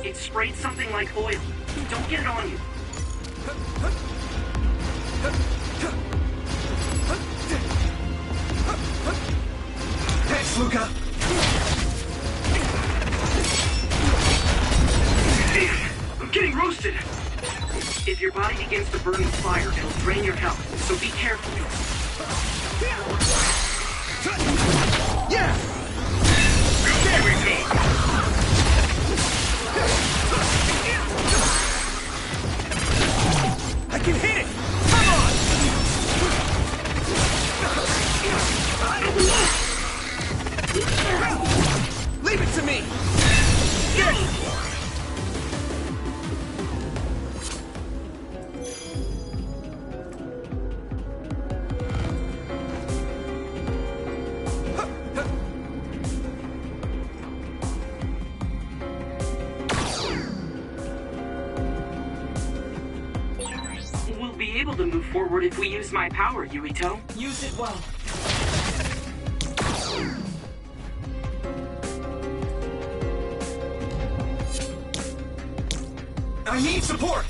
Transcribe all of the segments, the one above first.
It sprayed something like oil. Don't get it on you. Thanks, Luca. Damn, I'm getting roasted. If your body begins to burn with fire, it'll drain your health, so be careful. Yeah! There we go! I can hit it! Come on! Leave it to me! Yes! We'll be able to move forward if we use my power, Yuito. Use it well. I need support!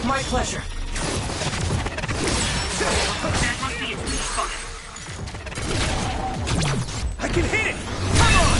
My pleasure. That must be its weak spot. I can hit it! Come on!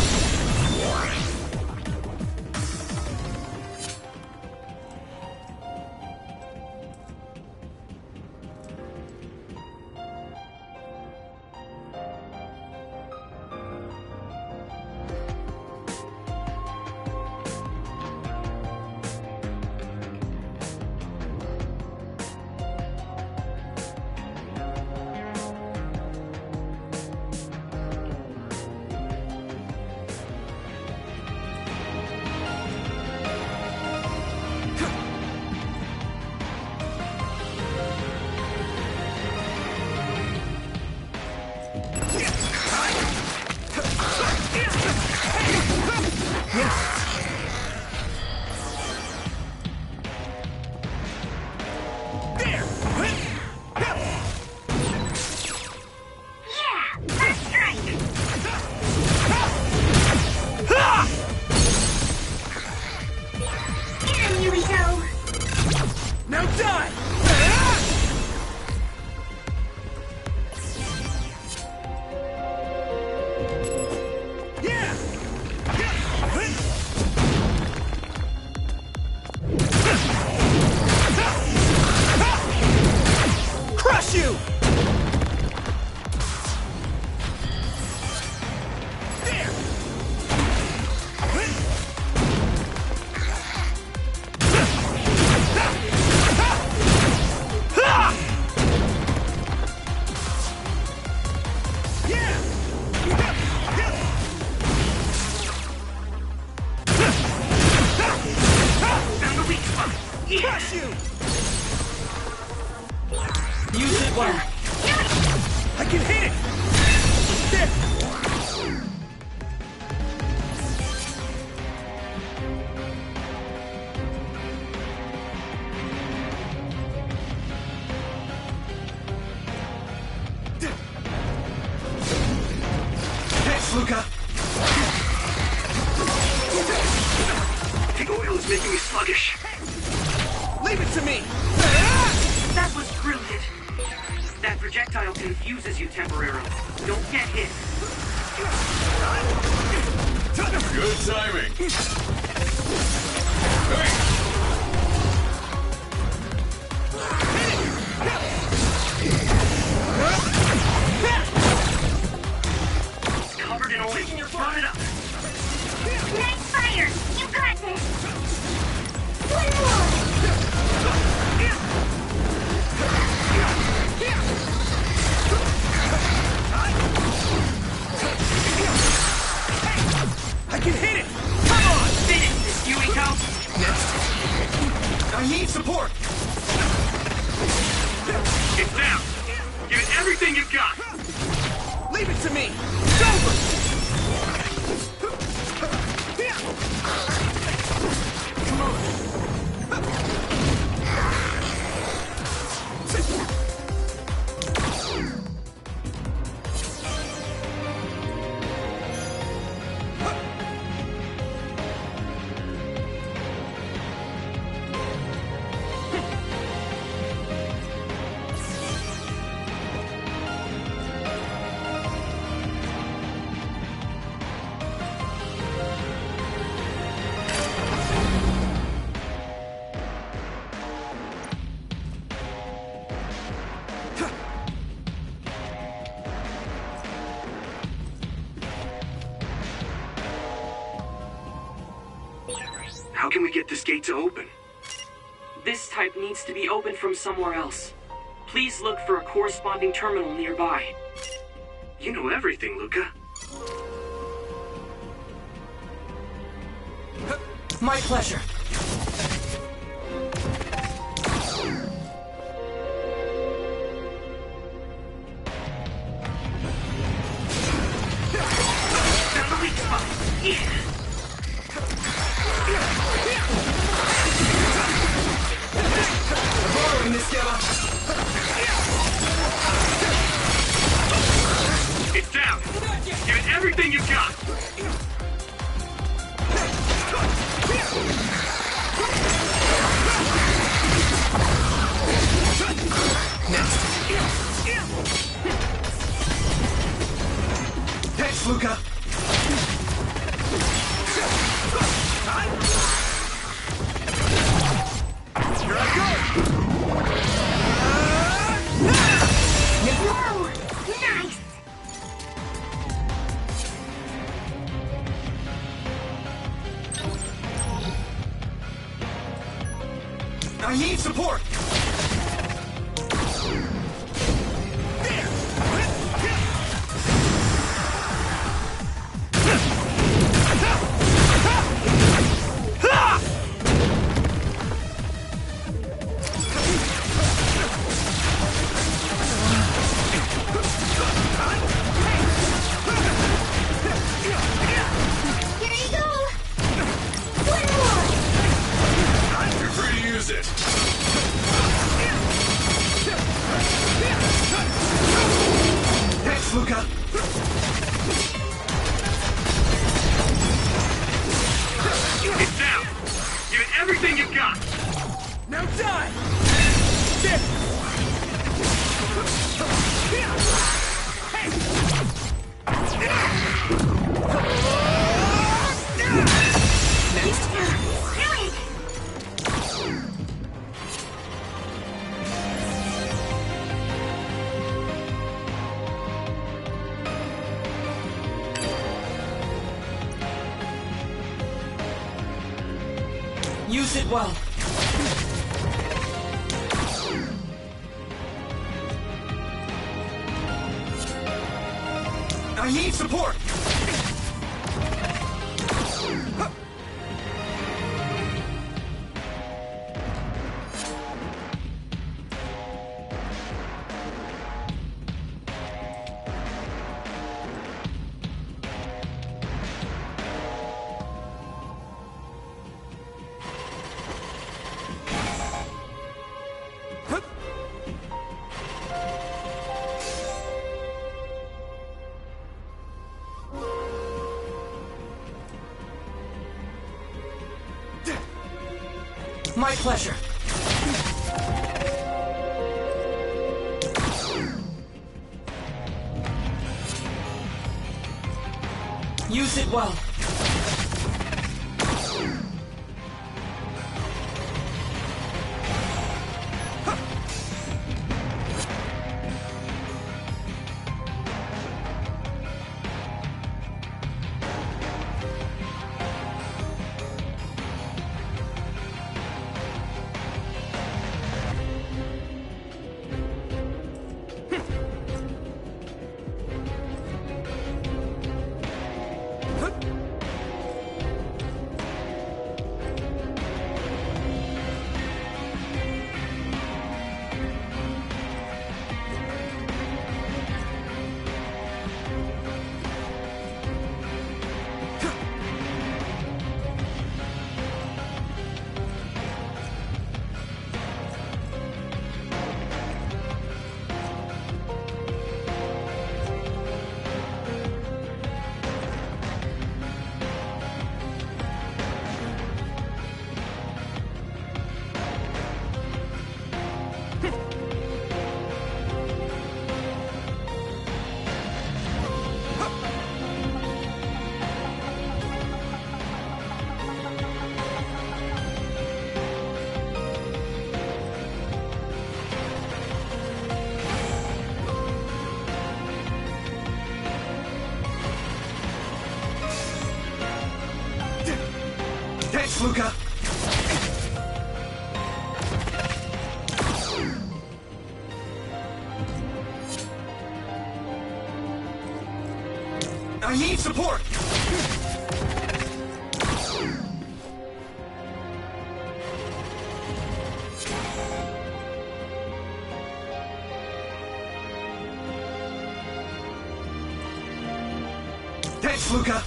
Now die! Yeah! Crush you! There! Crush you! Use it well. I can hit it! There! Thanks, Luca! The oil is making me sluggish. Leave it to me! That was brilliant. That projectile confuses you temporarily. Don't get hit. Good timing. Hey. It's covered in oil. Burn it up. Nice fire! You got this! One more! How can we get this gate to open? This type needs to be opened from somewhere else. Please look for a corresponding terminal nearby. You know everything, Luca. My pleasure. Found the weak spot. Yeah. Borrowing this Gamma. It's down. Give it everything you've got. Next. Thanks, Luca. Here I go. Whoa! Nice! I need support. Here you go! One more! You're free to use it. Thanks, Luca. It's down. Give it everything you've got. Now die. Brilliant! Use it well. I need support. My pleasure. Use it well. Thanks, Luca. I need support! Thanks, Luca!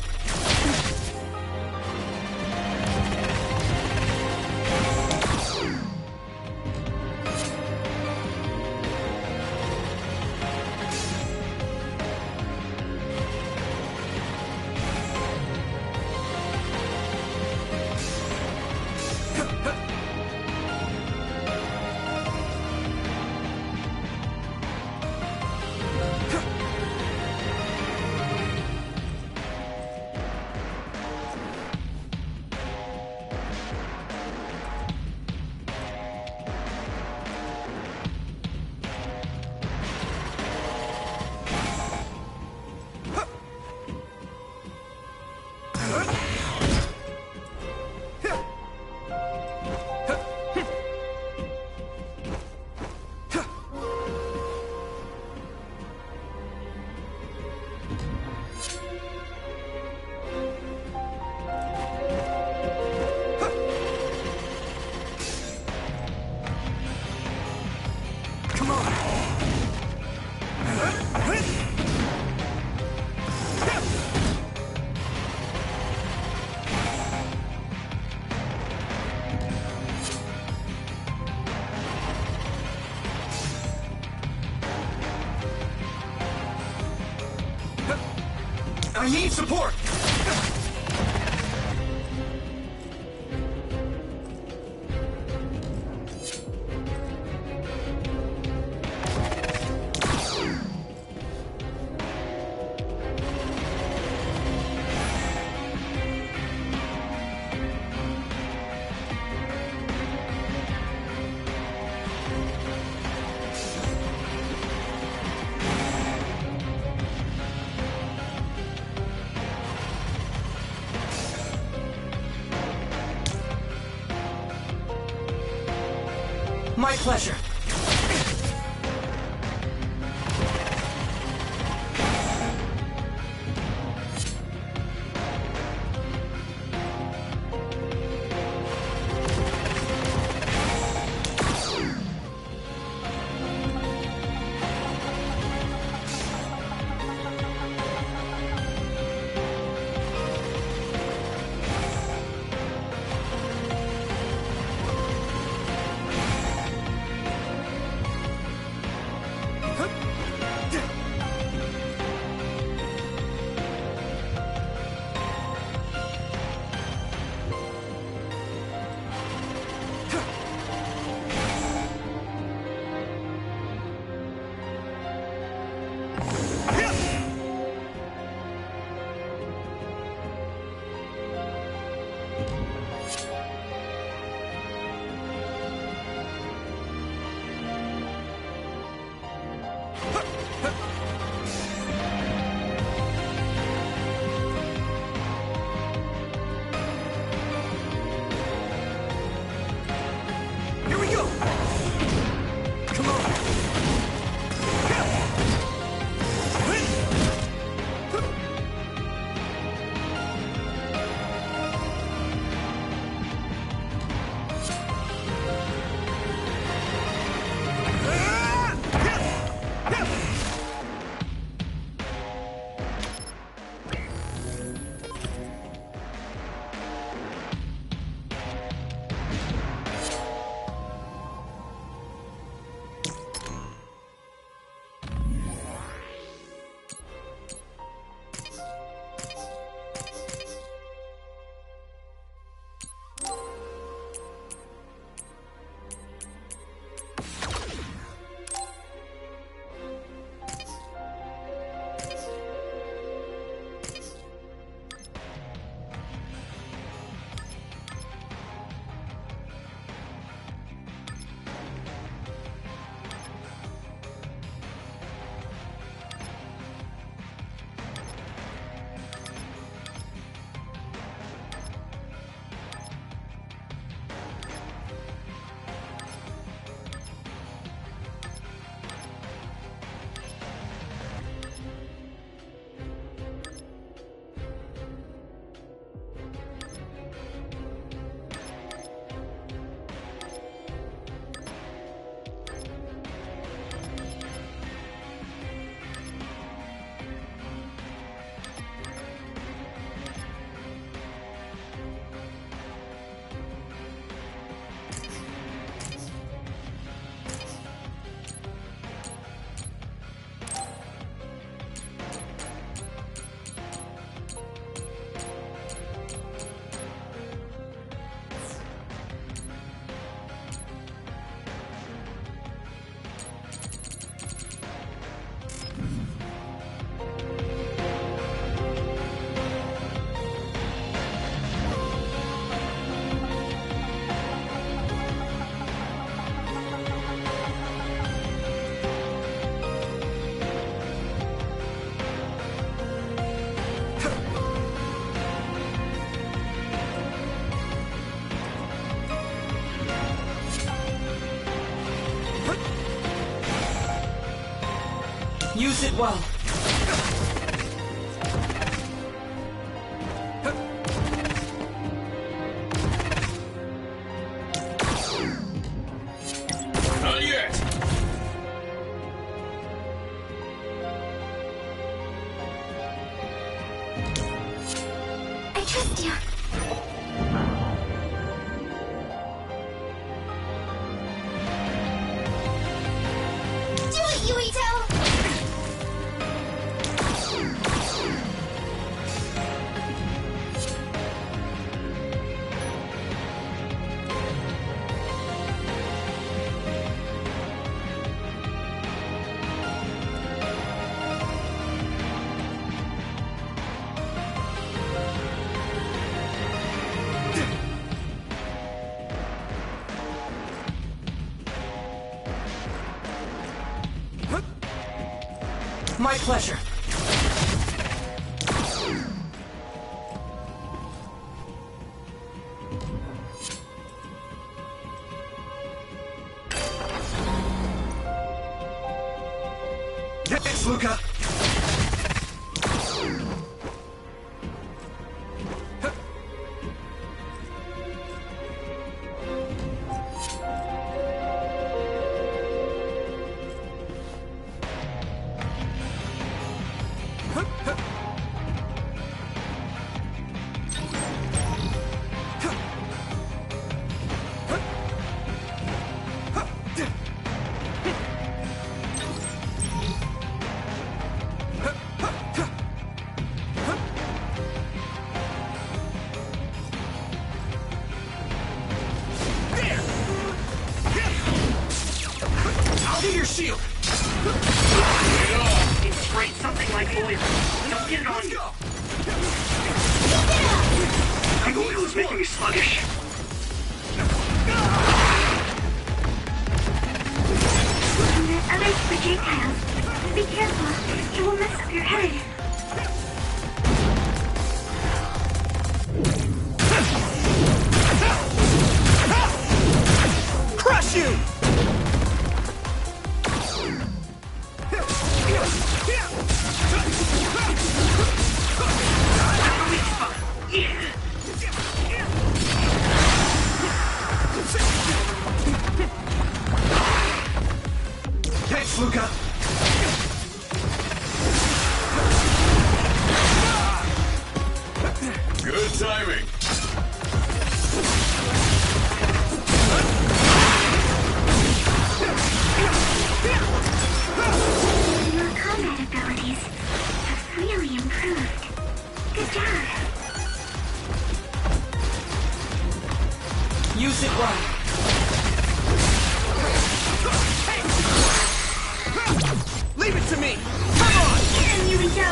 I need support! My pleasure. Come on! Use it well. Not yet. I trust you. Do it, Yuito! My pleasure. Thanks, Luca. I'll be your shield. It sprayed something like oil. Don't get it on you. The oil is making me sluggish. And there are other projectiles. Be careful. It will mess up your head. Crush you! Thanks, Luca. Good timing. Your combat abilities have really improved. Good job. Use it well. Leave it to me! Come on! Get him, Yuito!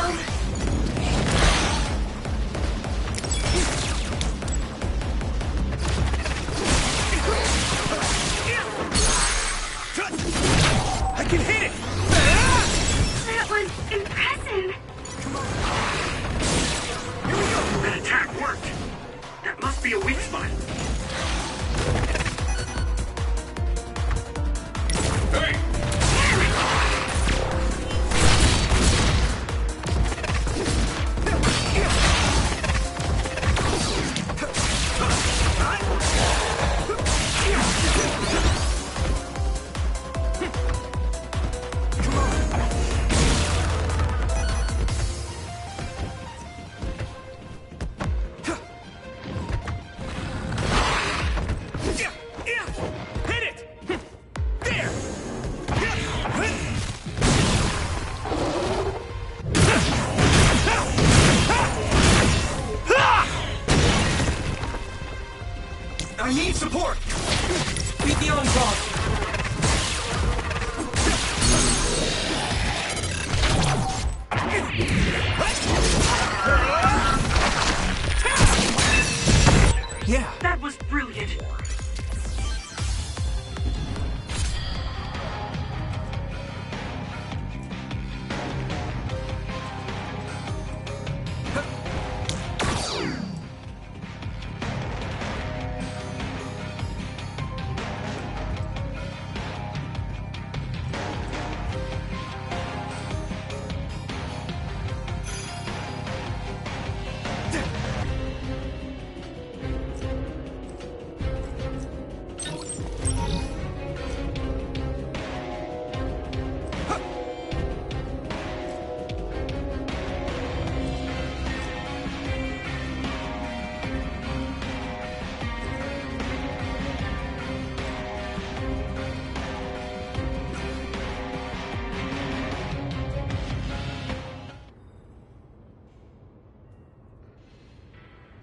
I can hit it! That was impressive. That attack worked. That must be a weak spot. Hey! Hit it! There! I need support! Beat the onslaught. Yeah. That was brilliant.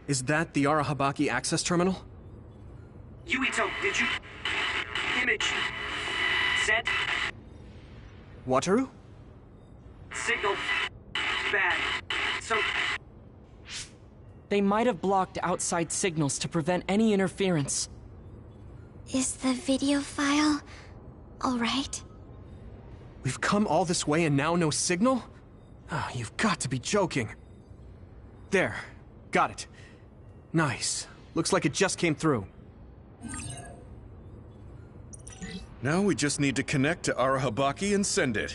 Is that the Arahabaki access terminal? Yuito, did you... Image... Sent? Wataru? Signal... Bad. So... They might have blocked outside signals to prevent any interference. Is the video file alright? We've come all this way and now no signal? Oh, you've got to be joking. There. Got it. Nice. Looks like it just came through. Now we just need to connect to Arahabaki and send it.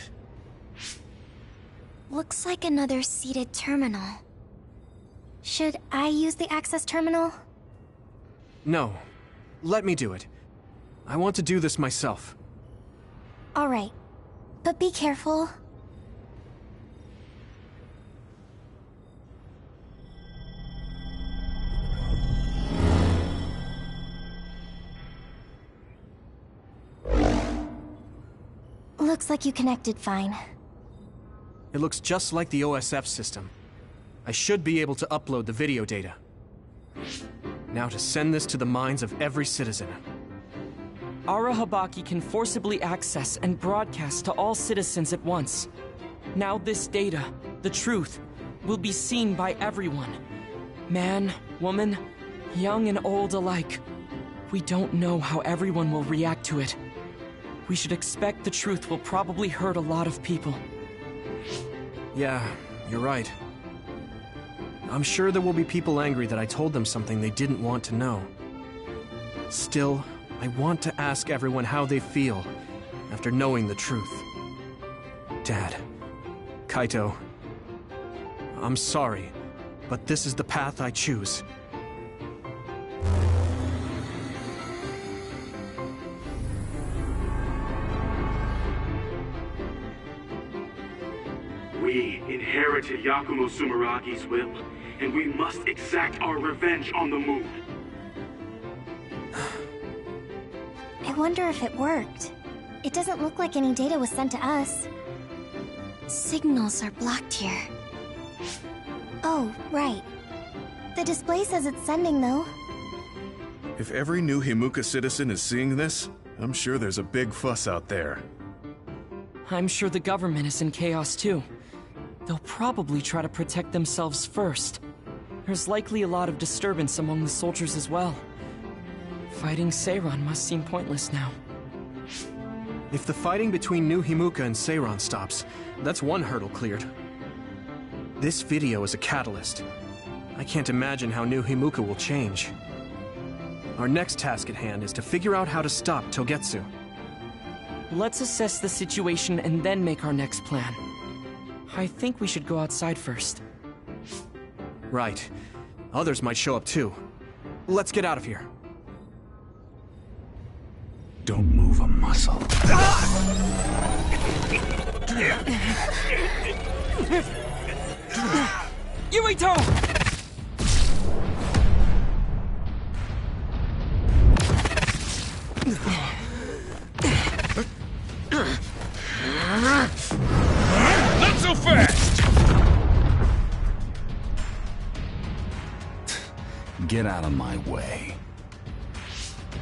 Looks like another seated terminal. Should I use the access terminal? No. Let me do it. I want to do this myself. Alright. But be careful. Looks like you connected fine. It looks just like the OSF system. I should be able to upload the video data. Now to send this to the minds of every citizen. Arahabaki can forcibly access and broadcast to all citizens at once. Now this data, the truth, will be seen by everyone. Man, woman, young and old alike. We don't know how everyone will react to it. We should expect the truth will probably hurt a lot of people. Yeah, you're right. I'm sure there will be people angry that I told them something they didn't want to know. Still, I want to ask everyone how they feel after knowing the truth. Dad, Kaito, I'm sorry, but this is the path I choose. We inherited Yakumo Sumeragi's will, and we must exact our revenge on the moon. I wonder if it worked. It doesn't look like any data was sent to us. Signals are blocked here. Oh, right. The display says it's sending, though. If every new Himuka citizen is seeing this, I'm sure there's a big fuss out there. I'm sure the government is in chaos too. They'll probably try to protect themselves first. There's likely a lot of disturbance among the soldiers as well. Fighting Seiran must seem pointless now. If the fighting between New Himuka and Seiran stops, that's one hurdle cleared. This video is a catalyst. I can't imagine how New Himuka will change. Our next task at hand is to figure out how to stop Togetsu. Let's assess the situation and then make our next plan. I think we should go outside first. Right. Others might show up too. Let's get out of here. Don't move a muscle. Yuito! Not so fast! Get out of my way.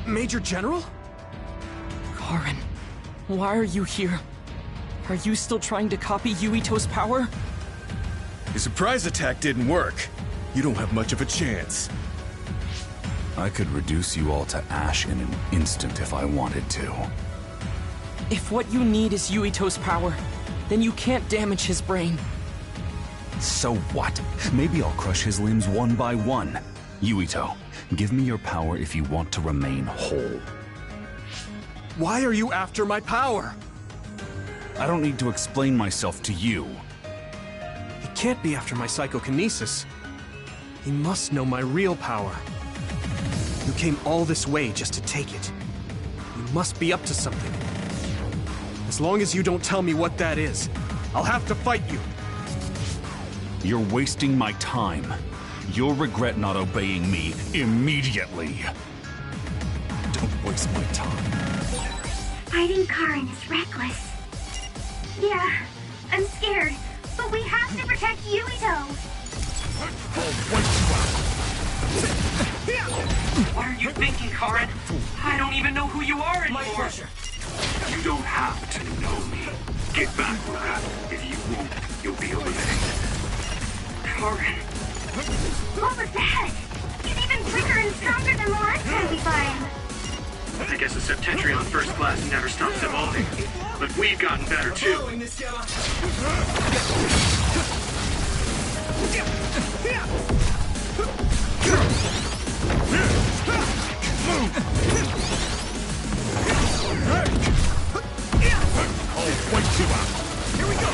Major General? Karin, why are you here? Are you still trying to copy Yuito's power? The surprise attack didn't work. You don't have much of a chance. I could reduce you all to ash in an instant if I wanted to. If what you need is Yuito's power, then you can't damage his brain. So what? Maybe I'll crush his limbs one by one. Yuito, give me your power if you want to remain whole. Why are you after my power? I don't need to explain myself to you. He can't be after my psychokinesis. He must know my real power. You came all this way just to take it. You must be up to something. As long as you don't tell me what that is, I'll have to fight you. You're wasting my time. You'll regret not obeying me immediately. Don't waste my time. Fighting Karin is reckless. Yeah, I'm scared, but we have to protect Yuito. I'll wipe you out. have to know me. Get back, Luca. If you won't, you'll be eliminated. Karen. What was that? He's even quicker and stronger than the last time we fought him. I guess a Septentrion first class never stops evolving. But we've gotten better too. I'll wait you out. Here we go!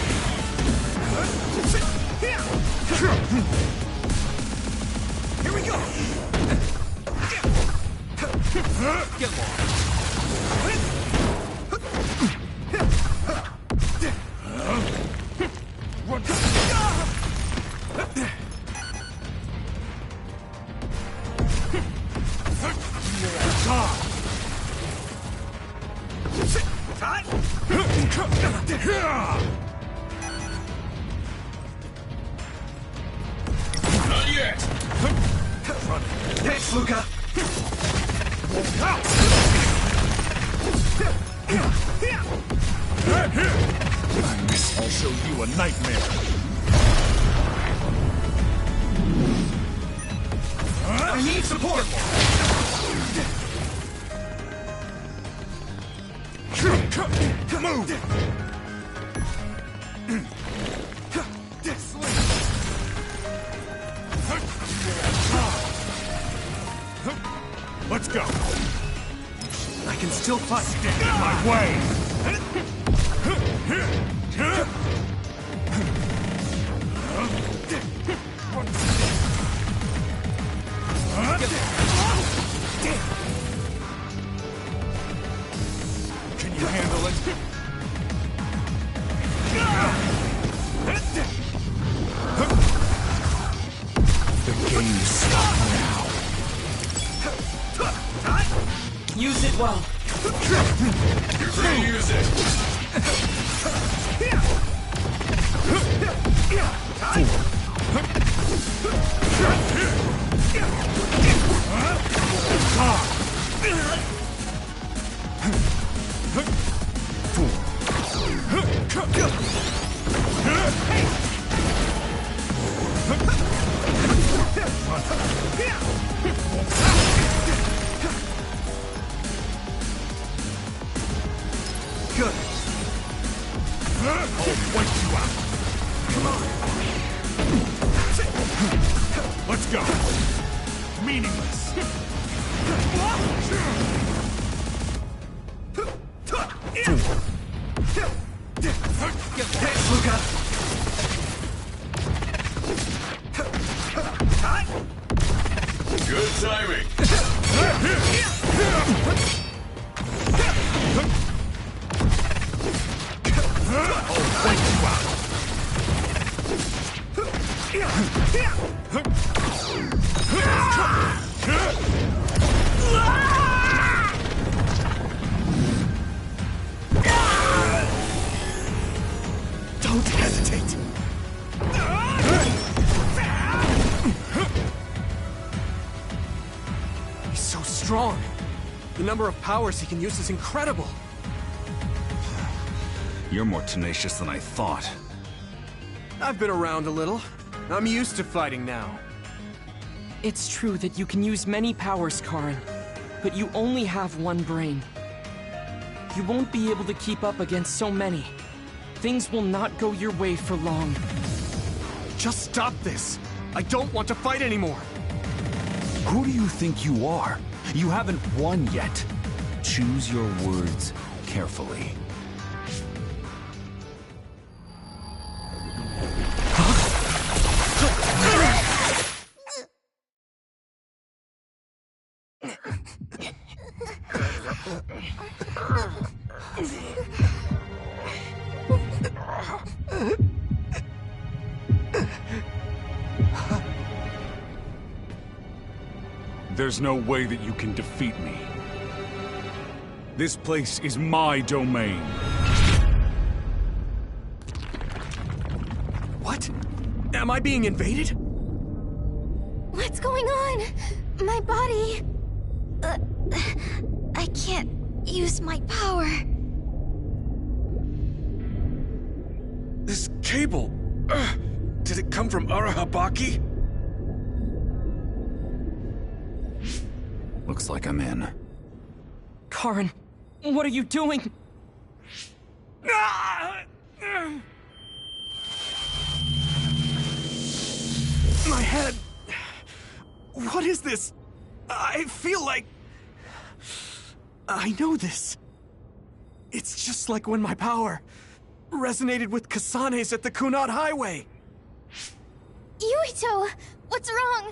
Here we go! Get lost. Not yet. Thanks, Luca! I'll show you a nightmare. I need support! Move! Let's go. I can still fight. Stand in my way. Can you handle it? The game's stopped now. Use it well. You're free to use it. Good. I'll wait you out. Come on. Let's go. Meaningless. Thanks, Luca. Good timing. I'll wait you out. Don't hesitate. He's so strong. The number of powers he can use is incredible. You're more tenacious than I thought. I've been around a little. I'm used to fighting now. It's true that you can use many powers, Karen, but you only have one brain. You won't be able to keep up against so many. Things will not go your way for long. Just stop this. I don't want to fight anymore. Who do you think you are? You haven't won yet. Choose your words carefully. There's no way that you can defeat me. This place is my domain. What? Am I being invaded? What's going on? My body... I can't use my power. This cable... did it come from Arahabaki? Looks like I'm in. Karen, what are you doing? My head... What is this? I feel like... I know this. It's just like when my power resonated with Kasane's at the Kunad Highway. Yuito, what's wrong?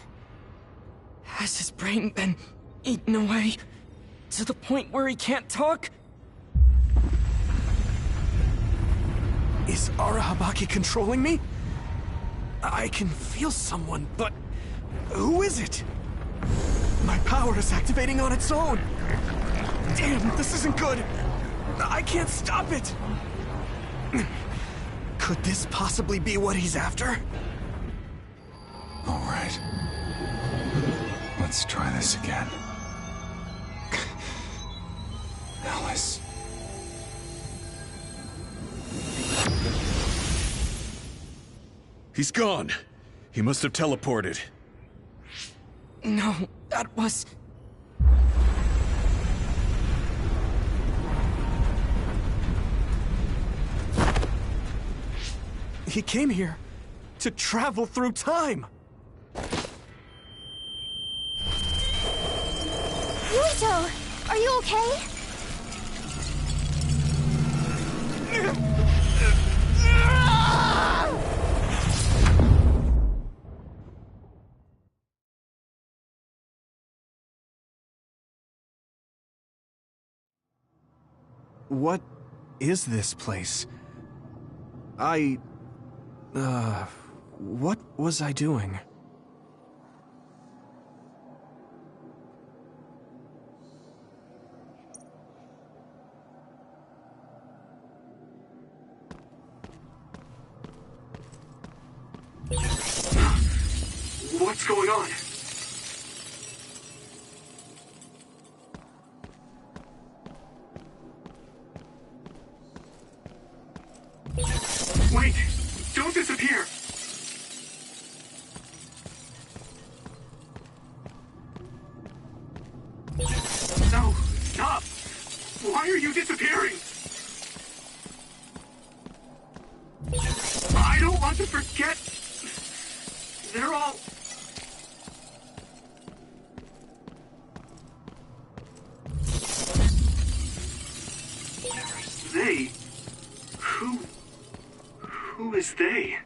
Has his brain been eaten away to the point where he can't talk? Is Arahabaki controlling me? I can feel someone, but who is it? My power is activating on its own. Damn, this isn't good. I can't stop it. Could this possibly be what he's after? All right. Let's try this again. Alice. He's gone. He must have teleported. No, that was... He came here to travel through time. Yuito, are you okay? What is this place? What was I doing? What's going on? Wait! Don't disappear! No! Stop! Why are you disappearing? I don't want to forget... They're all... They... Who is they?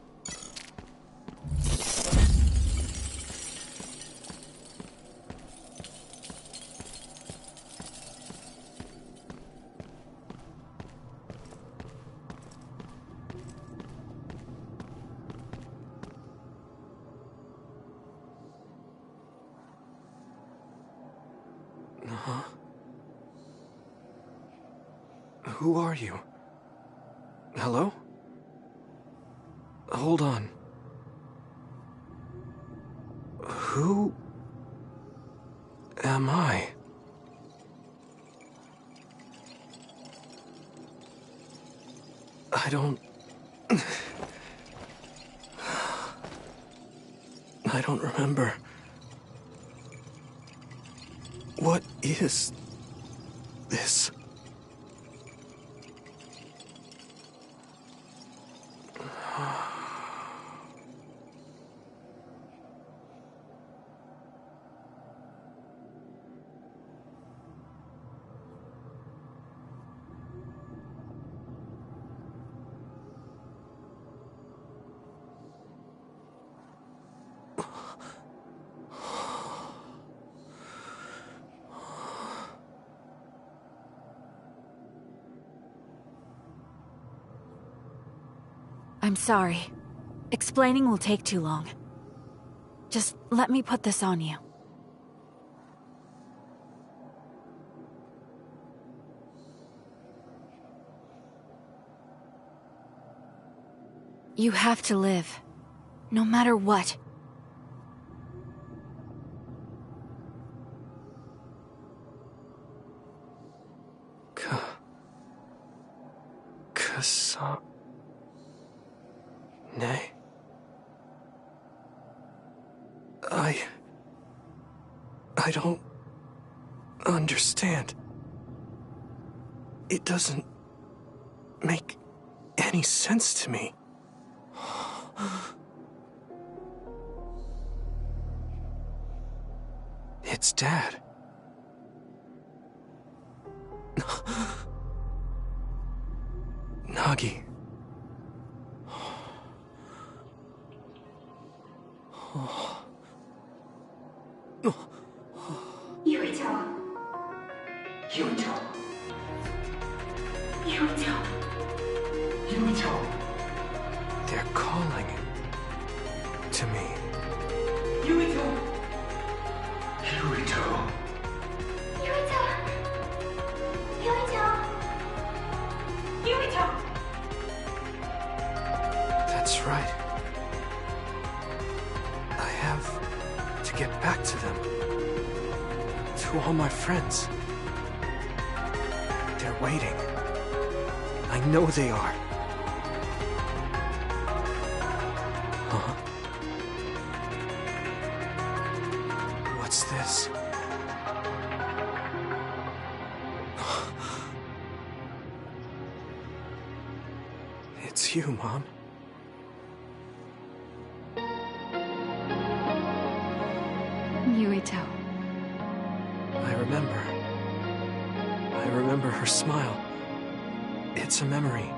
Who are you? Hello? Hold on. Who am I? I don't remember. What is this? I'm sorry. Explaining will take too long. Just let me put this on you. You have to live, no matter what. Nay. I don't understand. It doesn't make any sense to me. It's Dad. Nagi. Yuito. Yuito. Yuito. Yuito. They're calling to me. Yuito. Yuito. Yuito. Yuito. Yuito. That's right. I have to get back to them. To all my friends. They're waiting. I know they are. Huh? What's this? It's you, Mom. Yuito. I remember her smile. It's a memory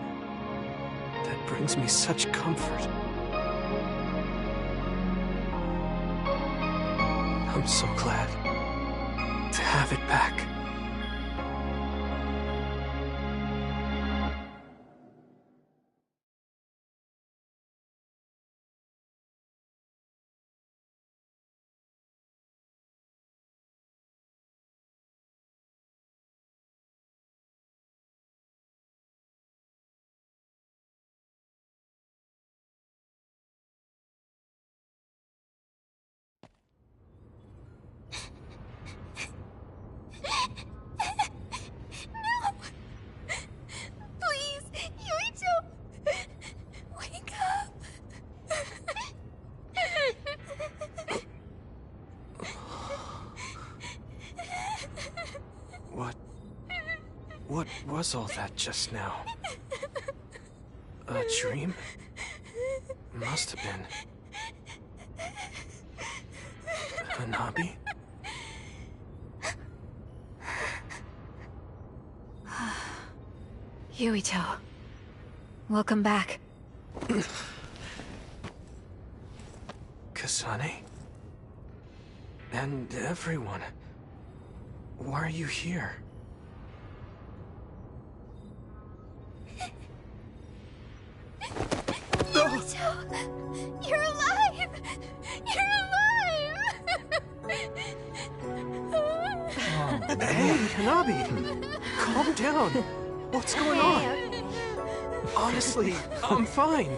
that brings me such comfort. I'm so glad to have it back. What was all that just now? A dream? Must have been. Hanabi? Yuito. Welcome back. Kasane? And everyone. Why are you here? Yuito! You're alive! You're alive! Hey, Hanabi! Calm down! What's going on? Honestly, I'm fine.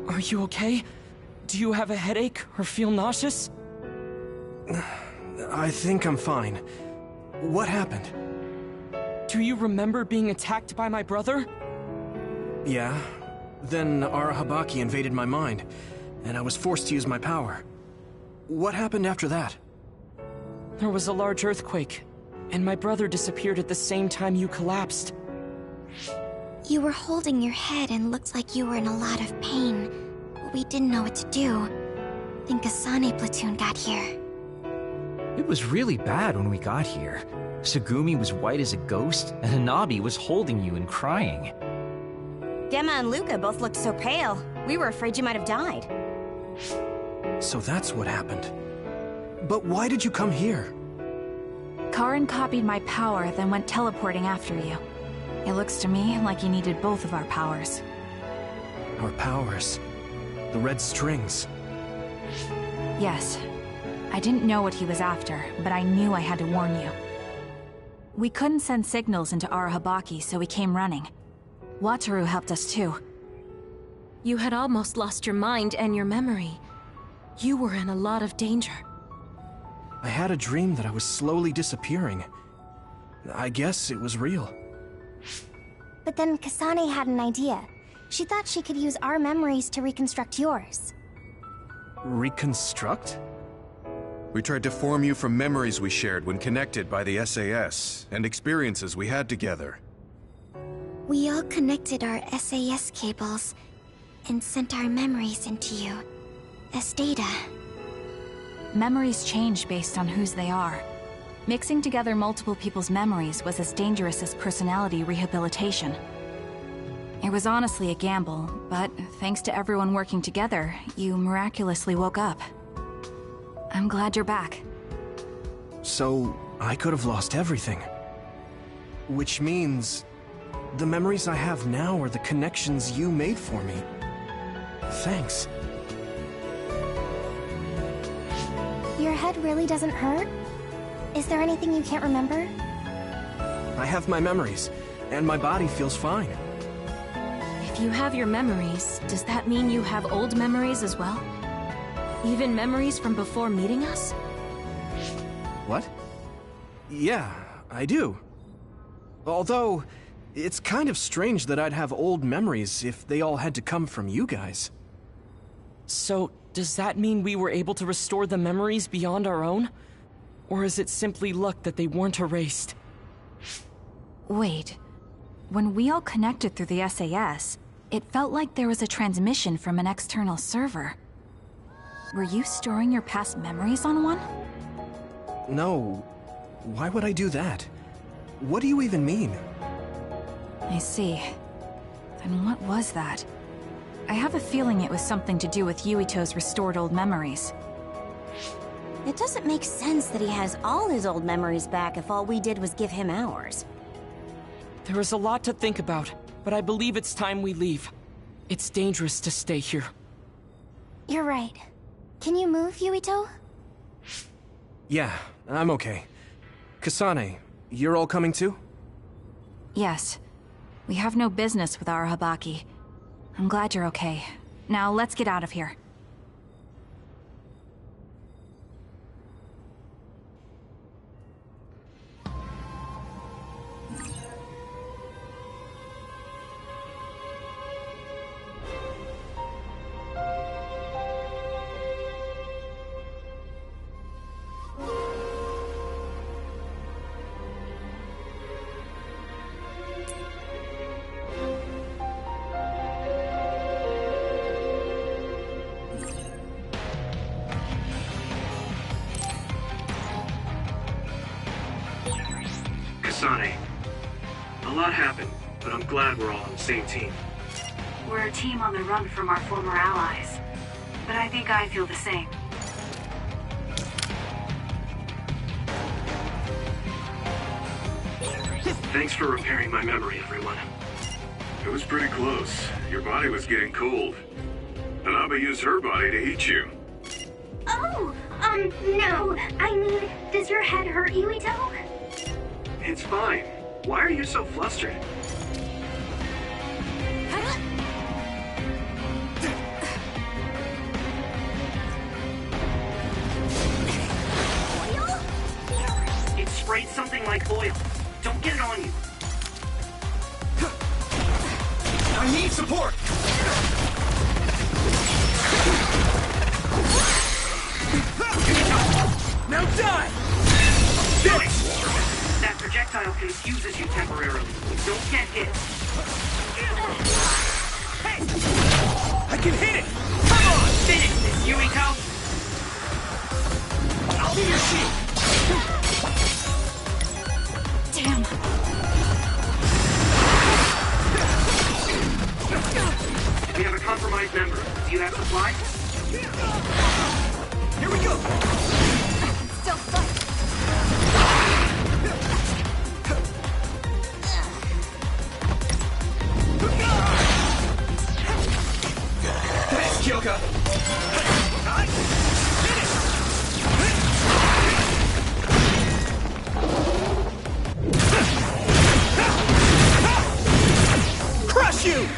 Are you okay? Do you have a headache or feel nauseous? I think I'm fine. What happened? Do you remember being attacked by my brother? Yeah. Then Arahabaki invaded my mind, and I was forced to use my power. What happened after that? There was a large earthquake, and my brother disappeared at the same time you collapsed. You were holding your head and looked like you were in a lot of pain. We didn't know what to do. Then Kasane platoon got here. It was really bad when we got here. Tsugumi was white as a ghost, and Hanabi was holding you and crying. Gemma and Luca both looked so pale. We were afraid you might have died. So that's what happened. But why did you come here? Karin copied my power, then went teleporting after you. It looks to me like he needed both of our powers. Our powers. The red strings. Yes. I didn't know what he was after, but I knew I had to warn you. We couldn't send signals into Arahabaki, so we came running. Wataru helped us too. You had almost lost your mind and your memory. You were in a lot of danger. I had a dream that I was slowly disappearing. I guess it was real. But then Kasane had an idea. She thought she could use our memories to reconstruct yours. Reconstruct? We tried to form you from memories we shared when connected by the SAS, and experiences we had together. We all connected our SAS cables and sent our memories into you as data. Memories change based on whose they are. Mixing together multiple people's memories was as dangerous as personality rehabilitation. It was honestly a gamble, but thanks to everyone working together, you miraculously woke up. I'm glad you're back. So, I could have lost everything. Which means the memories I have now are the connections you made for me. Thanks. Your head really doesn't hurt? Is there anything you can't remember? I have my memories, and my body feels fine. If you have your memories, does that mean you have old memories as well? Even memories from before meeting us? What? Yeah, I do. Although, it's kind of strange that I'd have old memories if they all had to come from you guys. So, does that mean we were able to restore the memories beyond our own? Or is it simply luck that they weren't erased? Wait. When we all connected through the SAS, it felt like there was a transmission from an external server. Were you storing your past memories on one? No. Why would I do that? What do you even mean? I see. Then what was that? I have a feeling it was something to do with Yuito's restored old memories. It doesn't make sense that he has all his old memories back if all we did was give him ours. There is a lot to think about, but I believe it's time we leave. It's dangerous to stay here. You're right. Can you move, Yuito? Yeah, I'm okay. Kasane, you're all coming too? Yes. We have no business with our Habaki. I'm glad you're okay. Now let's get out of here. Kasane, a lot happened, but I'm glad we're all on the same team. We're a team on the run from our former allies. But I think I feel the same. Thanks for repairing my memory, everyone. It was pretty close. Your body was getting cold. Hanabi used her body to heat you. Oh, no. I mean, does your head hurt, Yuito? It's fine. Why are you so flustered? It sprayed something like oil. Don't get it on you. I need support! Now die! Nice! That projectile confuses you temporarily. Don't get hit. Hey! I can hit it! Come on! Finish this, Yuito! I'll be your shield! Damn. We have a compromised member. Do you have supplies? Here we go! Still fight. Thanks, Kyoka! Crush you!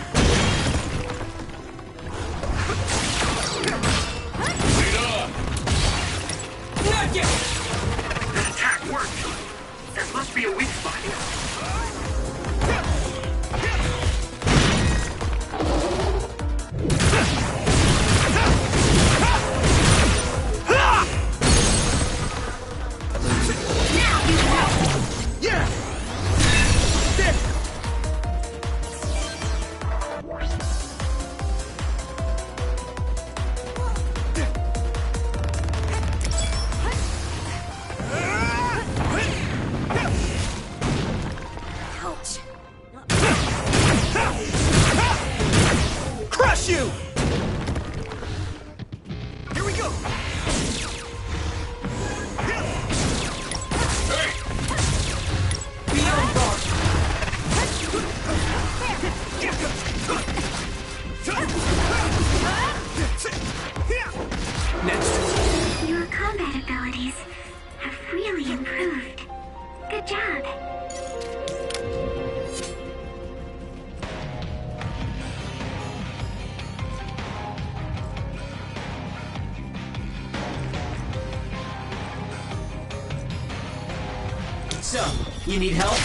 So, you need help?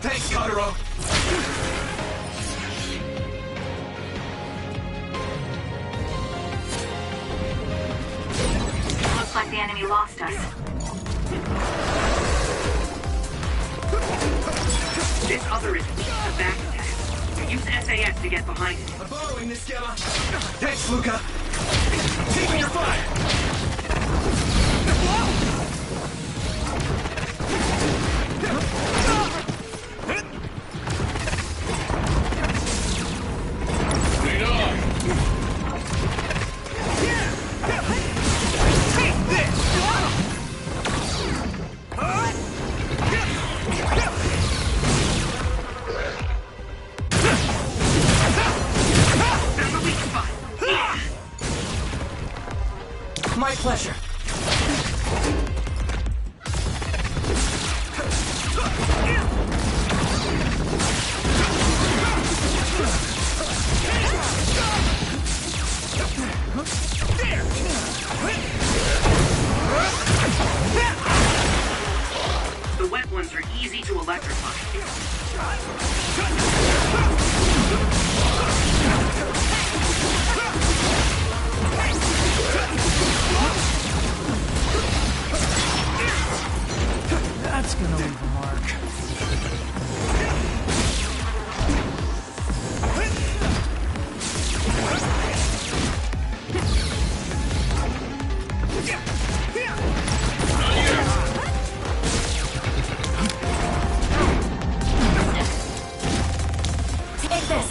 Thanks, Kotaro! Looks like the enemy lost us. This other is a back attack. Use SAS to get behind it. I'm borrowing this, Gamma! Thanks, Luca! Taking your fire! My pleasure. The wet ones are easy to electrify. That's gonna leave a mark. Take this.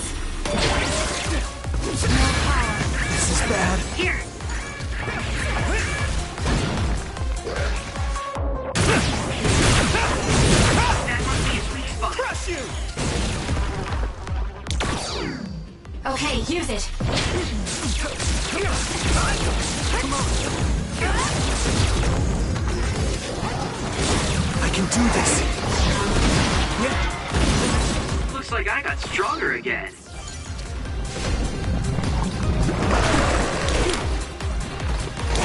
This is bad. Here. Okay, use it. I can do this. Looks like I got stronger again.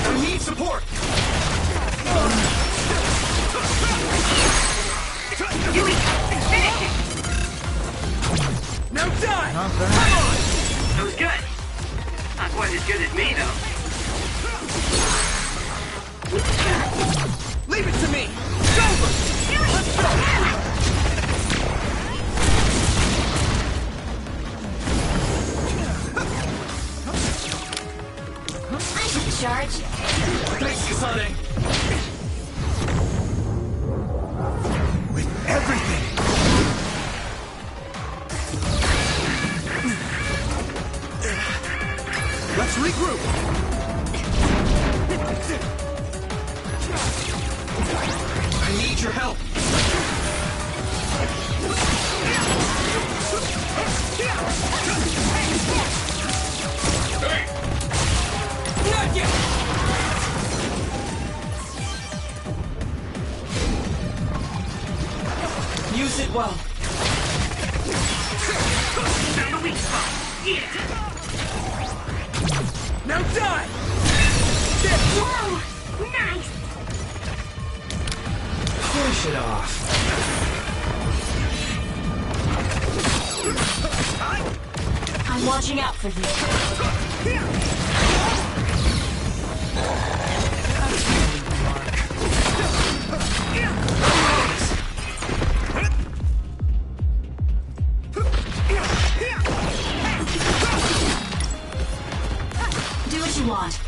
I need support. Now die! Not bad. That was good. Not quite as good as me, though. Leave it to me! It's over! Let's go! I should charge. Thanks, Kasane. everything! Let's regroup! I need your help! Hey! Not yet! Use it well. Found the weak spot. Yeah. Now die! Whoa! Nice! Finish it off. I'm watching out for you. Do what you want.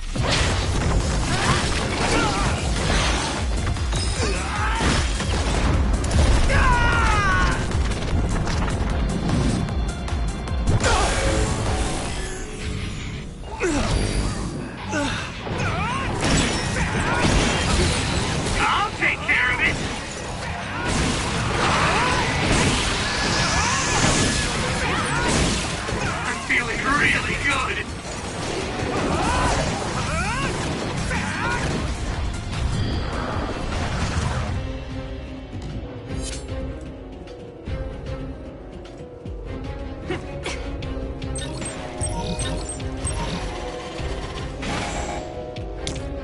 I'll take care of it! I'm feeling really good!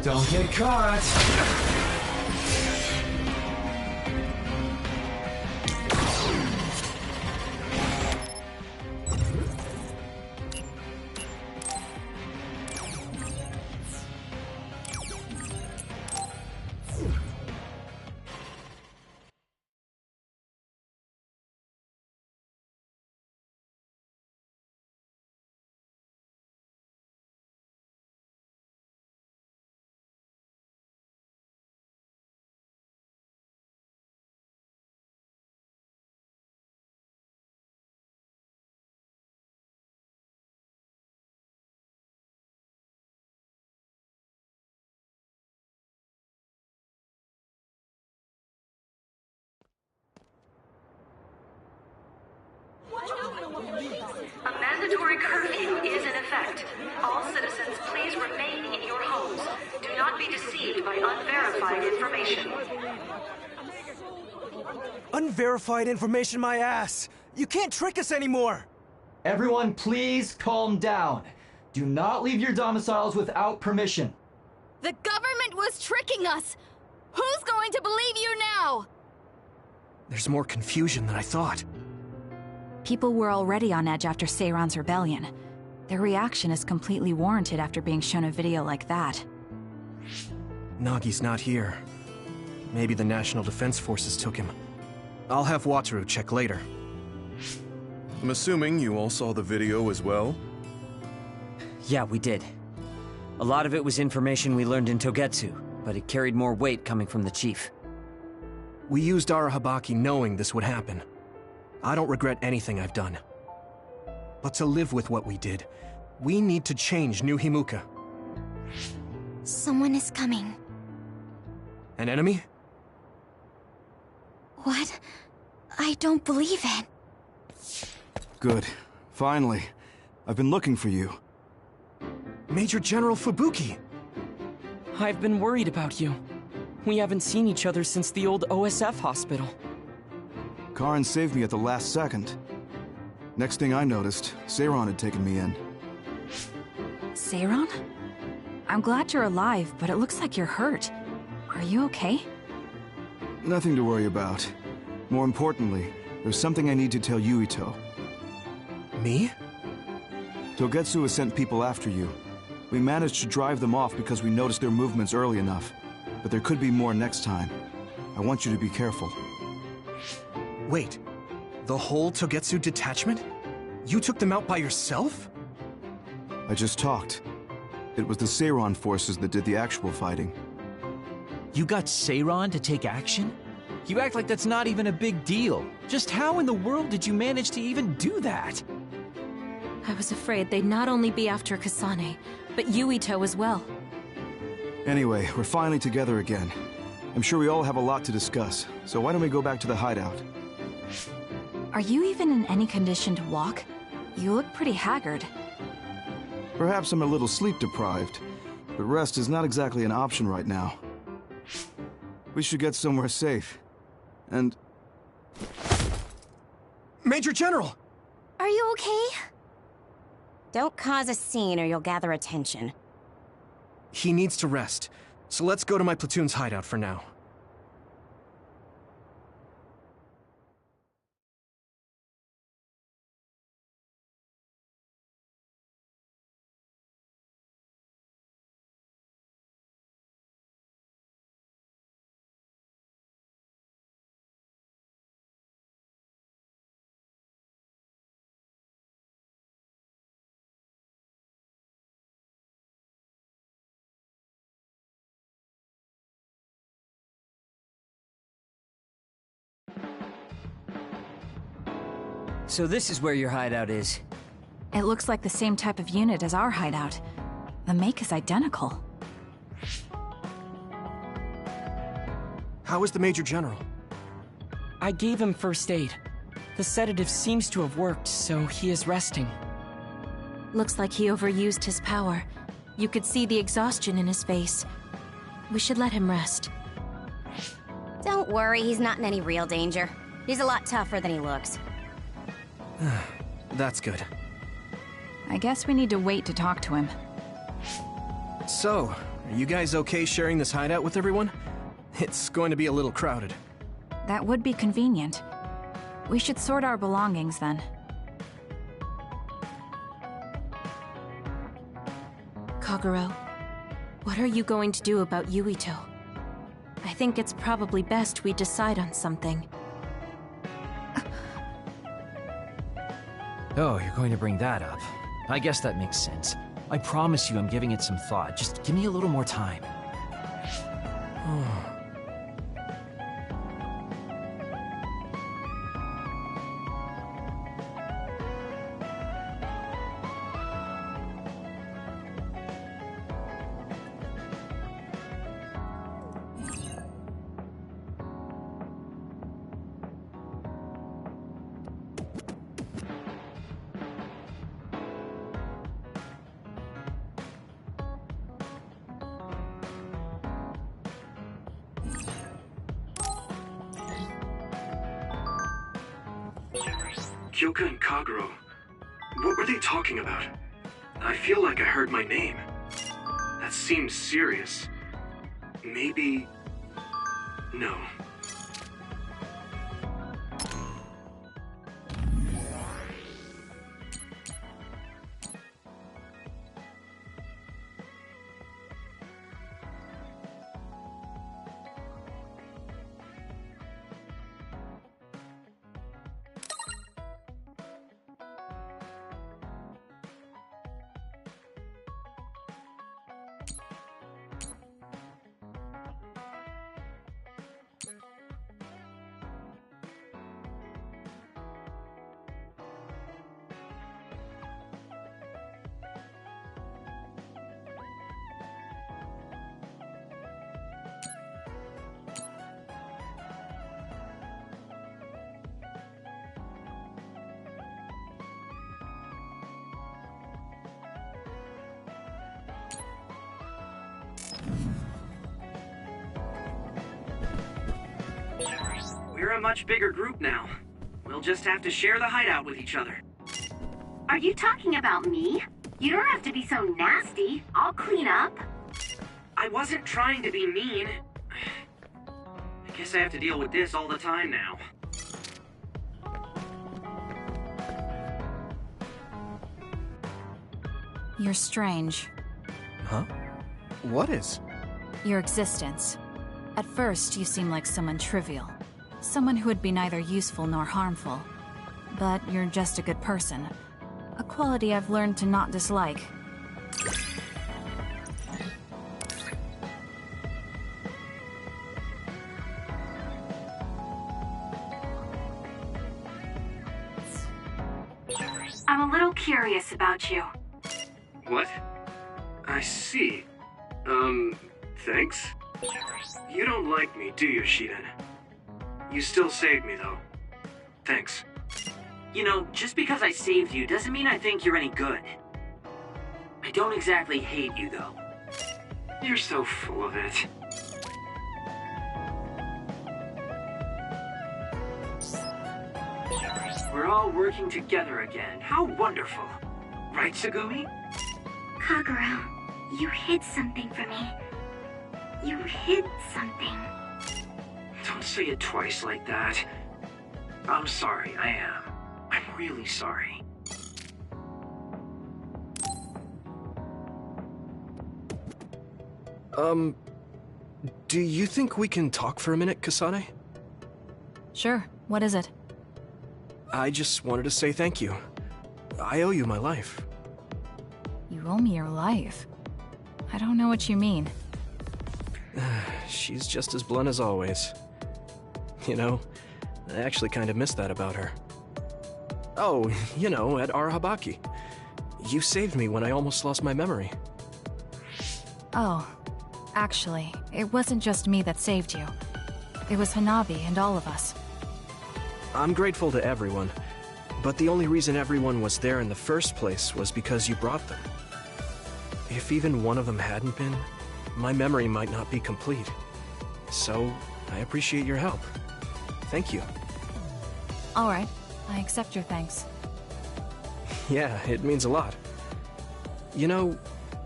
Don't get caught. A mandatory curfew is in effect. All citizens, please remain in your homes. Do not be deceived by unverified information. Unverified information, my ass! You can't trick us anymore! Everyone, please calm down. Do not leave your domiciles without permission. The government was tricking us! Who's going to believe you now? There's more confusion than I thought. People were already on edge after Seiron's rebellion. Their reaction is completely warranted after being shown a video like that. Nagi's not here. Maybe the National Defense Forces took him. I'll have Wataru check later. I'm assuming you all saw the video as well? Yeah, we did. A lot of it was information we learned in Togetsu, but it carried more weight coming from the chief. We used Arahabaki knowing this would happen. I don't regret anything I've done. But to live with what we did, we need to change New Himuka. Someone is coming. An enemy? What? I don't believe it. Good. Finally. I've been looking for you. Major General Fubuki! I've been worried about you. We haven't seen each other since the old OSF hospital. Karin saved me at the last second. Next thing I noticed, Seiron had taken me in. Seiron? I'm glad you're alive, but it looks like you're hurt. Are you okay? Nothing to worry about. More importantly, there's something I need to tell Yuito. Me? Togetsu has sent people after you. We managed to drive them off because we noticed their movements early enough. But there could be more next time. I want you to be careful. Wait, the whole Togetsu detachment? You took them out by yourself? I just talked. It was the Seiron forces that did the actual fighting. You got Seiron to take action? You act like that's not even a big deal. Just how in the world did you manage to even do that? I was afraid they'd not only be after Kasane, but Yuito as well. Anyway, we're finally together again. I'm sure we all have a lot to discuss, so why don't we go back to the hideout? Are you even in any condition to walk? You look pretty haggard. Perhaps I'm a little sleep deprived, but rest is not exactly an option right now. We should get somewhere safe. And... Major General! Are you okay? Don't cause a scene or you'll gather attention. He needs to rest, so let's go to my platoon's hideout for now. So this is where your hideout is. It looks like the same type of unit as our hideout. The make is identical. How is the Major General? I gave him first aid. The sedative seems to have worked, so he is resting. Looks like he overused his power. You could see the exhaustion in his face. We should let him rest. Don't worry, he's not in any real danger. He's a lot tougher than he looks. That's good. I guess we need to wait to talk to him. So, are you guys okay sharing this hideout with everyone? It's going to be a little crowded. That would be convenient. We should sort our belongings then. Kagero, what are you going to do about Yuito? I think it's probably best we decide on something. Oh, you're going to bring that up. I guess that makes sense. I promise you I'm giving it some thought. Just give me a little more time. Kyoka and Kagero. What were they talking about? I feel like I heard my name. That seems serious. Maybe... No. We're a much bigger group now. We'll just have to share the hideout with each other. Are you talking about me? You don't have to be so nasty. I'll clean up. I wasn't trying to be mean. I guess I have to deal with this all the time now. You're strange. Huh? What is? Your existence. At first, you seem like someone trivial. Someone who would be neither useful nor harmful. But you're just a good person. A quality I've learned to not dislike. I'm a little curious about you. What? I see. Thanks? You don't like me, do you, Shiden? You still saved me, though. Thanks. You know, just because I saved you doesn't mean I think you're any good. I don't exactly hate you, though. You're so full of it. We're all working together again. How wonderful. Right, Tsugumi? Kagero, you hid something from me. You hid something. Don't say it twice like that. I'm sorry, I am. I'm really sorry. Do you think we can talk for a minute, Kasane? Sure, what is it? I just wanted to say thank you. I owe you my life. You owe me your life? I don't know what you mean. She's just as blunt as always. You know, I actually kind of miss that about her. Oh, you know, at Arahabaki. You saved me when I almost lost my memory. Oh, actually, it wasn't just me that saved you. It was Hanabi and all of us. I'm grateful to everyone, but the only reason everyone was there in the first place was because you brought them. If even one of them hadn't been, my memory might not be complete. So, I appreciate your help. Thank you. Alright, I accept your thanks. Yeah, it means a lot. You know,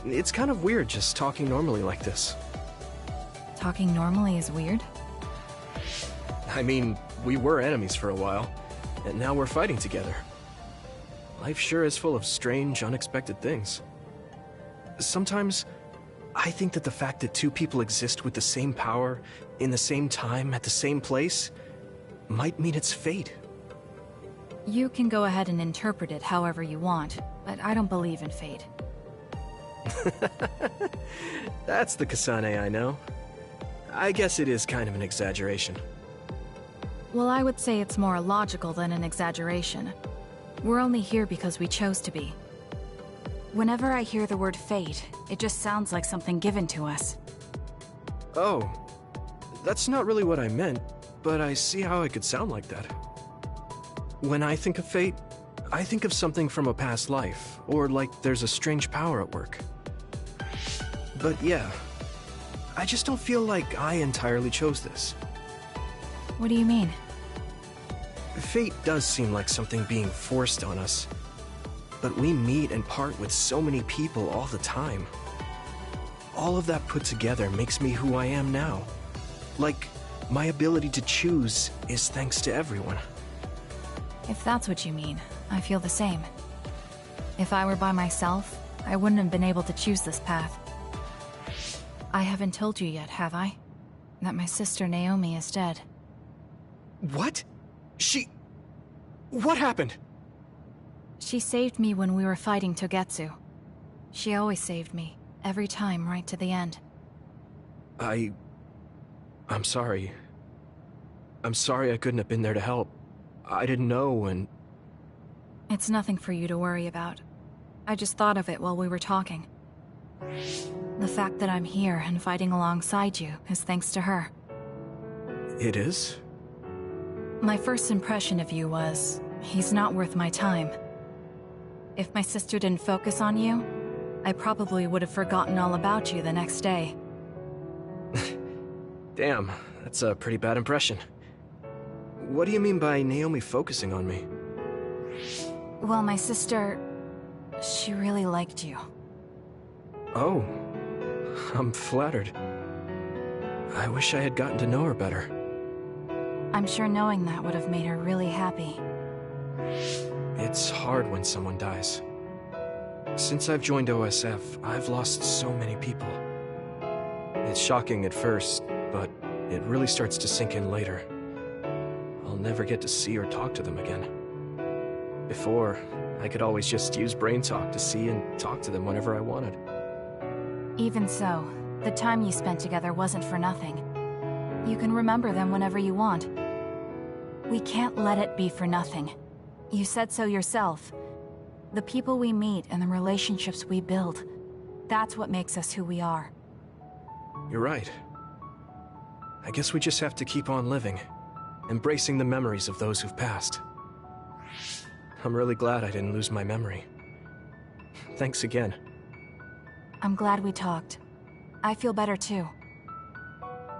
it's kind of weird just talking normally like this. Talking normally is weird? I mean, we were enemies for a while, and now we're fighting together. Life sure is full of strange, unexpected things. Sometimes, I think that the fact that two people exist with the same power, in the same time, at the same place, might mean it's fate. You can go ahead and interpret it however you want, but I don't believe in fate. That's the Kasane I know. I guess it is kind of an exaggeration. Well, I would say it's more logical than an exaggeration. We're only here because we chose to be. Whenever I hear the word fate, it just sounds like something given to us. Oh, that's not really what I meant, but I see how it could sound like that. When I think of fate, I think of something from a past life, or like there's a strange power at work. But yeah, I just don't feel like I entirely chose this. What do you mean? Fate does seem like something being forced on us. But we meet and part with so many people all the time. All of that put together makes me who I am now. Like, my ability to choose is thanks to everyone. If that's what you mean, I feel the same. If I were by myself, I wouldn't have been able to choose this path. I haven't told you yet, have I? That my sister Naomi is dead. What? What happened? She saved me when we were fighting Togetsu. She always saved me, every time right to the end. I'm sorry. I'm sorry I couldn't have been there to help. I didn't know and... It's nothing for you to worry about. I just thought of it while we were talking. The fact that I'm here and fighting alongside you is thanks to her. It is? My first impression of you was, he's not worth my time. If my sister didn't focus on you, I probably would have forgotten all about you the next day. Damn, that's a pretty bad impression. What do you mean by Naomi focusing on me? Well, my sister... she really liked you. Oh, I'm flattered. I wish I had gotten to know her better. I'm sure knowing that would have made her really happy. It's hard when someone dies. Since I've joined OSF, I've lost so many people. It's shocking at first, but it really starts to sink in later. I'll never get to see or talk to them again. Before, I could always just use brain talk to see and talk to them whenever I wanted. Even so, the time you spent together wasn't for nothing. You can remember them whenever you want. We can't let it be for nothing. You said so yourself. The people we meet and the relationships we build. That's what makes us who we are. You're right. I guess we just have to keep on living, embracing the memories of those who've passed. I'm really glad I didn't lose my memory. Thanks again. I'm glad we talked. I feel better too.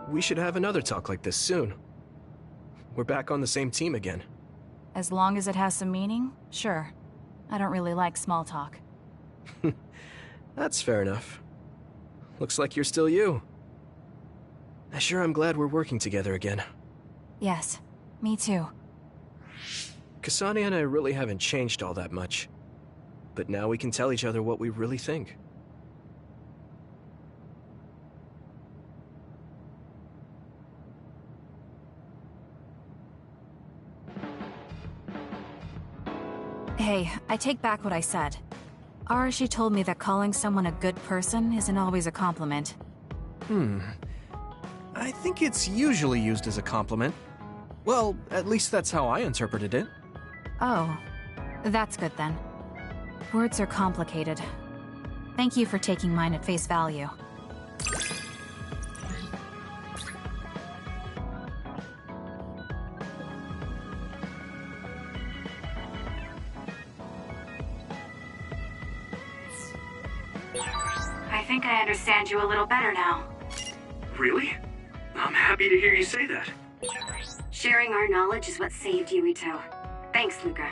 We should have another talk like this soon. We're back on the same team again. As long as it has some meaning, sure. I don't really like small talk. That's fair enough. Looks like you're still you. I sure am glad we're working together again. Yes, me too. Kasane and I really haven't changed all that much. But now we can tell each other what we really think. Hey, I take back what I said. Arashi told me that calling someone a good person isn't always a compliment. I think it's usually used as a compliment. Well, at least that's how I interpreted it. Oh, that's good then. Words are complicated. Thank you for taking mine at face value. I think I understand you a little better now. Really? I'm happy to hear you say that. Sharing our knowledge is what saved Yuito. Thanks, Luca.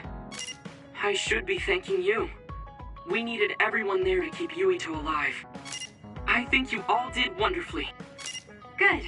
I should be thanking you. We needed everyone there to keep Yuito alive. I think you all did wonderfully. Good.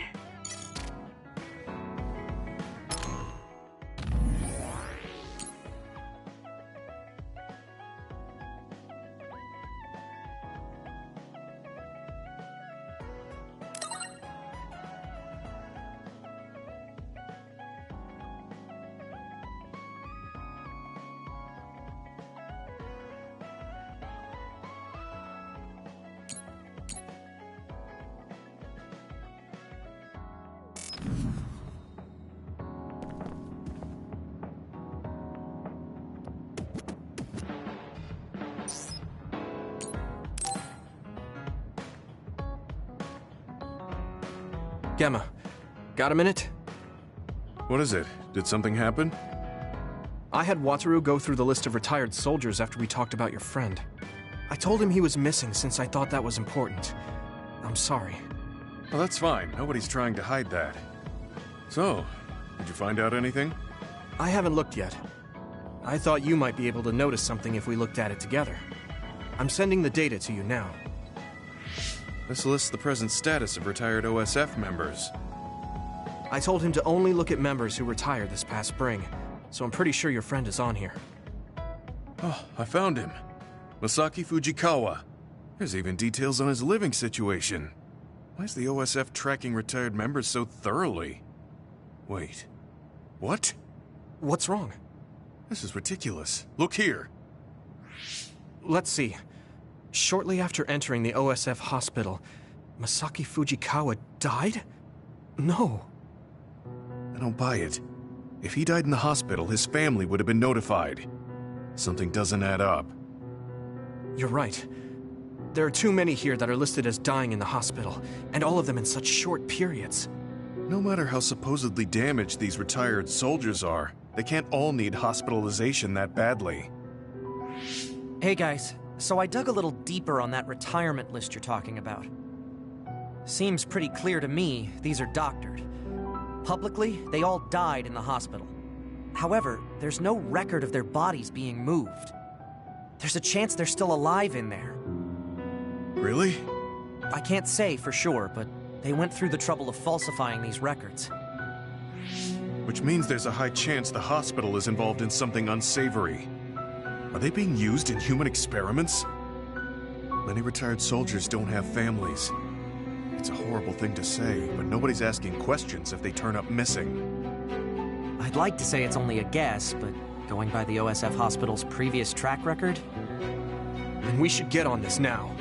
Gemma, got a minute? What is it? Did something happen? I had Wataru go through the list of retired soldiers after we talked about your friend. I told him he was missing since I thought that was important. I'm sorry. Well, that's fine. Nobody's trying to hide that. So, did you find out anything? I haven't looked yet. I thought you might be able to notice something if we looked at it together. I'm sending the data to you now. This lists the present status of retired OSF members. I told him to only look at members who retired this past spring, so I'm pretty sure your friend is on here. Oh, I found him. Masaki Fujikawa. There's even details on his living situation. Why is the OSF tracking retired members so thoroughly? Wait. What? What's wrong? This is ridiculous. Look here. Let's see. Shortly after entering the OSF hospital, Masaki Fujikawa died? No. I don't buy it. If he died in the hospital, his family would have been notified. Something doesn't add up. You're right. There are too many here that are listed as dying in the hospital, and all of them in such short periods. No matter how supposedly damaged these retired soldiers are, they can't all need hospitalization that badly. Hey guys, so I dug a little deeper on that retirement list you're talking about. Seems pretty clear to me these are doctored. Publicly, they all died in the hospital. However, there's no record of their bodies being moved. There's a chance they're still alive in there. Really? I can't say for sure, but they went through the trouble of falsifying these records. Which means there's a high chance the hospital is involved in something unsavory. Are they being used in human experiments? Many retired soldiers don't have families. It's a horrible thing to say, but nobody's asking questions if they turn up missing. I'd like to say it's only a guess, but going by the OSF hospital's previous track record? Then we should get on this now.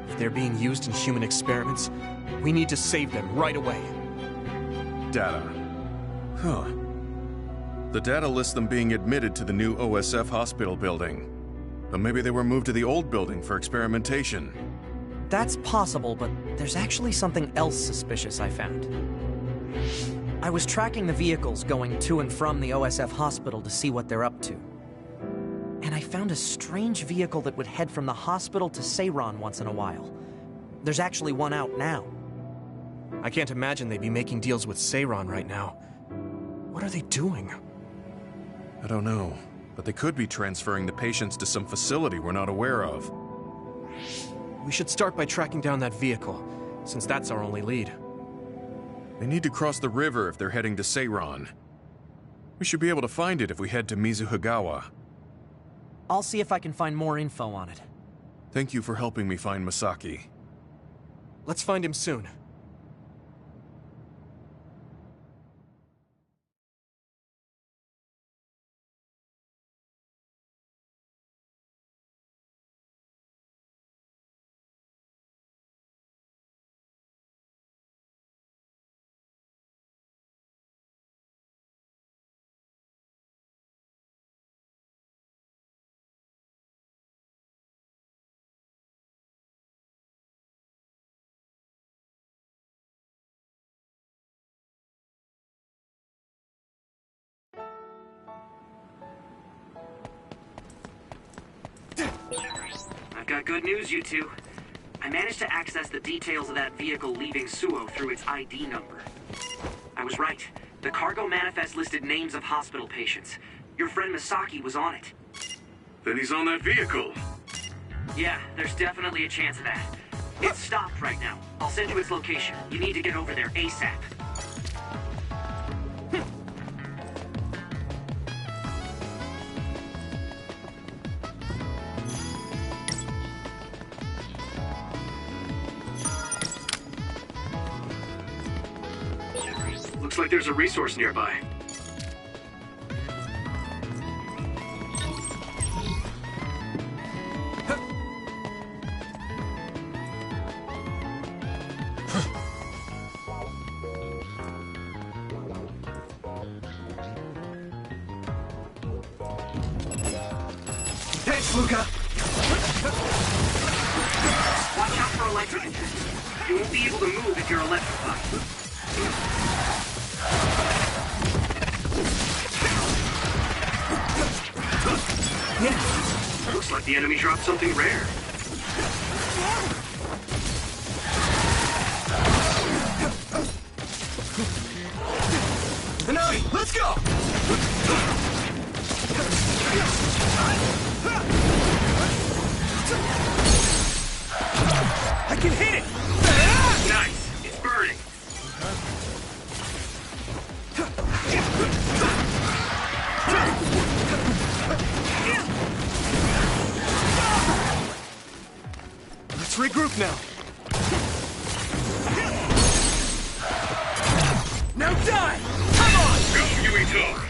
If they're being used in human experiments, we need to save them right away. Data. Huh. The data lists them being admitted to the new OSF hospital building. But maybe they were moved to the old building for experimentation. That's possible, but there's actually something else suspicious I found. I was tracking the vehicles going to and from the OSF hospital to see what they're up to. And I found a strange vehicle that would head from the hospital to Seiran once in a while. There's actually one out now. I can't imagine they'd be making deals with Seiran right now. What are they doing? I don't know, but they could be transferring the patients to some facility we're not aware of. We should start by tracking down that vehicle, since that's our only lead. They need to cross the river if they're heading to Seiran. We should be able to find it if we head to Mizuhigawa. I'll see if I can find more info on it. Thank you for helping me find Masaki. Let's find him soon. I've got good news, you two. I managed to access the details of that vehicle leaving Suo through its ID number. I was right. The cargo manifest listed names of hospital patients. Your friend Masaki was on it. Then he's on that vehicle. Yeah, there's definitely a chance of that. It's stopped right now. I'll send you its location. You need to get over there ASAP. Looks like there's a resource nearby. Thanks, Luca! Watch out for electric. You won't be able to move if you're electrified. Yeah. Looks like the enemy dropped something rare. Hanami, let's go! I can hit it! Nice! It's burning! Let's regroup now. Now die! Come on! Go, Yuito!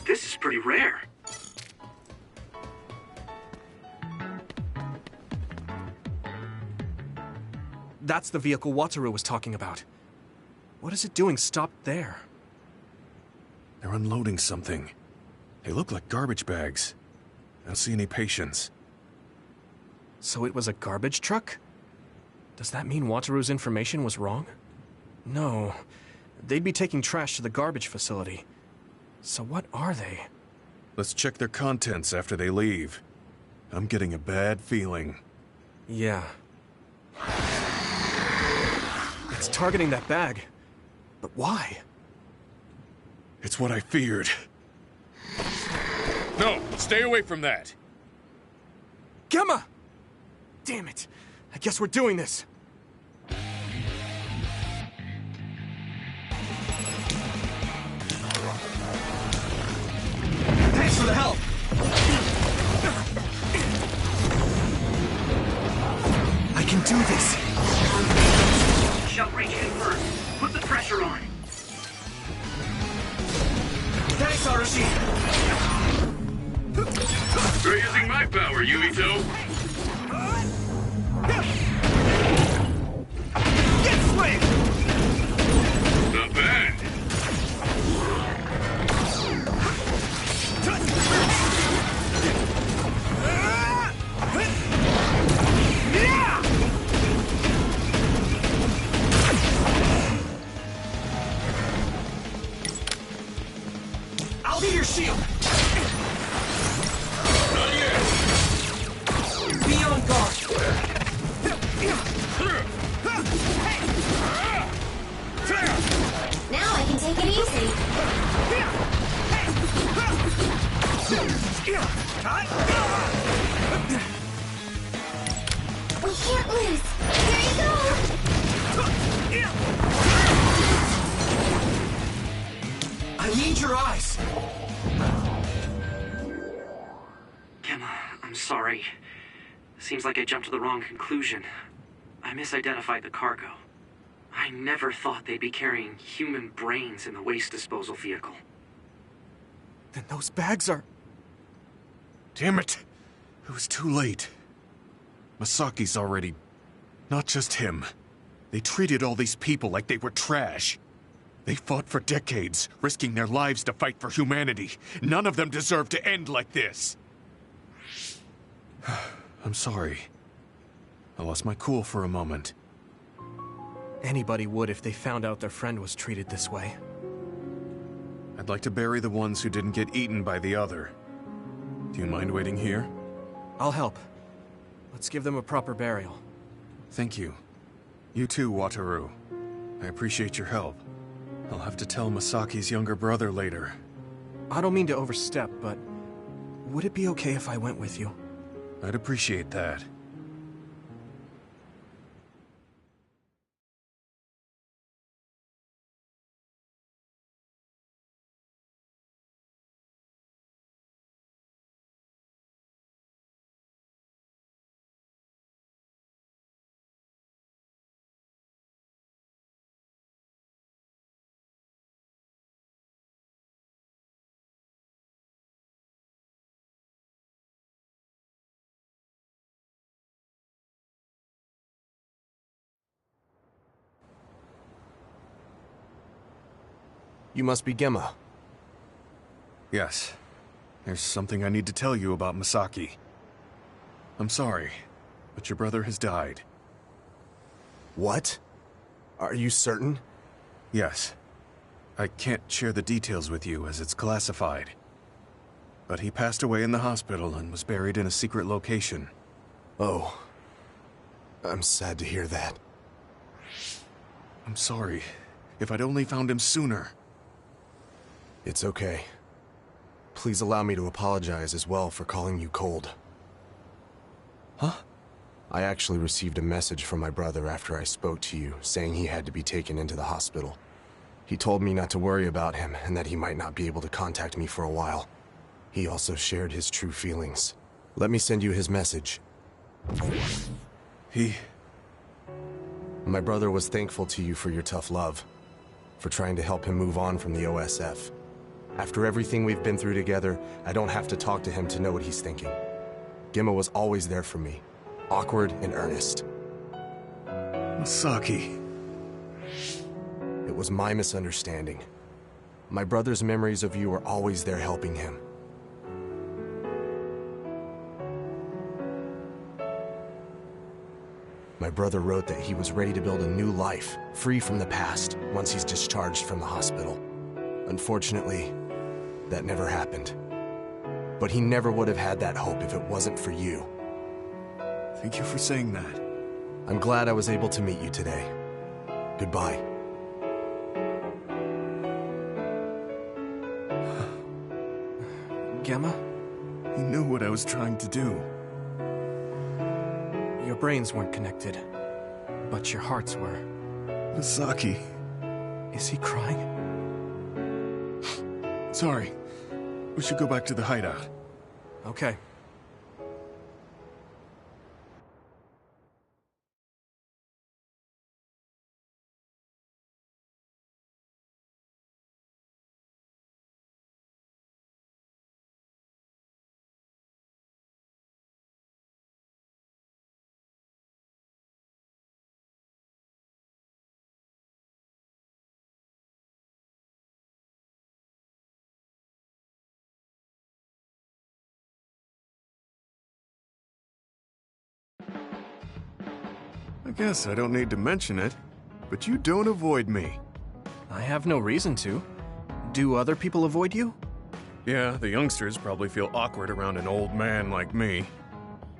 This is pretty rare. That's the vehicle Wataru was talking about. What is it doing stopped there? They're unloading something. They look like garbage bags. I don't see any patients. So it was a garbage truck? Does that mean Wataru's information was wrong? No. They'd be taking trash to the garbage facility. So what are they? Let's check their contents after they leave. I'm getting a bad feeling. Yeah. It's targeting that bag. But why? It's what I feared. No! Stay away from that! Gemma! Damn it! I guess we're doing this. Thanks for the help! I can do this! Shut breach confirmed. Put the pressure on. Thanks, Arashi! You're using my power, Yumito! Get slayed! Not bad! I'll be your shield! Not yet! Be on guard! Now I can take it easy. We can't lose. There you go. I need your eyes! Gemma, I'm sorry. Seems like I jumped to the wrong conclusion. I misidentified the cargo. I never thought they'd be carrying human brains in the waste disposal vehicle. Then those bags are... Damn it! It was too late. Masaki's already... Not just him. They treated all these people like they were trash. They fought for decades, risking their lives to fight for humanity. None of them deserve to end like this. I'm sorry. I lost my cool for a moment. Anybody would if they found out their friend was treated this way. I'd like to bury the ones who didn't get eaten by the other. Do you mind waiting here? I'll help. Let's give them a proper burial. Thank you. You too, Wataru. I appreciate your help. I'll have to tell Masaki's younger brother later. I don't mean to overstep, but would it be okay if I went with you? I'd appreciate that. You must be Gemma. Yes. There's something I need to tell you about Masaki. I'm sorry, but your brother has died. What? Are you certain? Yes. I can't share the details with you as it's classified. But he passed away in the hospital and was buried in a secret location. Oh. I'm sad to hear that. I'm sorry. If I'd only found him sooner. It's okay. Please allow me to apologize as well for calling you cold. Huh? I actually received a message from my brother after I spoke to you, saying he had to be taken into the hospital. He told me not to worry about him, and that he might not be able to contact me for a while. He also shared his true feelings. Let me send you his message. My brother was thankful to you for your tough love, for trying to help him move on from the OSF. After everything we've been through together, I don't have to talk to him to know what he's thinking. Gemma was always there for me, awkward and earnest. Masaki. It was my misunderstanding. My brother's memories of you were always there helping him. My brother wrote that he was ready to build a new life, free from the past, once he's discharged from the hospital. Unfortunately, that never happened. But he never would have had that hope if it wasn't for you. Thank you for saying that. I'm glad I was able to meet you today. Goodbye. Gemma? He knew what I was trying to do. Your brains weren't connected, but your hearts were. Masaki. Is he crying? Sorry. We should go back to the hideout. Okay. I guess I don't need to mention it, but you don't avoid me. I have no reason to. Do other people avoid you? Yeah, the youngsters probably feel awkward around an old man like me.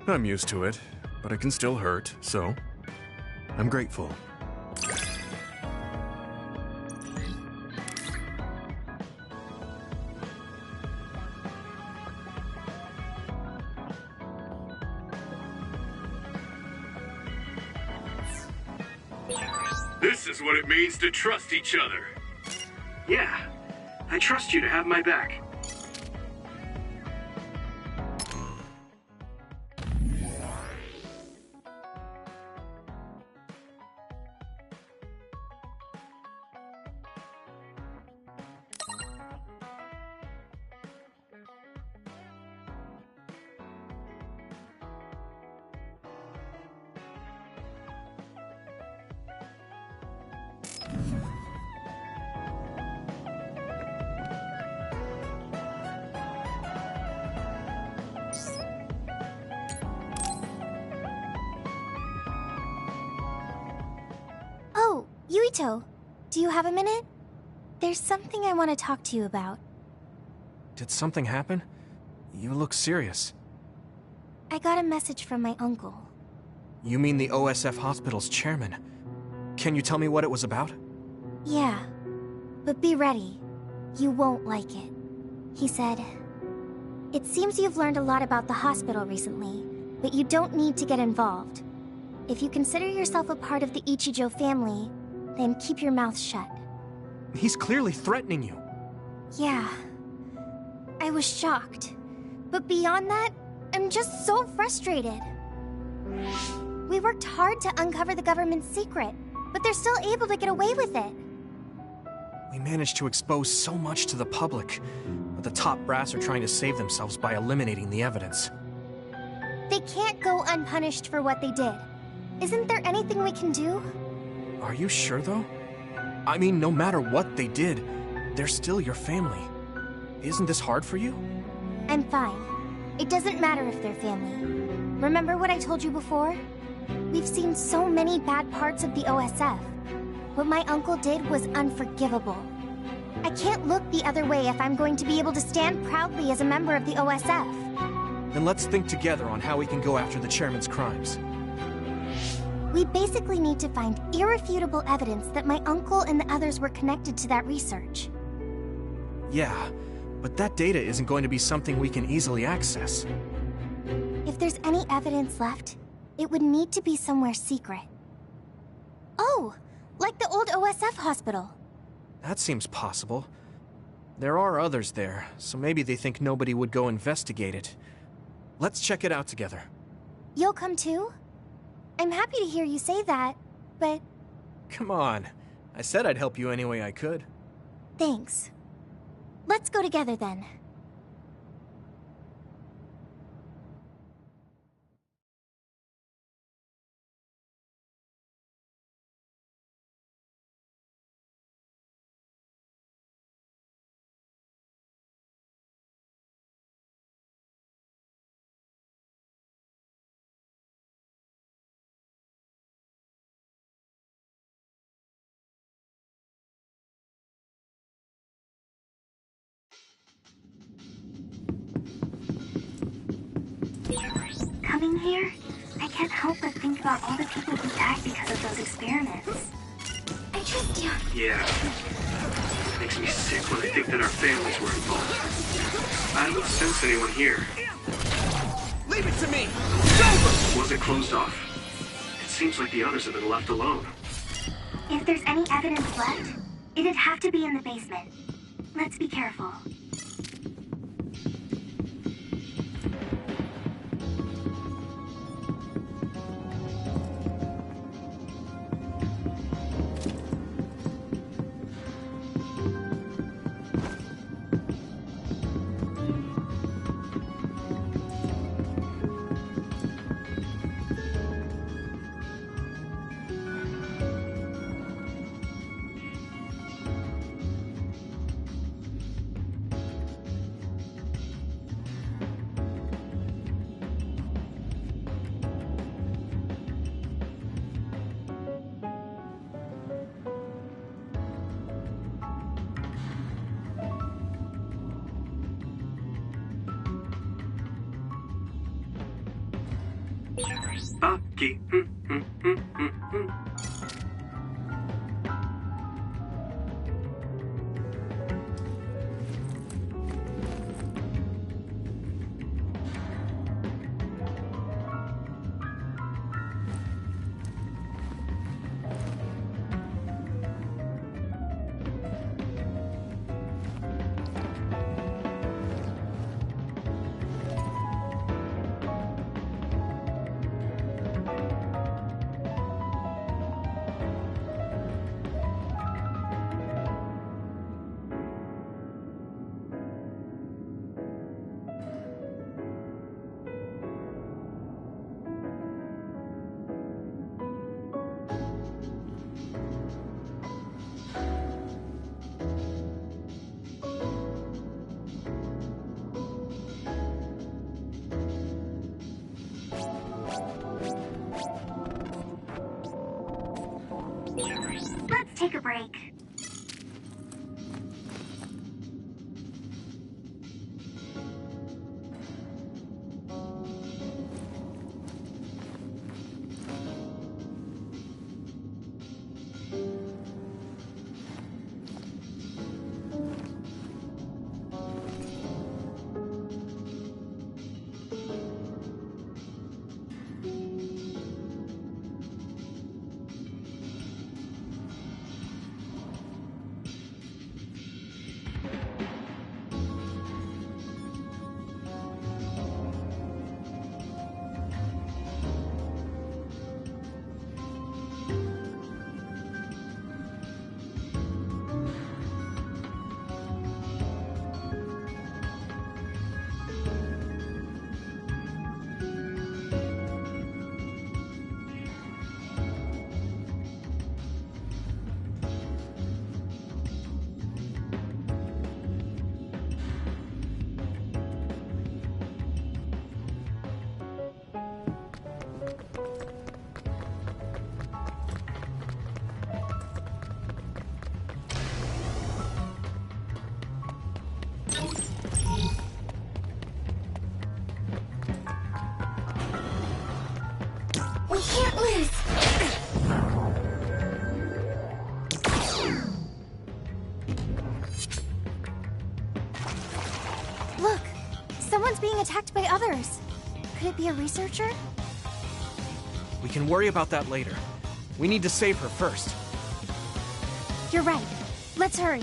I'm used to it, but it can still hurt, so I'm grateful. This is what it means to trust each other. Yeah, I trust you to have my back. Oh, Yuito, do you have a minute? There's something I want to talk to you about. Did something happen? You look serious. I got a message from my uncle. You mean the OSF hospital's chairman? Can you tell me what it was about? Yeah, but be ready. You won't like it. He said, "It seems you've learned a lot about the hospital recently, but you don't need to get involved. If you consider yourself a part of the Ichijo family, then keep your mouth shut." He's clearly threatening you. Yeah. I was shocked. But beyond that, I'm just so frustrated. We worked hard to uncover the government's secret, but they're still able to get away with it. We managed to expose so much to the public, but the top brass are trying to save themselves by eliminating the evidence. They can't go unpunished for what they did. Isn't there anything we can do? Are you sure, though? I mean, no matter what they did, they're still your family. Isn't this hard for you? I'm fine. It doesn't matter if they're family. Remember what I told you before? We've seen so many bad parts of the OSF. What my uncle did was unforgivable. I can't look the other way if I'm going to be able to stand proudly as a member of the OSF. Then let's think together on how we can go after the chairman's crimes. We basically need to find irrefutable evidence that my uncle and the others were connected to that research. Yeah, but that data isn't going to be something we can easily access. If there's any evidence left, it would need to be somewhere secret. Oh, like the old OSF hospital. That seems possible. There are others there, so maybe they think nobody would go investigate it. Let's check it out together. You'll come too? I'm happy to hear you say that, but... Come on. I said I'd help you any way I could. Thanks. Let's go together then. coming here, I can't help but think about all the people who died because of those experiments. I trust you. Yeah. It makes me sick when I think that our families were involved. I don't sense anyone here. Leave it to me! It wasn't closed off. It seems like the others have been left alone. If there's any evidence left, it'd have to be in the basement. Let's be careful. Aki. Let's take a break. We can't lose! Look! Someone's being attacked by others. Could it be a researcher? We can worry about that later. We need to save her first. You're right. Let's hurry.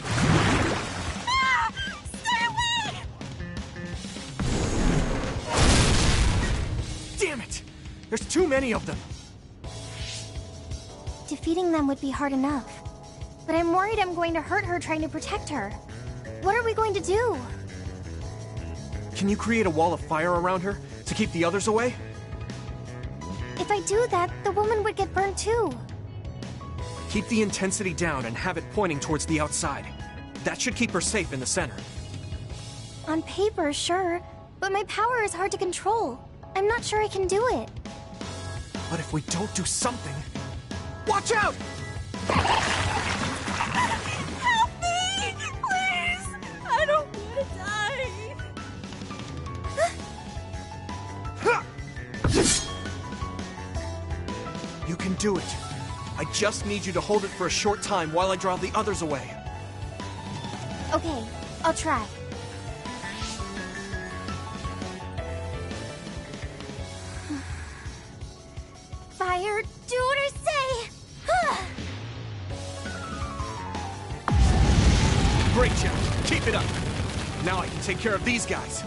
Ah! Stay away! Damn it! There's too many of them! Defeating them would be hard enough. But I'm worried I'm going to hurt her trying to protect her. What are we going to do? Can you create a wall of fire around her to keep the others away? If I do that, the woman would get burned too. Keep the intensity down and have it pointing towards the outside. That should keep her safe in the center. On paper, sure. But my power is hard to control. I'm not sure I can do it. But if we don't do something... Watch out! Help me! Please! I don't want to die! do it. I just need you to hold it for a short time while I draw the others away. Okay, I'll try. Fire, do what I say! Great job. Keep it up. Now I can take care of these guys.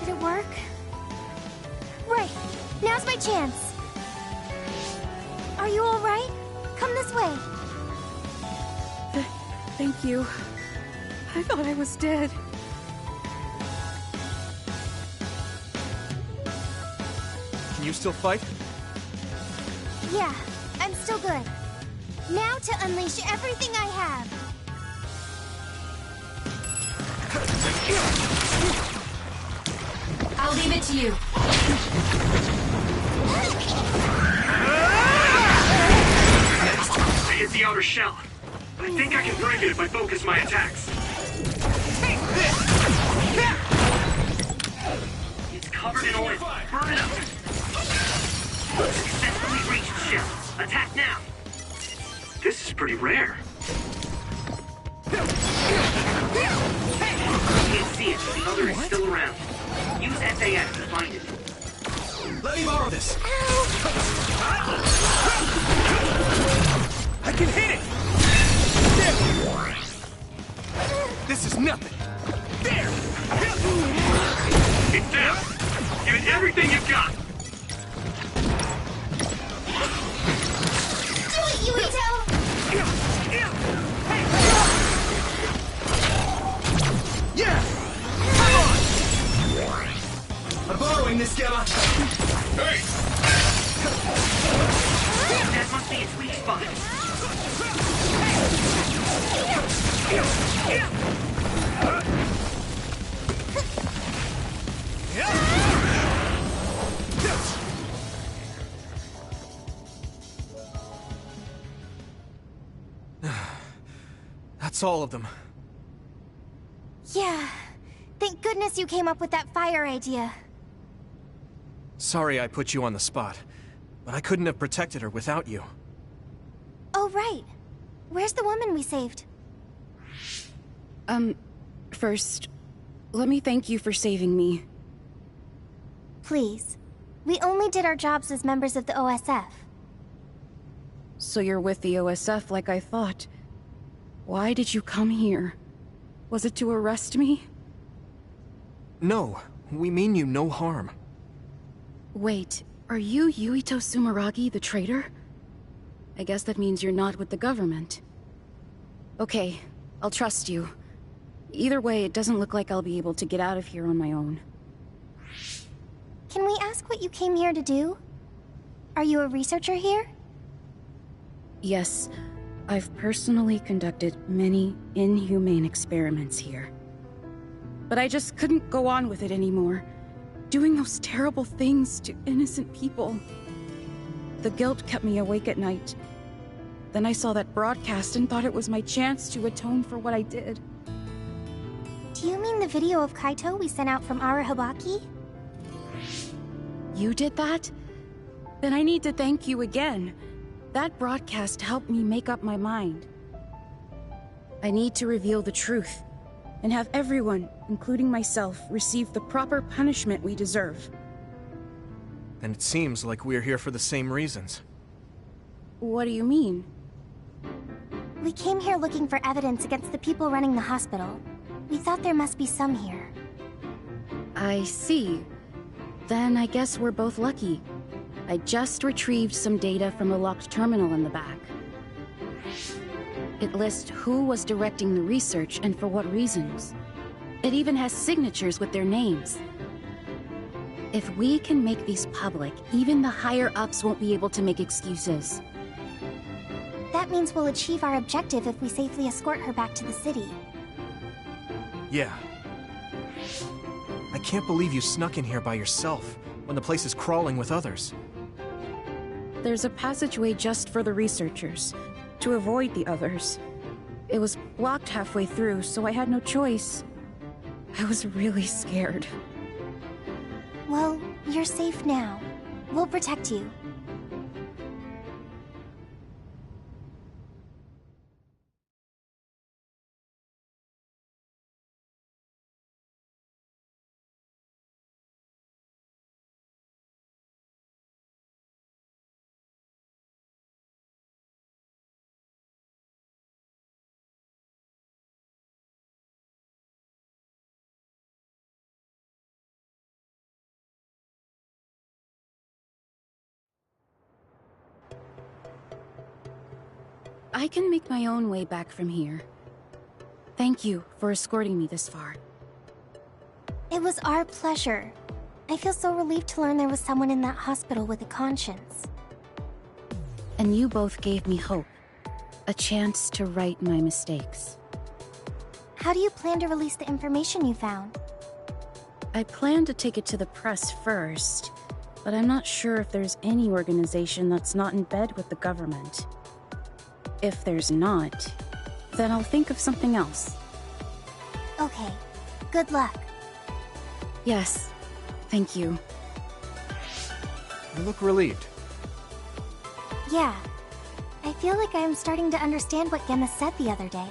Did it work? Right. Now's my chance. Are you all right? Come this way. Thank you. I thought I was dead. Can you still fight? Yeah, I'm still good. Now to unleash everything I have. I'll leave it to you. Next, I hit the outer shell. I think I can break it if I focus my attacks. It's covered in oil. Burn it up. Successfully reached shell. Attack now. This is pretty rare. Can't see it, but the other is still around. Use SAS to find it. Let me borrow this. I can hit it! This is nothing. There! It's down. Give it everything you've got. Do it, Yuito! Yeah! Come on! I'm borrowing this, Gamma. Hey! That must be its weak spot. That's all of them. Yeah. Thank goodness you came up with that fire idea. Sorry I put you on the spot, but I couldn't have protected her without you. Oh, right. Where's the woman we saved? First, let me thank you for saving me. Please. We only did our jobs as members of the OSF. So you're with the OSF like I thought. Why did you come here? Was it to arrest me? No, we mean you no harm. Wait, are you Yuito Sumeragi, the traitor? I guess that means you're not with the government. Okay, I'll trust you. Either way, it doesn't look like I'll be able to get out of here on my own. Can we ask what you came here to do? Are you a researcher here? Yes, I've personally conducted many inhumane experiments here. But I just couldn't go on with it anymore. Doing those terrible things to innocent people. The guilt kept me awake at night. Then I saw that broadcast and thought it was my chance to atone for what I did. Do you mean the video of Kaito we sent out from Arahabaki? You did that? Then I need to thank you again. That broadcast helped me make up my mind. I need to reveal the truth, and have everyone, including myself, receive the proper punishment we deserve. And it seems like we're here for the same reasons. What do you mean? We came here looking for evidence against the people running the hospital. We thought there must be some here. I see. Then I guess we're both lucky. I just retrieved some data from a locked terminal in the back. It lists who was directing the research and for what reasons. It even has signatures with their names. If we can make these public, even the higher-ups won't be able to make excuses. That means we'll achieve our objective if we safely escort her back to the city. Yeah. I can't believe you snuck in here by yourself, when the place is crawling with others. There's a passageway just for the researchers, to avoid the others. It was blocked halfway through, so I had no choice. I was really scared. Well, you're safe now. We'll protect you. I can make my own way back from here. Thank you for escorting me this far. It was our pleasure. I feel so relieved to learn there was someone in that hospital with a conscience. And you both gave me hope. A chance to right my mistakes. How do you plan to release the information you found? I plan to take it to the press first, but I'm not sure if there's any organization that's not in bed with the government. If there's not, then I'll think of something else. Okay. Good luck. Yes. Thank you. You look relieved. Yeah. I feel like I'm starting to understand what Gemma said the other day.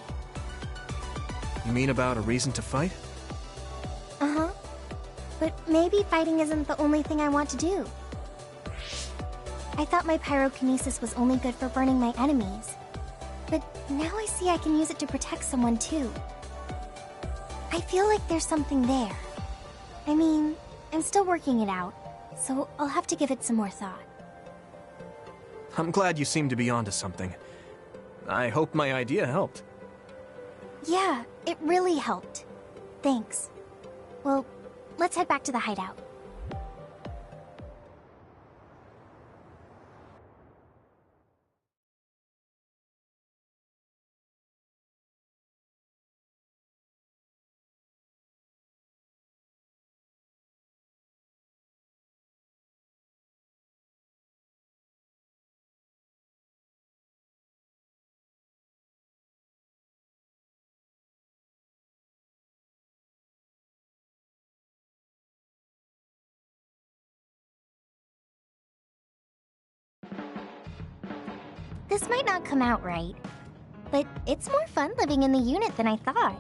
You mean about a reason to fight? Uh-huh. But maybe fighting isn't the only thing I want to do. I thought my pyrokinesis was only good for burning my enemies. But now I see I can use it to protect someone too. I feel like there's something there. I mean, I'm still working it out, so I'll have to give it some more thought. I'm glad you seem to be onto something. I hope my idea helped. Yeah, it really helped. Thanks. Well, let's head back to the hideout. This might not come out right, but it's more fun living in the unit than I thought.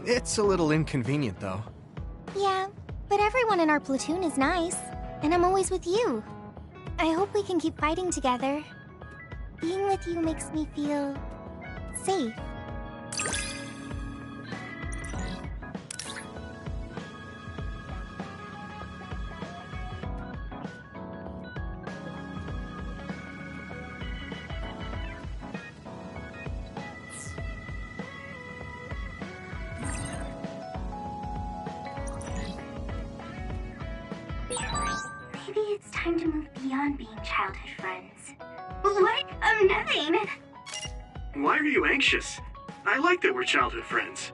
It's a little inconvenient, though. Yeah, but everyone in our platoon is nice, and I'm always with you. I hope we can keep fighting together. Being with you makes me feel safe. Maybe it's time to move beyond being childhood friends. What? Nothing! Why are you anxious? I like that we're childhood friends.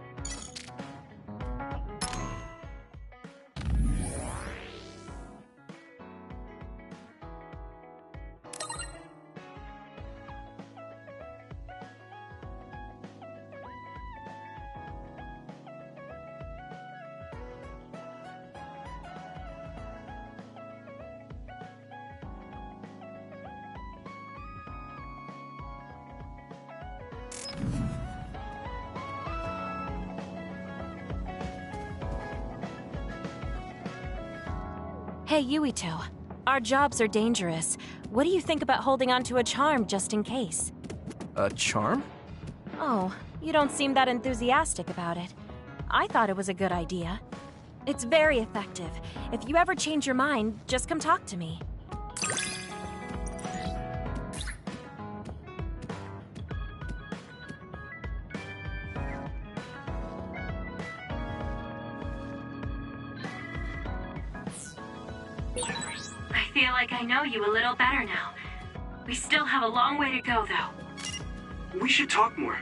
Hey, Yuito. Our jobs are dangerous. What do you think about holding onto a charm just in case? A charm? Oh, you don't seem that enthusiastic about it. I thought it was a good idea. It's very effective. If you ever change your mind, just come talk to me. I feel like I know you a little better now. We still have a long way to go, though. We should talk more.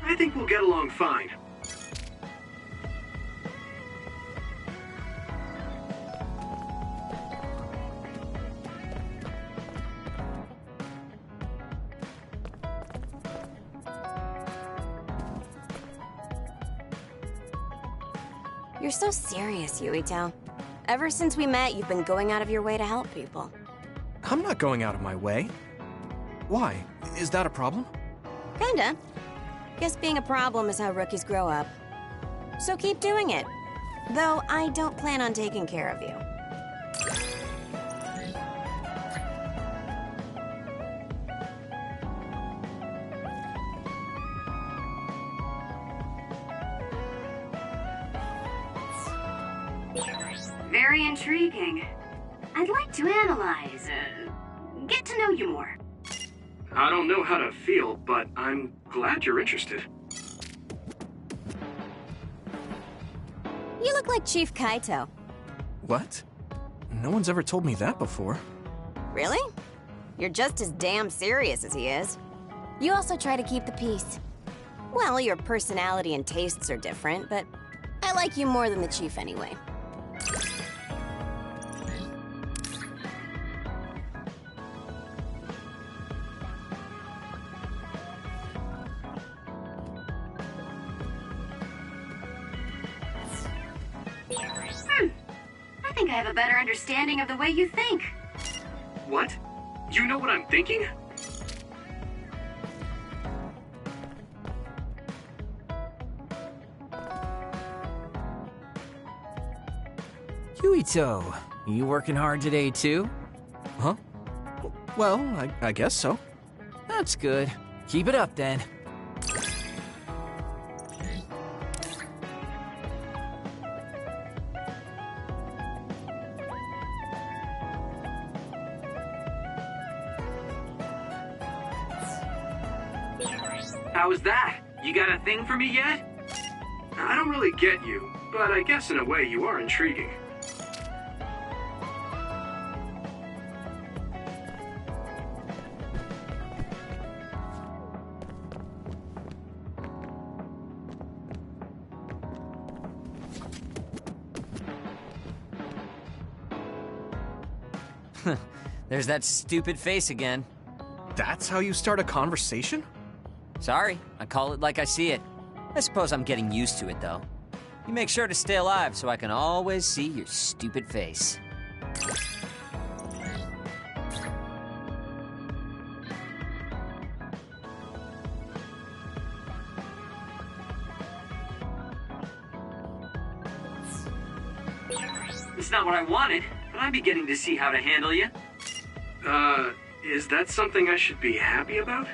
I think we'll get along fine. You're so serious, Yuito. Ever since we met, you've been going out of your way to help people. I'm not going out of my way. Why? Is that a problem? Kinda. Guess being a problem is how rookies grow up. So keep doing it. Though I don't plan on taking care of you. Very intriguing. I'd like to analyze, get to know you more. I don't know how to feel, but I'm glad you're interested. You look like Chief Kaito. What? No one's ever told me that before. Really? You're just as damn serious as he is. You also try to keep the peace. Well, your personality and tastes are different, but I like you more than the Chief anyway. I think I have a better understanding of the way you think. What? You know what I'm thinking? Yuito, you working hard today too? Huh? Well, I guess so. That's good. Keep it up then. How was that? You got a thing for me yet? I don't really get you, but I guess in a way you are intriguing. There's that stupid face again. That's how you start a conversation? Sorry, I call it like I see it. I suppose I'm getting used to it, though. You make sure to stay alive so I can always see your stupid face. It's not what I wanted, but I'm beginning to see how to handle you. Is that something I should be happy about?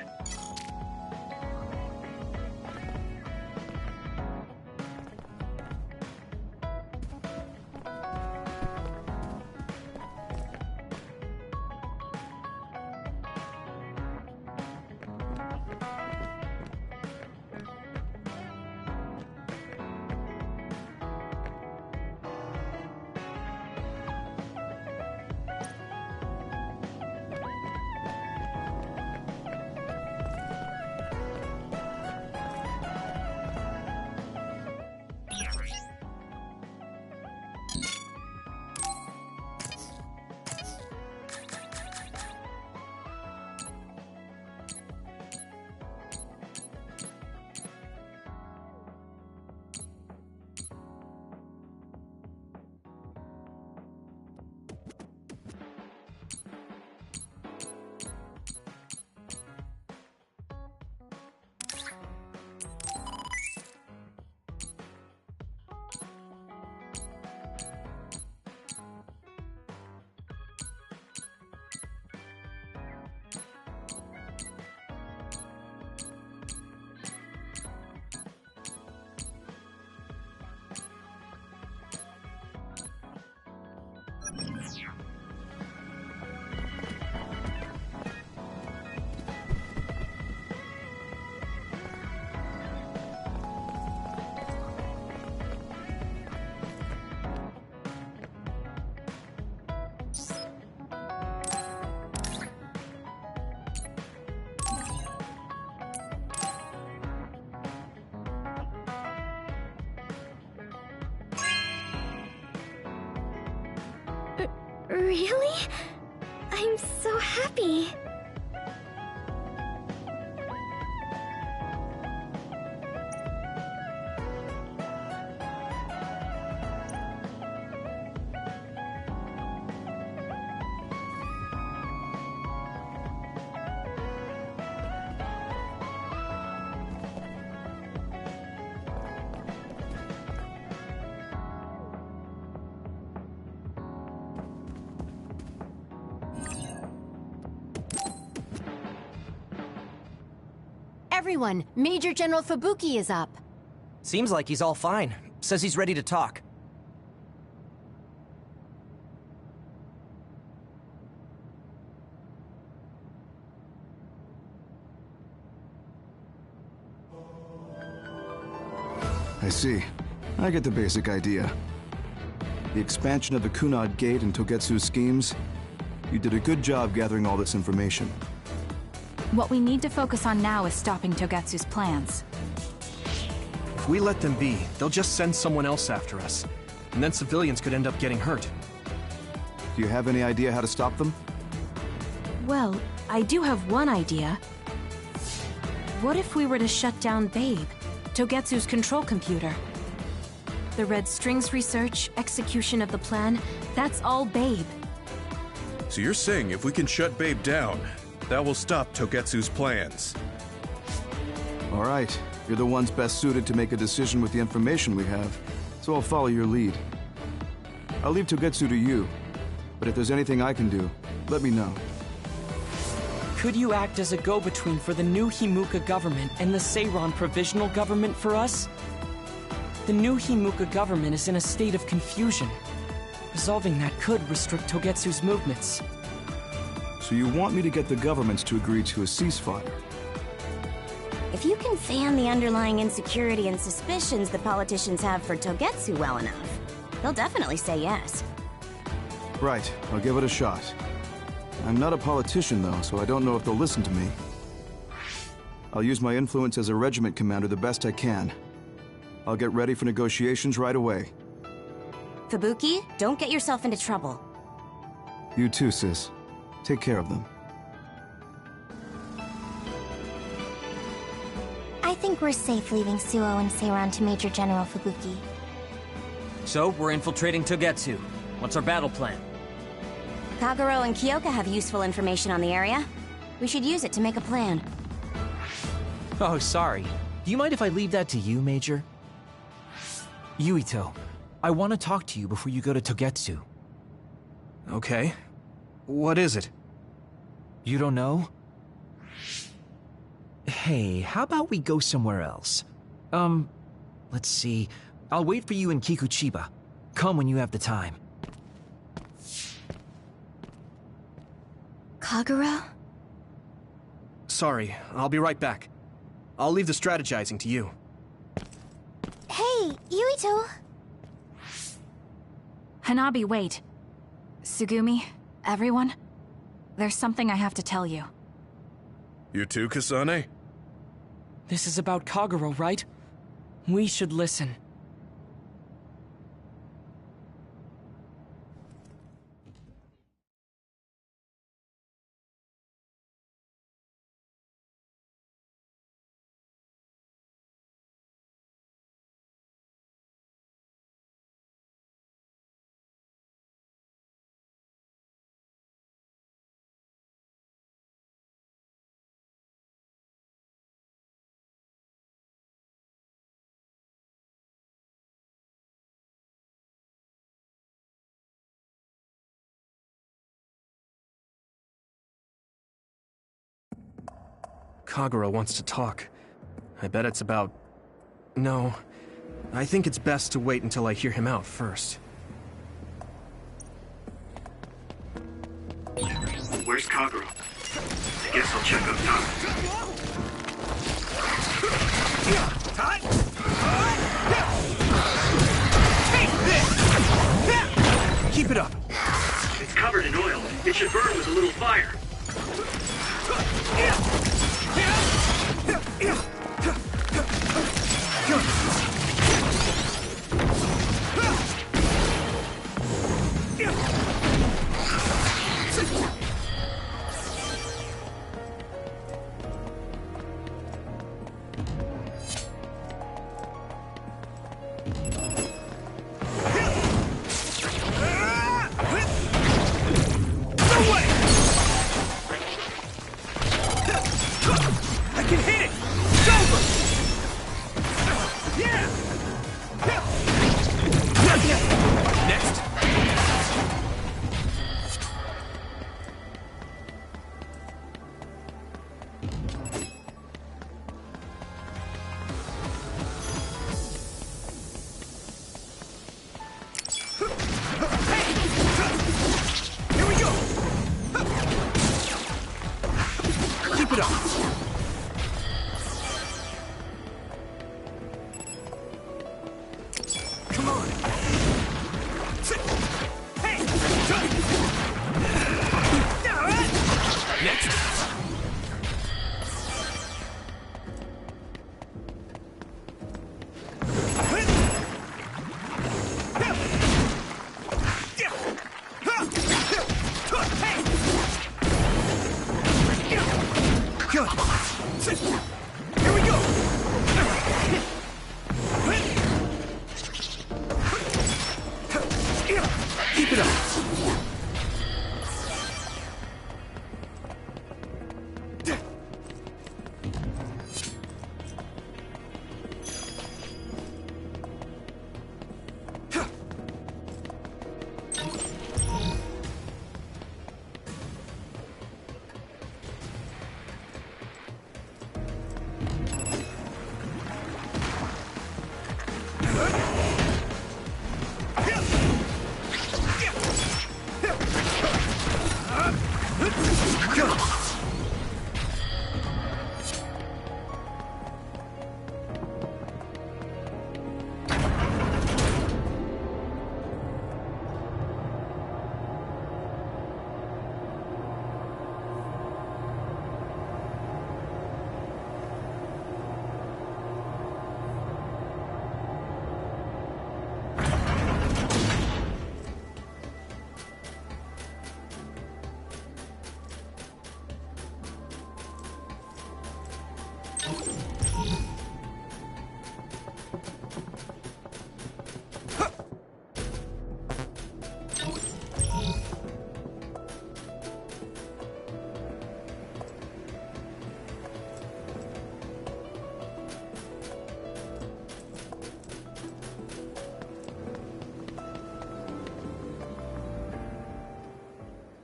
Really? I'm so happy. everyone. Major General Fubuki is up. Seems like he's all fine. Says he's ready to talk. I see. I get the basic idea. The expansion of the Kunad Gate and Togetsu's schemes. You did a good job gathering all this information. What we need to focus on now is stopping Togetsu's plans. If we let them be, they'll just send someone else after us. And then civilians could end up getting hurt. Do you have any idea how to stop them? Well, I do have one idea. What if we were to shut down Babe, Togetsu's control computer? The Red Strings research, execution of the plan, that's all Babe. So you're saying if we can shut Babe down, that will stop Togetsu's plans? All right. You're the ones best suited to make a decision with the information we have, so I'll follow your lead. I'll leave Togetsu to you, but if there's anything I can do, let me know. Could you act as a go-between for the new Himuka government and the Seiran provisional government for us? The new Himuka government is in a state of confusion. Resolving that could restrict Togetsu's movements. So you want me to get the governments to agree to a ceasefire? If you can fan the underlying insecurity and suspicions the politicians have for Togetsu well enough, they'll definitely say yes. Right, I'll give it a shot. I'm not a politician though, so I don't know if they'll listen to me. I'll use my influence as a regiment commander the best I can. I'll get ready for negotiations right away. Fubuki, don't get yourself into trouble. You too, sis. Take care of them. I think we're safe leaving Suo and Seiran to Major General Fubuki. So, we're infiltrating Togetsu. What's our battle plan? Kagero and Kyoka have useful information on the area. We should use it to make a plan. Oh, sorry. Do you mind if I leave that to you, Major? Yuito, I want to talk to you before you go to Togetsu. Okay. What is it? You don't know? Hey, how about we go somewhere else? Let's see. I'll wait for you in Kikuchiba. Come when you have the time. Kagero? Sorry, I'll be right back. I'll leave the strategizing to you. Hey, Yuito! Hanabi, wait. Tsugumi, everyone, there's something I have to tell you. You too, Kasane? This is about Kagero, right? We should listen. Kagero wants to talk. I bet it's about... No. I think it's best to wait until I hear him out first. Where's Kagero? I guess I'll check up top. Keep it up! It's covered in oil. It should burn with a little fire. Keep it up.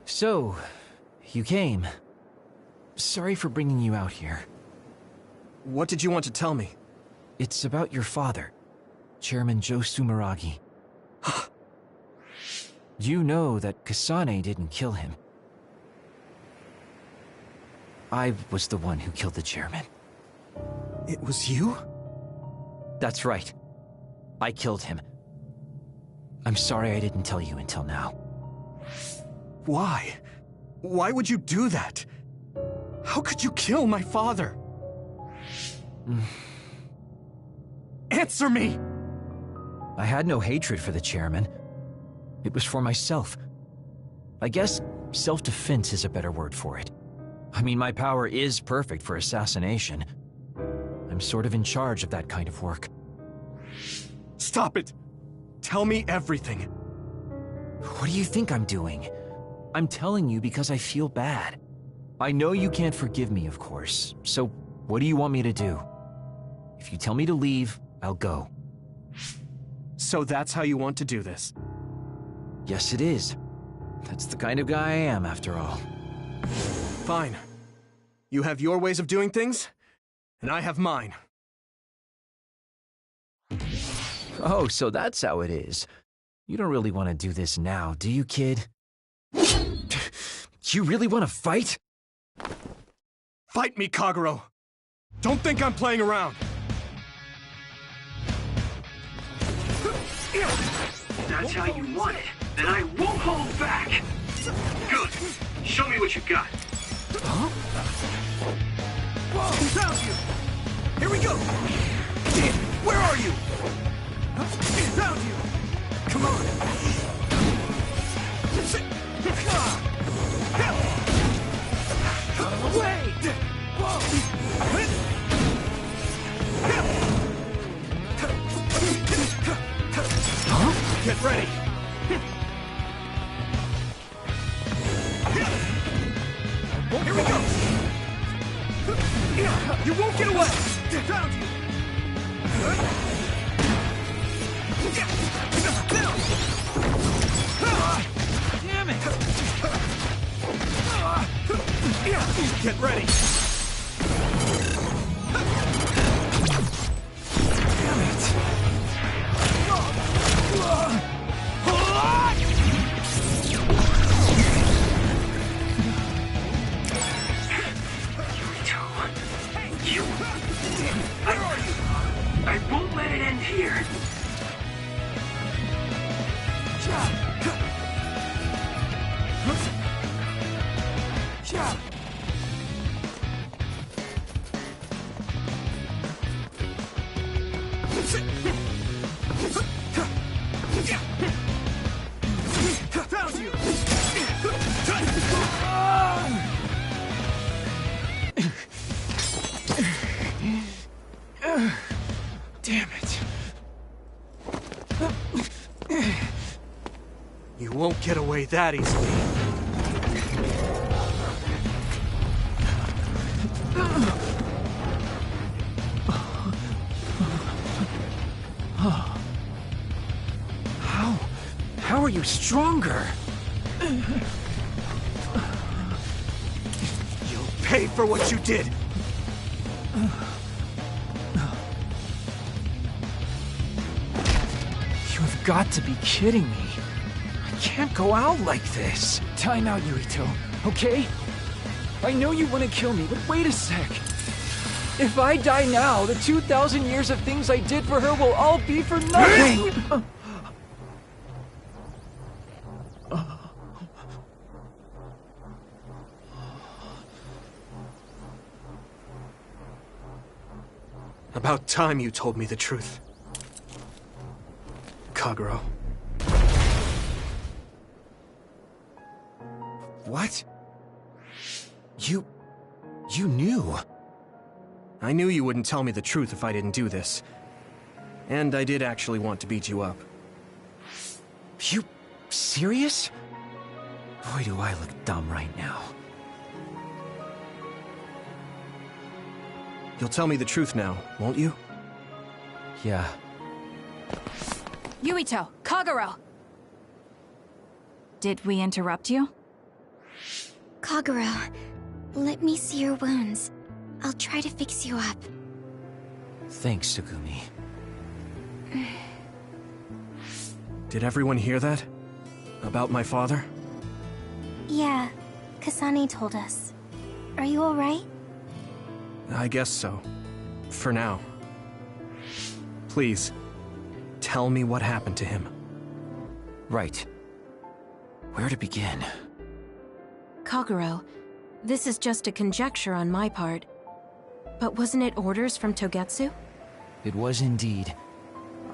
So, you came. Sorry for bringing you out here. What did you want to tell me? It's about your father, Chairman Joe Sumeragi. You know that Kasane didn't kill him. I was the one who killed the chairman. It was you? That's right. I killed him. I'm sorry I didn't tell you until now. Why? Why would you do that? How could you kill my father? Answer me! I had no hatred for the chairman. It was for myself. I guess self-defense is a better word for it. I mean, my power is perfect for assassination. I'm sort of in charge of that kind of work. Stop it! Tell me everything. What do you think I'm doing? I'm telling you because I feel bad. I know you can't forgive me, of course, so what do you want me to do? If you tell me to leave, I'll go. So that's how you want to do this? Yes, it is. That's the kind of guy I am, after all. Fine. You have your ways of doing things, and I have mine. Oh, so that's how it is. You don't really want to do this now, do you, kid? You really want to fight? Fight me, Kagero! Don't think I'm playing around! That's how you want it. Then I won't hold back! Good! Show me what you got. Huh? Found you! Here we go! Where are you? Found you! Come on! Out of the way! Huh? Get ready! Here we go! You won't get away! Found you! Damn it! Get ready! Damn it! I won't let it end here. Found you! away that easily. How are you stronger? You'll pay for what you did! You've got to be kidding me. I can't go out like this. Time out, Yuito, okay? I know you want to kill me, but wait a sec. If I die now, the 2,000 years of things I did for her will all be for nothing! About time you told me the truth. Kagero. What? You knew? I knew you wouldn't tell me the truth if I didn't do this. And I did actually want to beat you up. You serious? Boy, do I look dumb right now. You'll tell me the truth now, won't you? Yeah. Yuito, Kagero! Did we interrupt you? Kagero, let me see your wounds. I'll try to fix you up. Thanks, Tsugumi. Did everyone hear that? About my father? Yeah, Kasane told us. Are you alright? I guess so. For now. Please, tell me what happened to him. Right. Where to begin? Kagero, this is just a conjecture on my part. But wasn't it orders from Togetsu? It was indeed.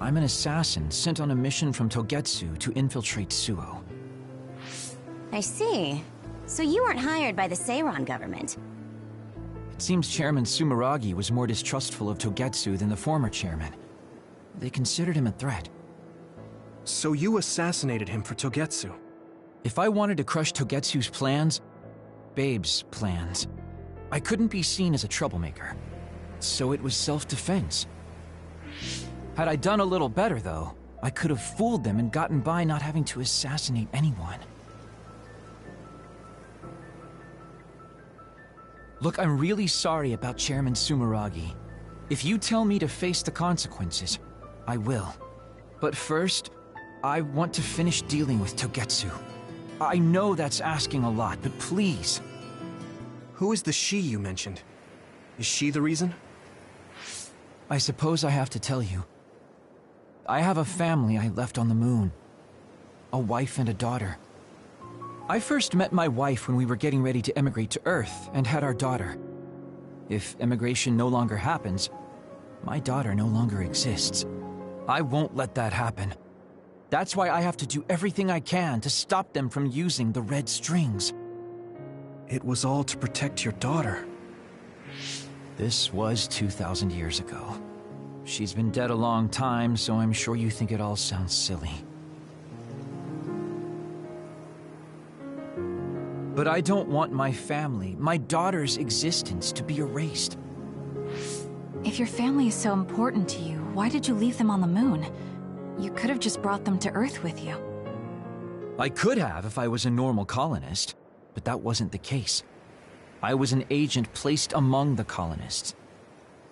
I'm an assassin sent on a mission from Togetsu to infiltrate Suo. I see. So you weren't hired by the Seiran government. It seems Chairman Sumeragi was more distrustful of Togetsu than the former chairman. They considered him a threat. So you assassinated him for Togetsu? If I wanted to crush Togetsu's plans, Babe's plans, I couldn't be seen as a troublemaker. So it was self-defense. Had I done a little better, though, I could have fooled them and gotten by not having to assassinate anyone. Look, I'm really sorry about Chairman Sumeragi. If you tell me to face the consequences, I will. But first, I want to finish dealing with Togetsu. I know that's asking a lot, but please. Who is the she you mentioned? Is she the reason? I suppose I have to tell you. I have a family I left on the moon. A wife and a daughter. I first met my wife when we were getting ready to emigrate to Earth and had our daughter. If emigration no longer happens, my daughter no longer exists. I won't let that happen. That's why I have to do everything I can to stop them from using the red strings. It was all to protect your daughter. This was 2,000 years ago. She's been dead a long time, so I'm sure you think it all sounds silly. But I don't want my family, my daughter's existence, to be erased. If your family is so important to you, why did you leave them on the moon? You could have just brought them to Earth with you. I could have if I was a normal colonist, but that wasn't the case. I was an agent placed among the colonists.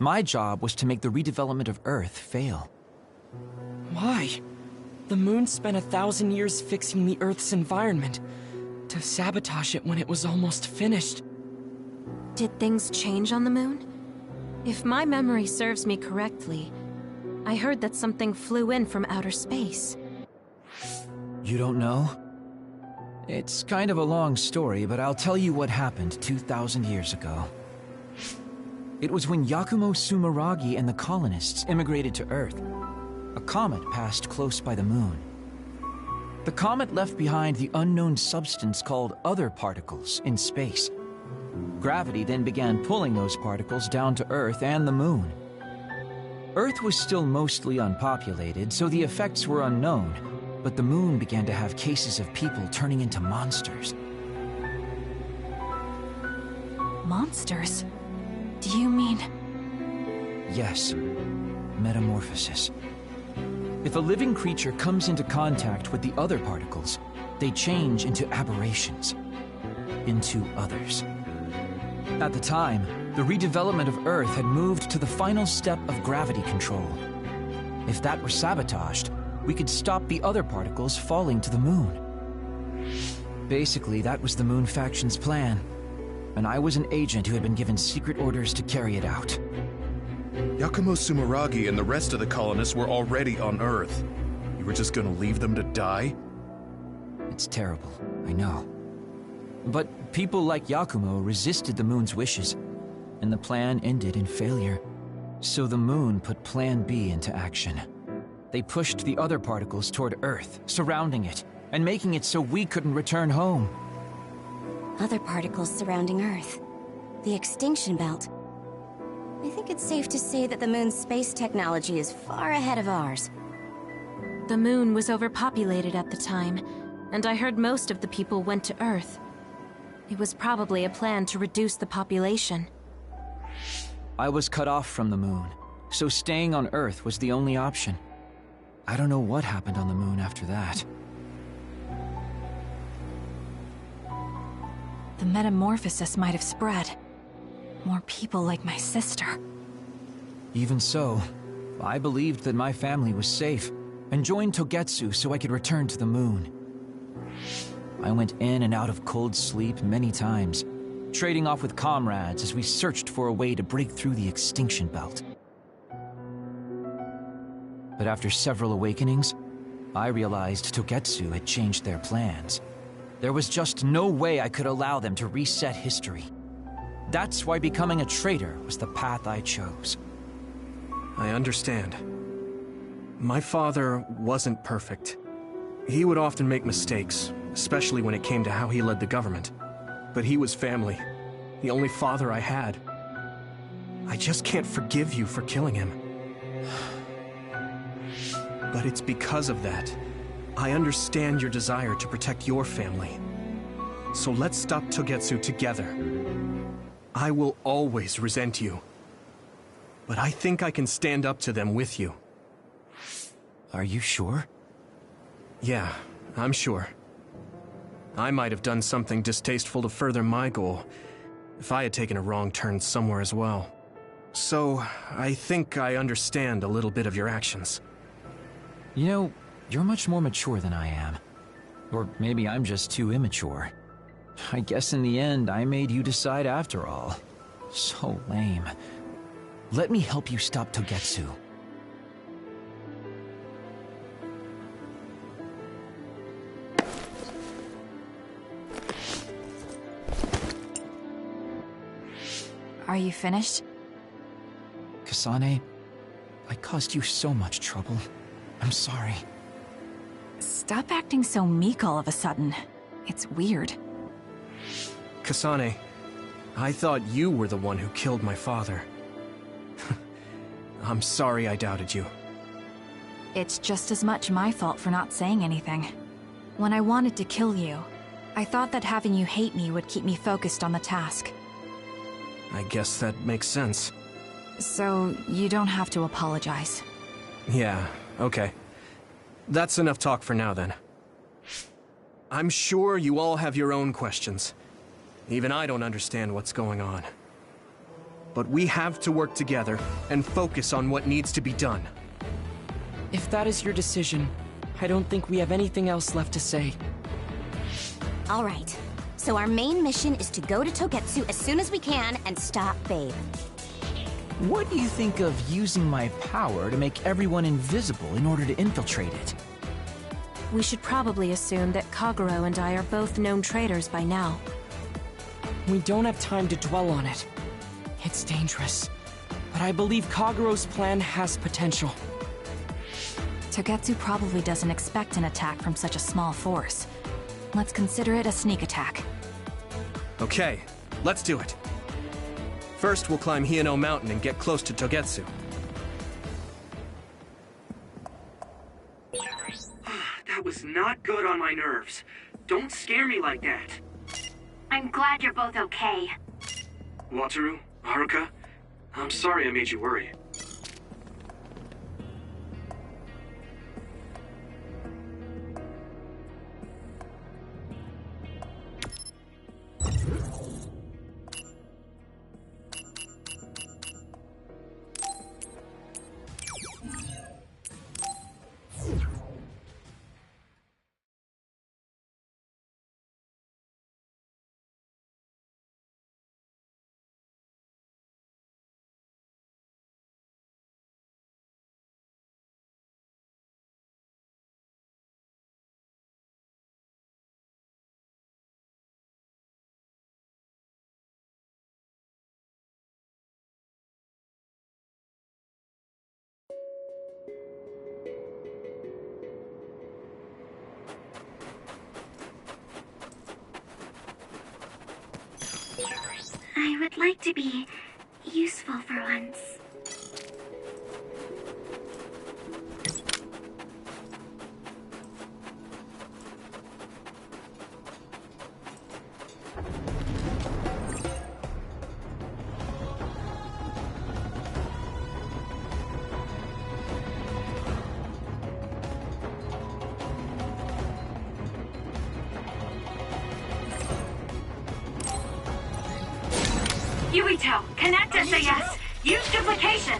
My job was to make the redevelopment of Earth fail. Why? The moon spent 1,000 years fixing the Earth's environment. To sabotage it when it was almost finished. Did things change on the moon? If my memory serves me correctly, I heard that something flew in from outer space. You don't know? It's kind of a long story, but I'll tell you what happened 2,000 years ago. It was when Yakumo Sumeragi and the colonists immigrated to Earth. A comet passed close by the moon. The comet left behind the unknown substance called other particles in space. Gravity then began pulling those particles down to Earth and the moon. Earth was still mostly unpopulated, so the effects were unknown, but the moon began to have cases of people turning into monsters. Monsters? Do you mean... Yes, metamorphosis. If a living creature comes into contact with the other particles, they change into aberrations, into others. At the time, the redevelopment of Earth had moved to the final step of gravity control. If that were sabotaged, we could stop the other particles falling to the moon. Basically, that was the Moon Faction's plan, and I was an agent who had been given secret orders to carry it out. Yakumo Sumeragi and the rest of the colonists were already on Earth. You were just gonna leave them to die? It's terrible, I know. But people like Yakumo resisted the moon's wishes, and the plan ended in failure. So the moon put Plan B into action. They pushed the other particles toward Earth, surrounding it, and making it so we couldn't return home. Other particles surrounding Earth. The extinction belt. I think it's safe to say that the moon's space technology is far ahead of ours. The moon was overpopulated at the time, and I heard most of the people went to Earth. It was probably a plan to reduce the population. I was cut off from the moon, so staying on Earth was the only option. I don't know what happened on the moon after that. The metamorphosis might have spread. More people like my sister. Even so, I believed that my family was safe, and joined Togetsu so I could return to the moon. I went in and out of cold sleep many times, trading off with comrades as we searched for a way to break through the extinction belt. But after several awakenings, I realized Togetsu had changed their plans. There was just no way I could allow them to reset history. That's why becoming a traitor was the path I chose. I understand. My father wasn't perfect. He would often make mistakes, especially when it came to how he led the government. But he was family, the only father I had. I just can't forgive you for killing him. But it's because of that. I understand your desire to protect your family. So let's stop Togetsu together. I will always resent you. But I think I can stand up to them with you. Are you sure? Yeah, I'm sure. I might have done something distasteful to further my goal, if I had taken a wrong turn somewhere as well. So, I think I understand a little bit of your actions. You know, you're much more mature than I am. Or maybe I'm just too immature. I guess in the end, I made you decide after all. So lame. Let me help you stop Togetsu. Are you finished? Kasane, I caused you so much trouble. I'm sorry. Stop acting so meek all of a sudden. It's weird. Kasane, I thought you were the one who killed my father. I'm sorry I doubted you. It's just as much my fault for not saying anything. When I wanted to kill you, I thought that having you hate me would keep me focused on the task. I guess that makes sense. So, you don't have to apologize. Yeah, okay. That's enough talk for now, then. I'm sure you all have your own questions. Even I don't understand what's going on. But we have to work together and focus on what needs to be done. If that is your decision, I don't think we have anything else left to say. All right. So our main mission is to go to Togetsu as soon as we can and stop Babe. What do you think of using my power to make everyone invisible in order to infiltrate it? We should probably assume that Kagero and I are both known traitors by now. We don't have time to dwell on it. It's dangerous, but I believe Kagero's plan has potential. Togetsu probably doesn't expect an attack from such a small force. Let's consider it a sneak attack. Okay, let's do it. First, we'll climb Hiyano Mountain and get close to Togetsu. That was not good on my nerves. Don't scare me like that. I'm glad you're both okay. Wataru, Haruka, I'm sorry I made you worry. I would like to be useful for once. Yuito, connect SAS. Use duplication.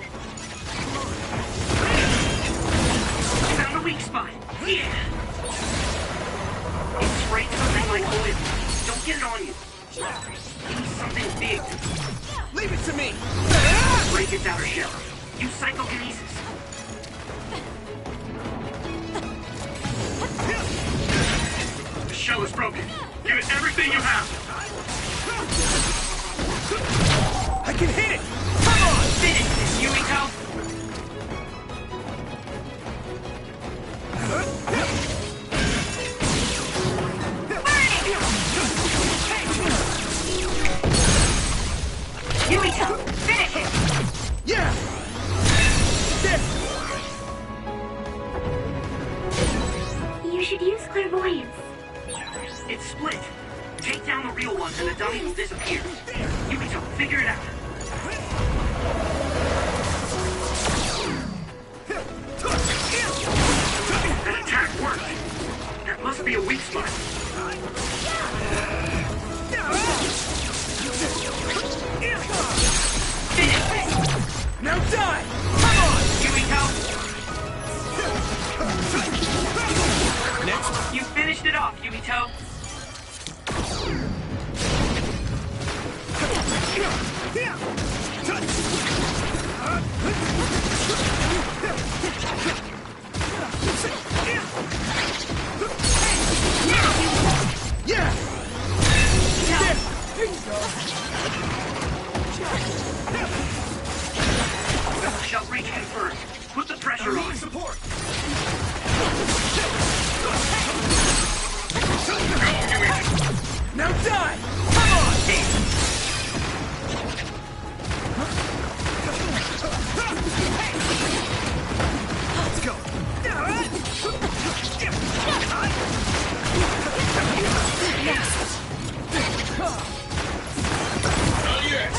Found a weak spot. Yeah. It's sprayed something like oil. Don't get it on you. Give me something big. Leave it to me! Break its outer shell. Use psychokinesis. The shell is broken. Give it everything you have. I can hit it! Come on! Finish this, Yuito! Yuito, finish it! Yeah! You should use clairvoyance. It's split. Take down the real ones and the dummy will disappear. Yuito, figure it out. That attack worked. That must be a weak spot. Finish this. Now die! Come on! Yuito! Next. You finished it off, Yuito. Yeah! Shall reach confirmed. Put the pressure on. Support! Now die! Come on! Let's go! Not yet.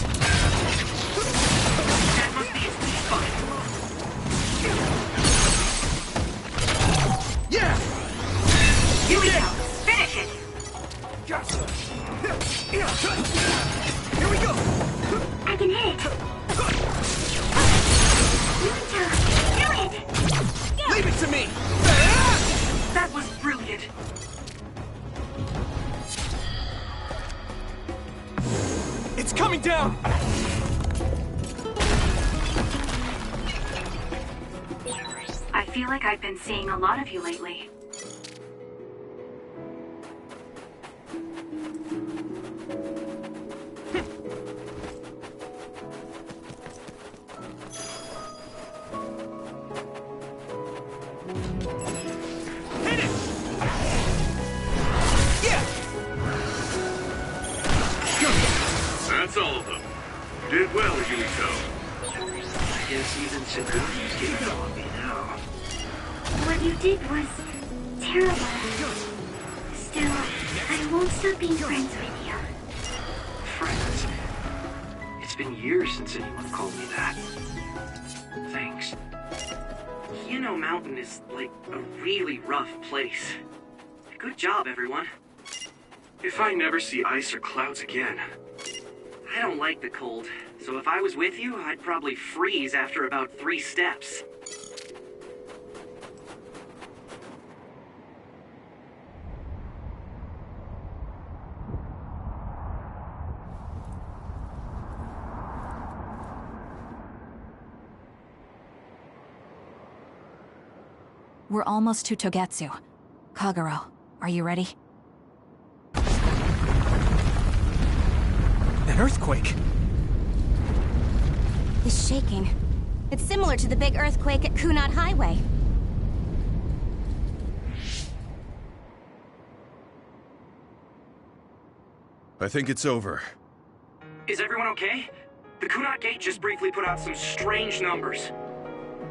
That must be its weak spot. Yeah! Yuito, finish it! Here we go! I can hit it. Yuito, do it! Leave it to me! That was brilliant. It's coming down! I feel like I've been seeing a lot of you lately. Hit it! Yeah! That's all of them. You did well, Yuito. I guess even Sakugi's getting on me now. What you did was terrible. Still, I won't stop being friends with you. Friends? It's been years since anyone called me that. Thanks. Hino Mountain is like a really rough place. Good job, everyone. If I never see ice or clouds again... I don't like the cold, so if I was with you, I'd probably freeze after about 3 steps. We're almost to Togetsu. Kagero, are you ready? An earthquake! It's shaking. It's similar to the big earthquake at Kunad Highway. I think it's over. Is everyone okay? The Kunad Gate just briefly put out some strange numbers.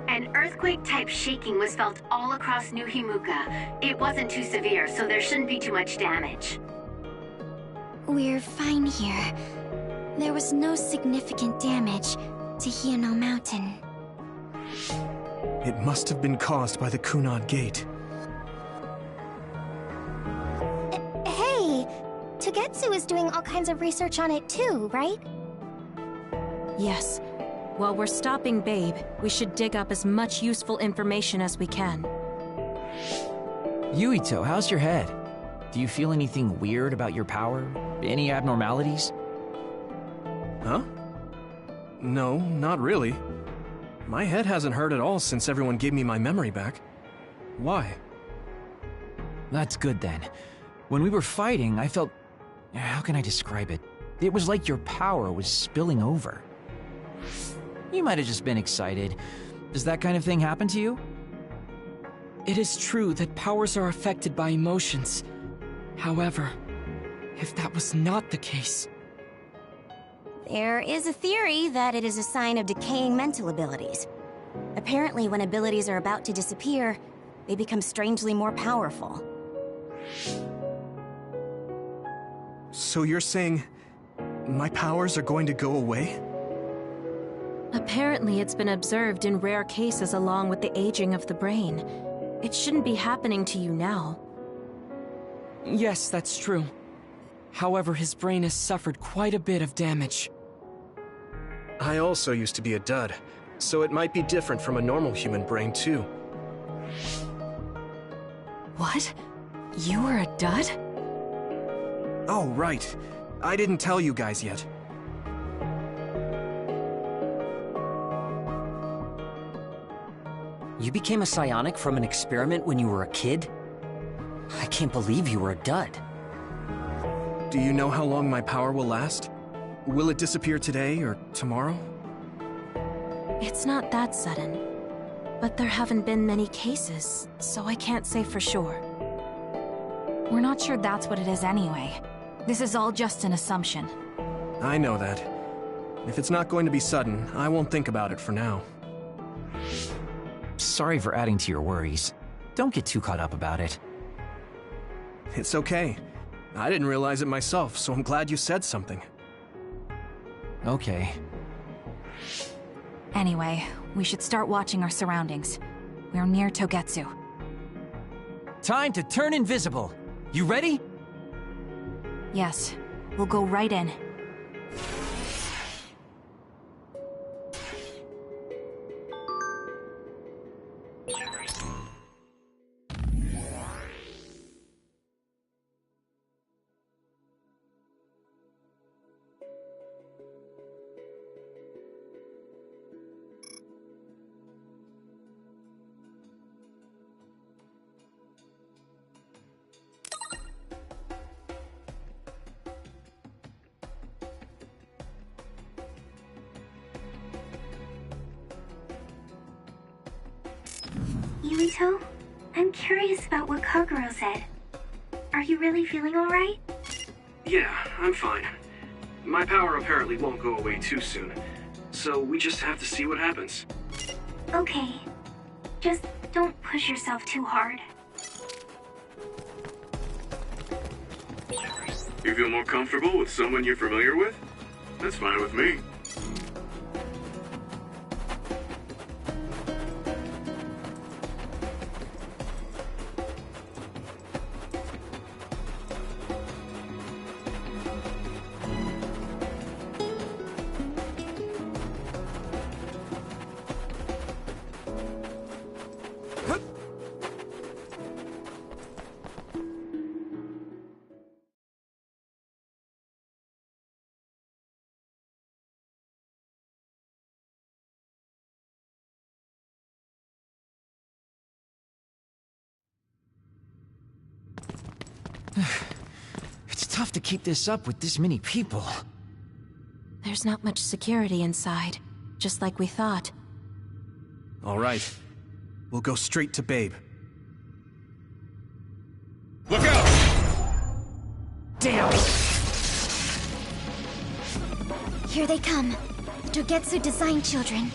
An earthquake-type shaking was felt all across New Himuka. It wasn't too severe, so there shouldn't be too much damage. We're fine here. There was no significant damage to Hino Mountain. It must have been caused by the Kunad Gate. Hey! Togetsu is doing all kinds of research on it too, right? Yes. While we're stopping Babe, we should dig up as much useful information as we can. Yuito, how's your head? Do you feel anything weird about your power? Any abnormalities? Huh? No, not really. My head hasn't hurt at all since everyone gave me my memory back. Why? That's good then. When we were fighting, I felt... How can I describe it? It was like your power was spilling over. You might have just been excited. Does that kind of thing happen to you? It is true that powers are affected by emotions. However, if that was not the case... There is a theory that it is a sign of decaying mental abilities. Apparently, when abilities are about to disappear, they become strangely more powerful. So you're saying... my powers are going to go away? Apparently, it's been observed in rare cases along with the aging of the brain. It shouldn't be happening to you now. Yes, that's true. However, his brain has suffered quite a bit of damage. I also used to be a dud, so it might be different from a normal human brain, too. What? You were a dud? Oh, right. I didn't tell you guys yet. You became a psionic from an experiment when you were a kid? I can't believe you were a dud. Do you know how long my power will last? Will it disappear today or tomorrow? It's not that sudden. But there haven't been many cases, so I can't say for sure. We're not sure that's what it is anyway. This is all just an assumption. I know that. If it's not going to be sudden, I won't think about it for now. Sorry for adding to your worries. Don't get too caught up about it. It's okay. I didn't realize it myself, so I'm glad you said something. Okay. Anyway, we should start watching our surroundings. We're near Togetsu. Time to turn invisible. You ready? Yes, we'll go right in. Yuito, I'm curious about what Kagero said. Are you really feeling alright? Yeah, I'm fine. My power apparently won't go away too soon, so we just have to see what happens. Okay. Just don't push yourself too hard. You feel more comfortable with someone you're familiar with? That's fine with me. It's tough to keep this up with this many people. There's not much security inside, just like we thought. All right. We'll go straight to Babe. Look out! Damn! Here they come. The Dogetsu design children.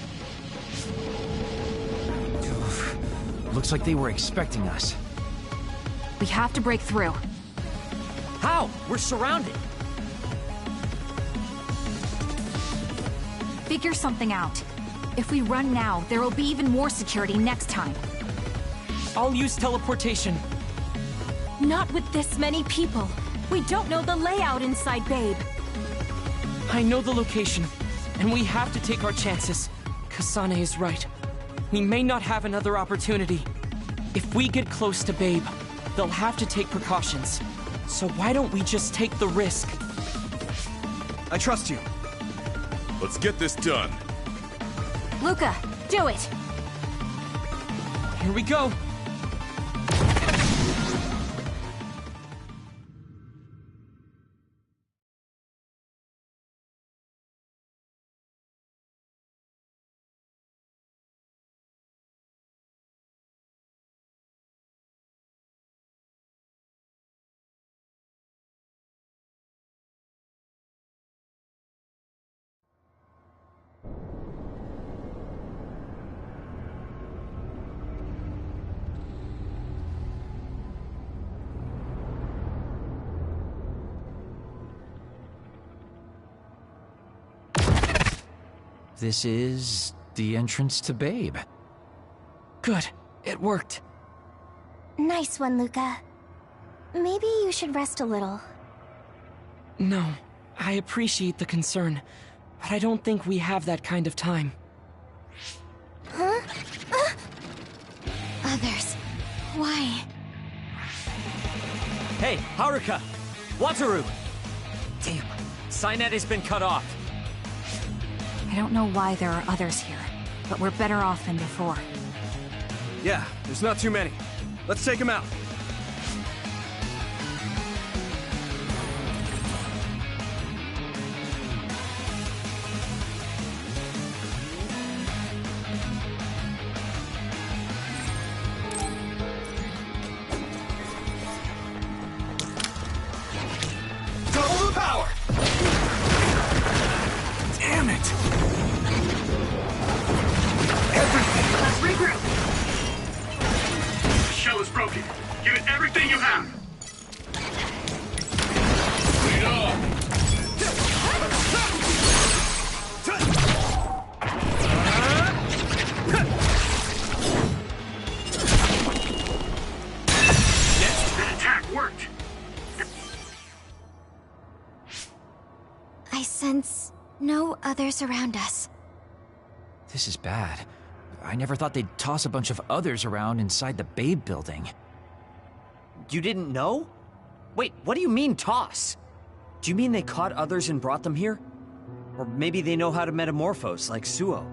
Looks like they were expecting us. We have to break through. How? We're surrounded. Figure something out. If we run now, there will be even more security next time. I'll use teleportation. Not with this many people. We don't know the layout inside Babe. I know the location, and we have to take our chances. Kasane is right. We may not have another opportunity. If we get close to Babe, they'll have to take precautions. So why don't we just take the risk? I trust you. Let's get this done. Luca, do it! Here we go. This is the entrance to Babe. Good. It worked. Nice one, Luca. Maybe you should rest a little. No, I appreciate the concern, but I don't think we have that kind of time. Huh? Others. Why? Hey, Haruka! Wataru! Damn, Cynet has been cut off. I don't know why there are others here, but we're better off than before. Yeah, there's not too many. Let's take them out. Double the power! Damn it! Let's regroup. The shell is broken. Give it everything you have. Lead off. Yes, that attack worked. I sense no others around us. This is bad. I never thought they'd toss a bunch of others around inside the Babe building. You didn't know? Wait, what do you mean, toss? Do you mean they caught others and brought them here? Or maybe they know how to metamorphose, like Suo.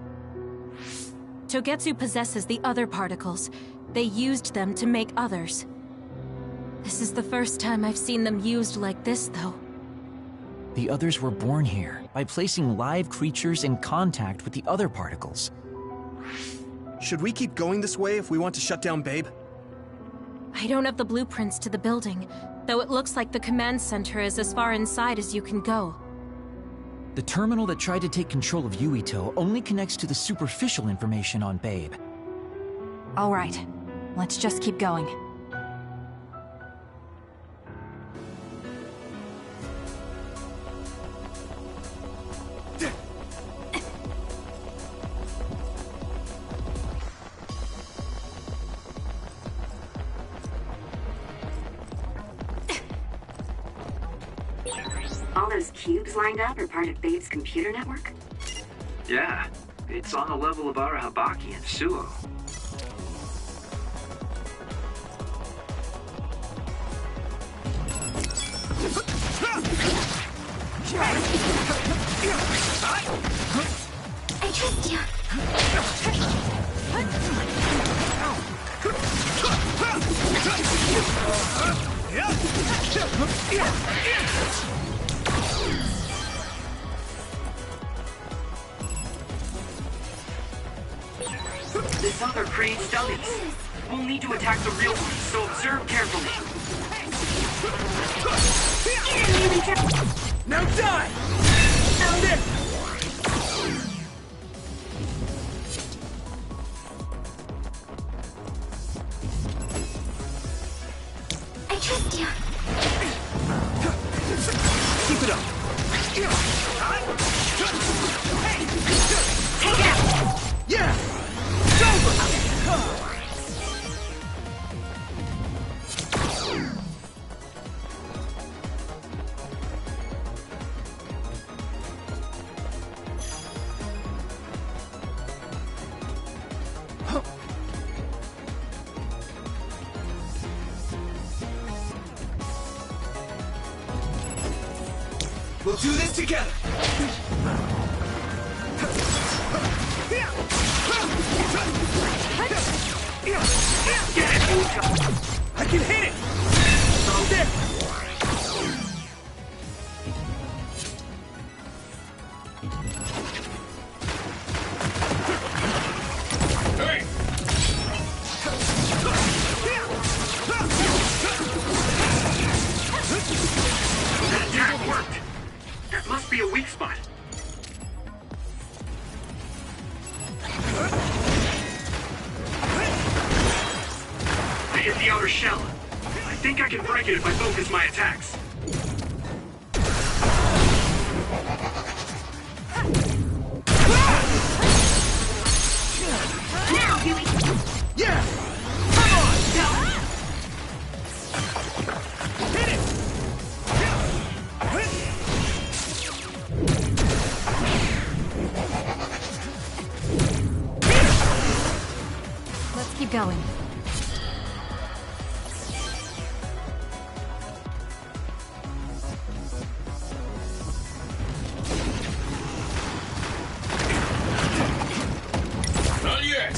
Togetsu possesses the other particles. They used them to make others. This is the first time I've seen them used like this, though. The others were born here by placing live creatures in contact with the other particles. Should we keep going this way if we want to shut down Babe? I don't have the blueprints to the building, though it looks like the command center is as far inside as you can go. The terminal that tried to take control of Yuito only connects to the superficial information on Babe. All right, let's just keep going. those cubes lined up are part of Babe's computer network? Yeah, it's on the level of Arahabaki and Suo. I trust you. This other creates dummies. We'll need to attack the real ones, so observe carefully. Now die! I trust you. Keep it up. Take it out. Yeah! It's over! We'll do this together! I can hit it! There! Hey! That attack worked! That must be a weak spot. I hit the outer shell. I think I can break it if I focus my attacks. Now, Huey. Yeah! Come on! Hit it! Let's keep going. Not yet!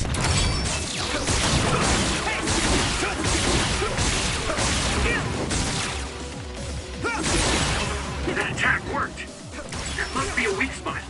That attack worked! That must be a weak spot.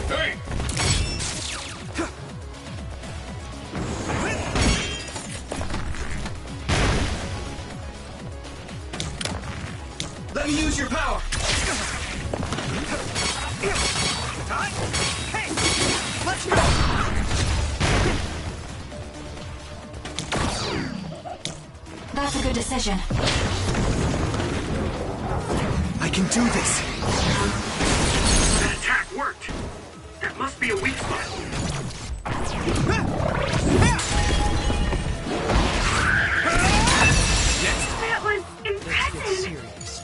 Hey! Let me use your power! Hey! Let's go! That's a good decision. I can do this! That attack worked! That must be a weak spot. That was impressive. Serious.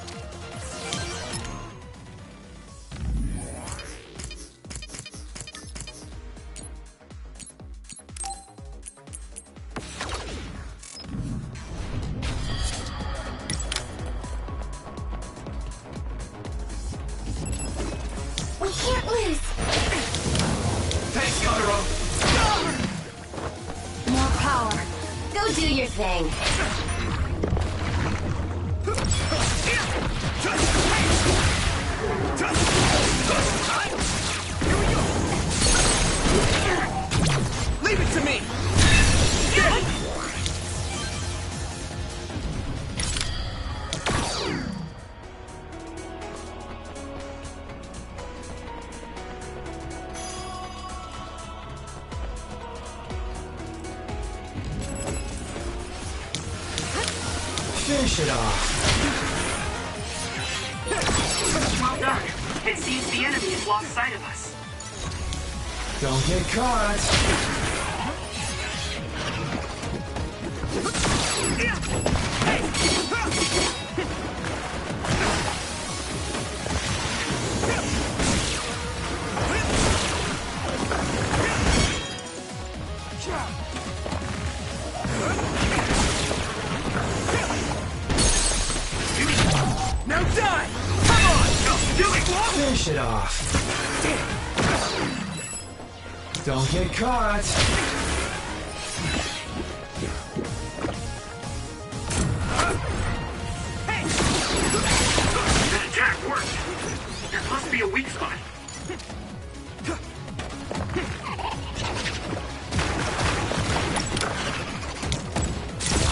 Do your thing. Leave it to me! Finish it off. Well done. It seems the enemy has lost sight of us. Don't get caught. Now die! Come on! No, do it! Finish it off. Don't get caught. That attack worked. That must be a weak spot.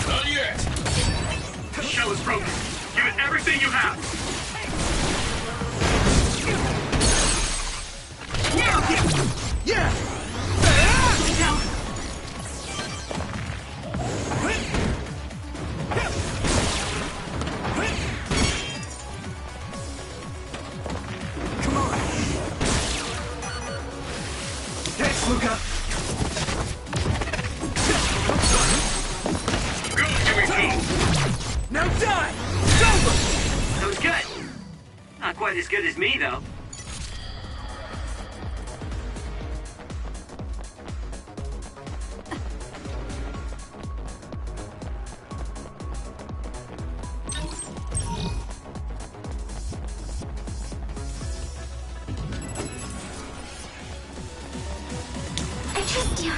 Not yet. The shell is broken. Give it everything you have. Yeah! Come on! Thanks, Luca! Now die! It's over! That was good. Not quite as good as me, though. I trust you.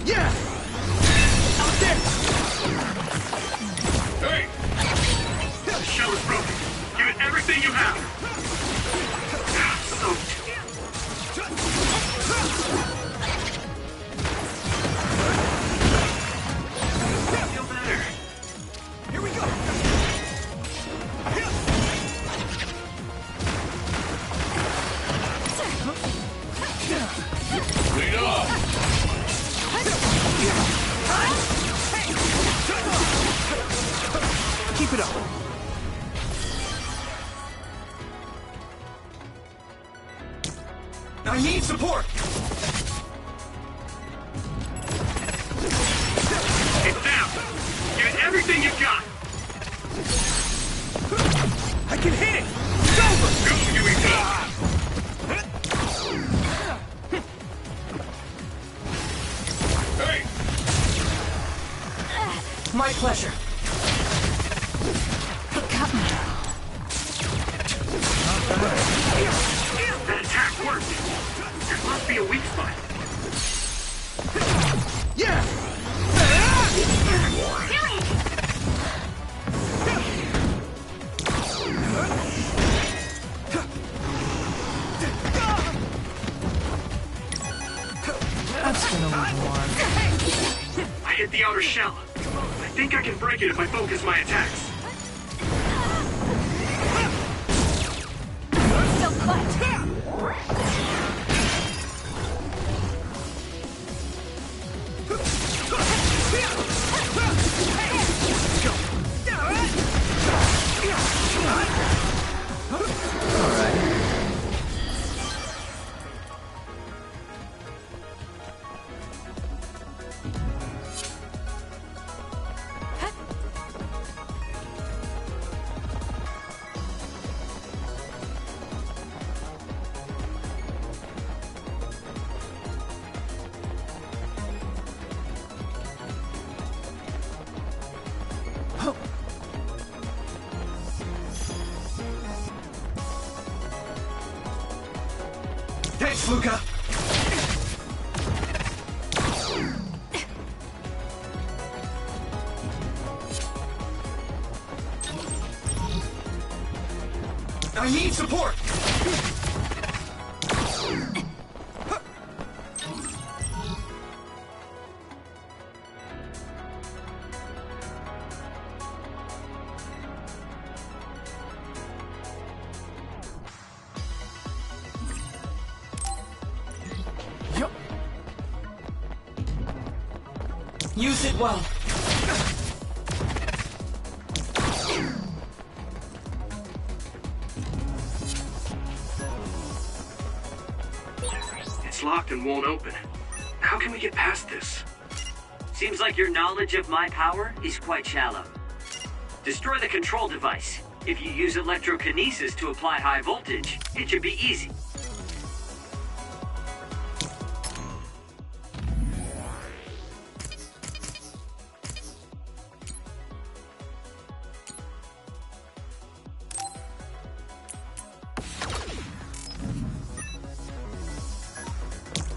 Yeah! Out there! Hey! The shell is broken. Give it everything you have. Soaked. Feel better. Here we go! Lead off. Keep it up! I need support! It's down. Give it everything you've got. I can hit it! It's over! Go, Yui, go. Hey! My pleasure. It got me. That attack worked. There must be a weak spot. Yeah! That's gonna leave one. I hit the outer shell. I think I can break it if I focus my attacks. Still cut. Thanks, Luca. I need support! Use it well. It's locked and won't open. How can we get past this? Seems like your knowledge of my power is quite shallow. Destroy the control device. If you use electrokinesis to apply high voltage, it should be easy.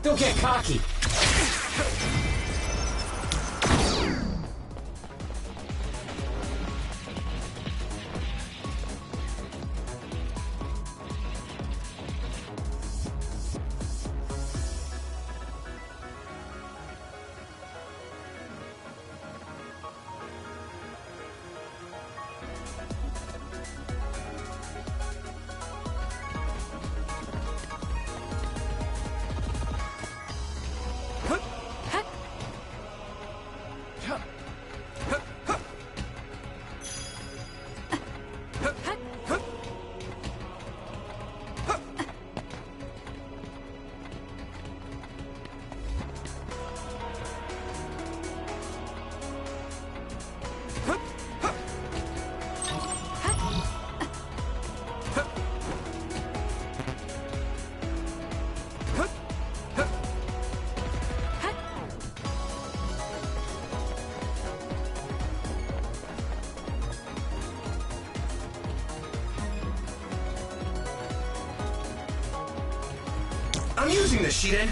Don't get cocky. I'm using this, Shiden.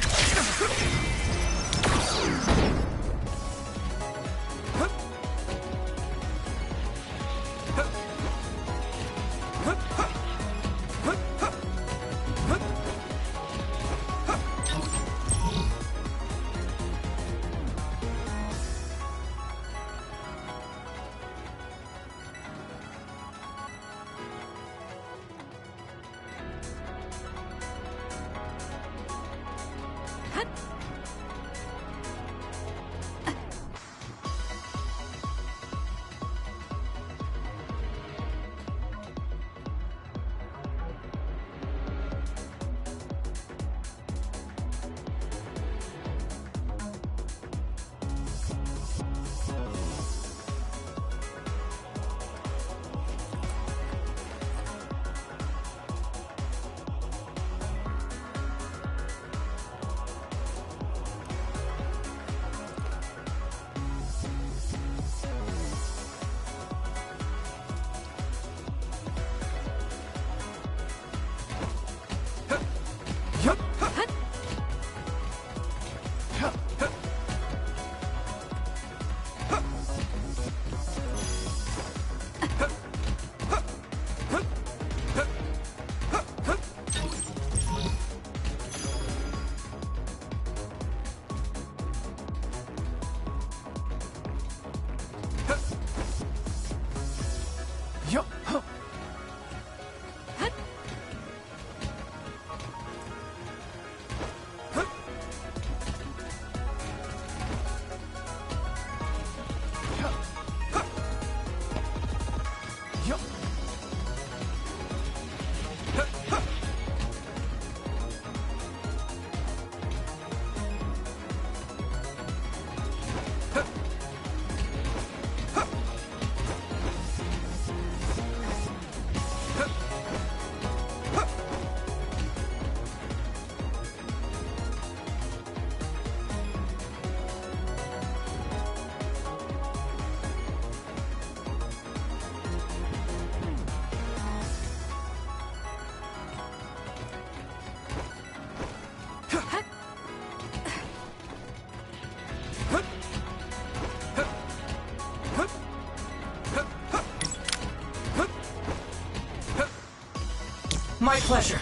My pleasure.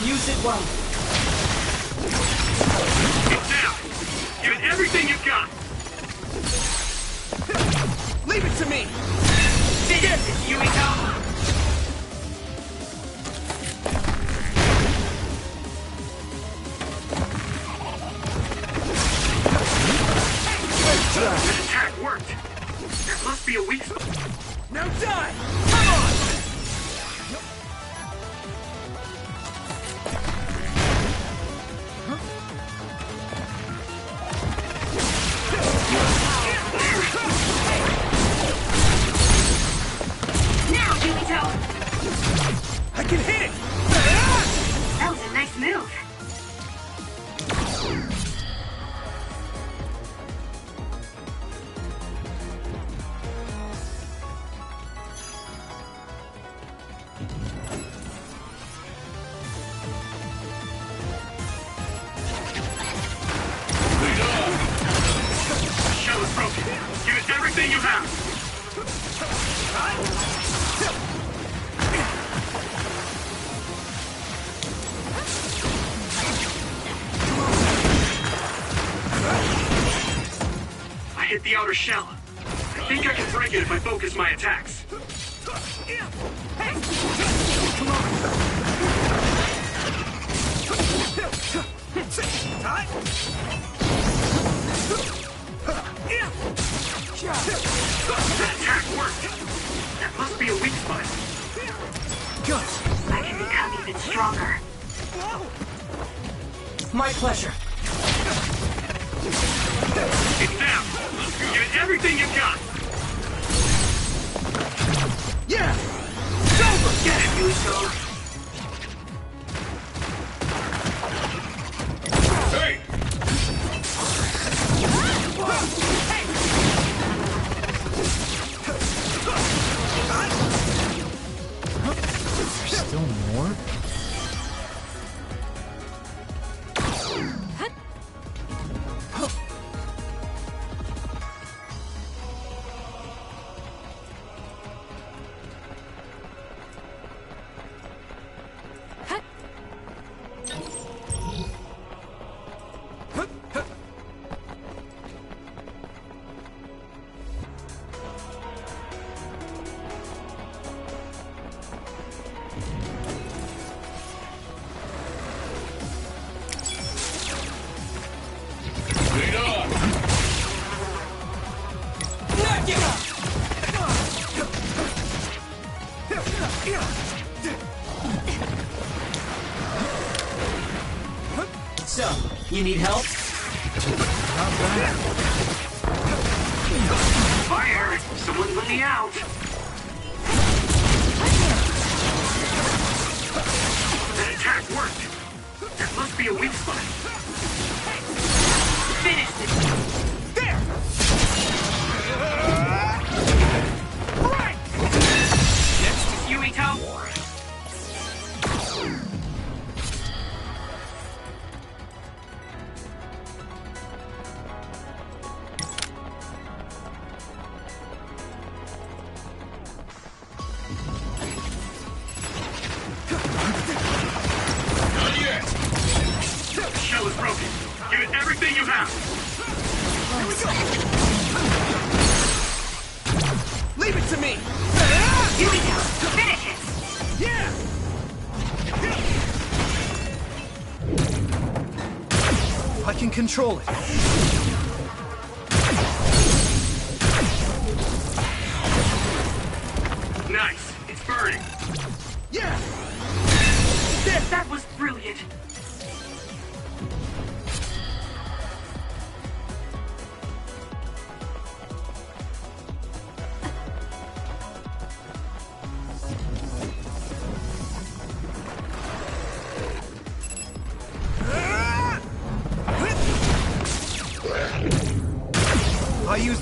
Use it well. Get down! Give it everything you've got! Leave it to me! This is Yuito! The attack worked! There must be a weak spot. Now die! Come on! Now, Yuito! I can hit it! That was a nice move. Shell is broken. Give it everything you have. I hit the outer shell. I think I can break it if I focus my attacks. That attack worked. That must be a weak spot. I can become even stronger. My pleasure. It's down. Give it everything you've got. Yeah! It's over! Get it, Yuito. Hey! There's still more? So, you need help? Fire! Someone let me out! That attack worked! That must be a weak spot. Finish this! There! Right! Next is Yuito. The shell is broken. Give it everything you have. Leave it to me! Yuito, finish it! Yeah! I can control it. Nice. It's burned.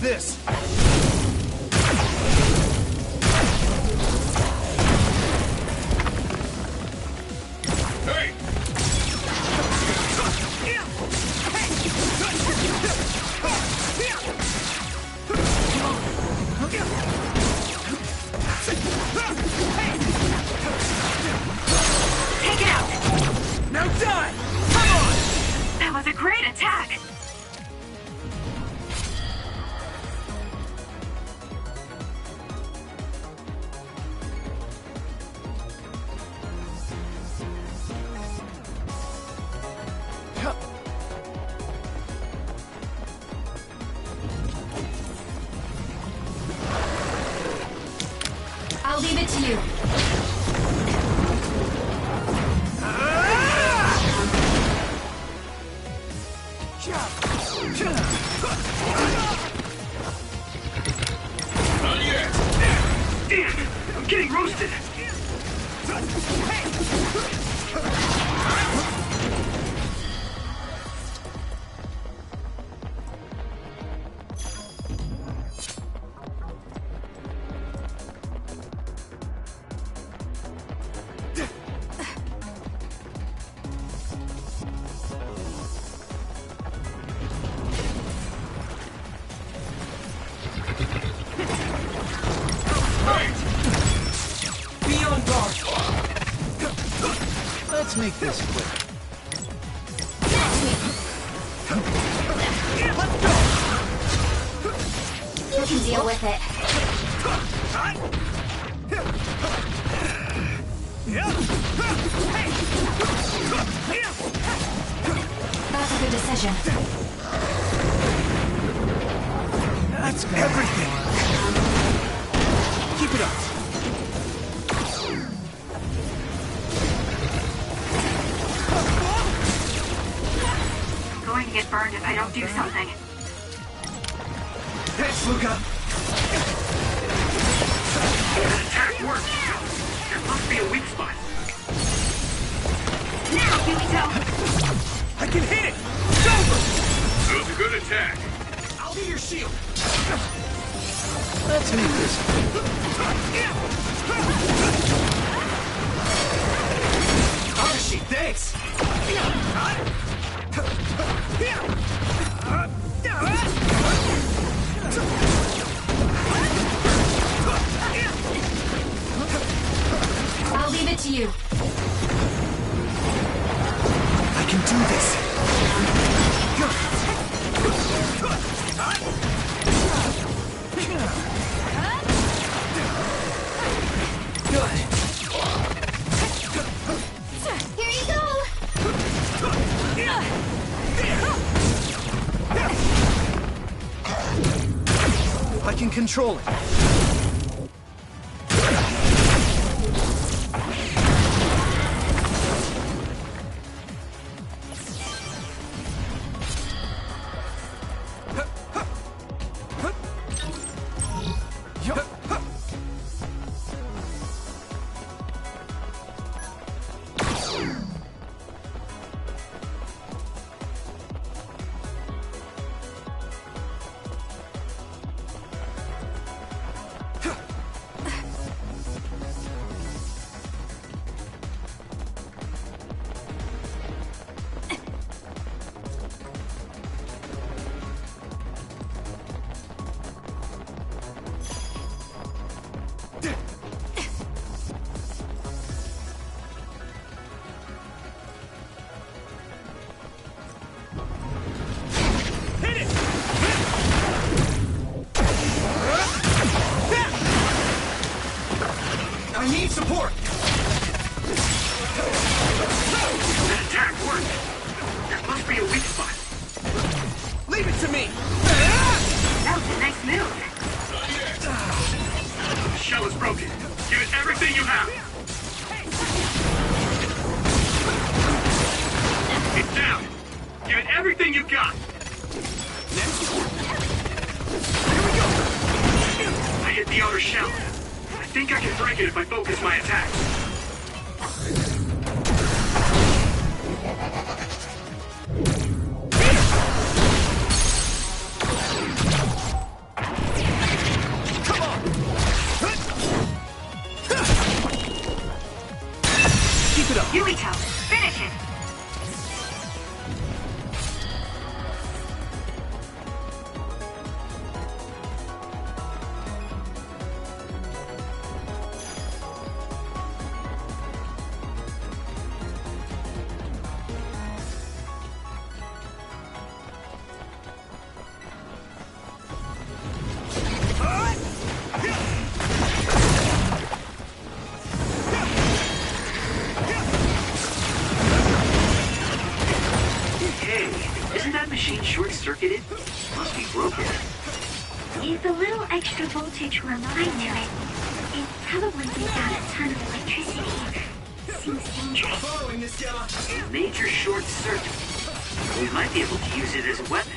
this! Hey! Take it out! Now die! Come on! That was a great attack! I'll leave it to you. Damn! I'm getting roasted! Be on guard! Let's make this quick. You can deal with it. That's a good decision. That's everything! Keep it up! I'm going to get burned if I don't do something. Thanks, Luca! That attack worked! There must be a weak spot. Now, Yukito! I can hit it! It's over! That was a good attack. I'll be your shield! Let's make this quick. Arashi, thanks! I'll leave it to you. I can do this! Good! Here you go! I can control it. I need support! That attack worked! There must be a weak spot. Leave it to me! That was a nice move. The shell is broken. Give it everything you have. It's down. Give it everything you got. I hit the outer shell. I think I can break it if I focus my attack. extra voltage we're applying to it. It probably gives out a ton of electricity. Seems dangerous. Following this, Gemma. Major short circuit. We might be able to use it as a weapon.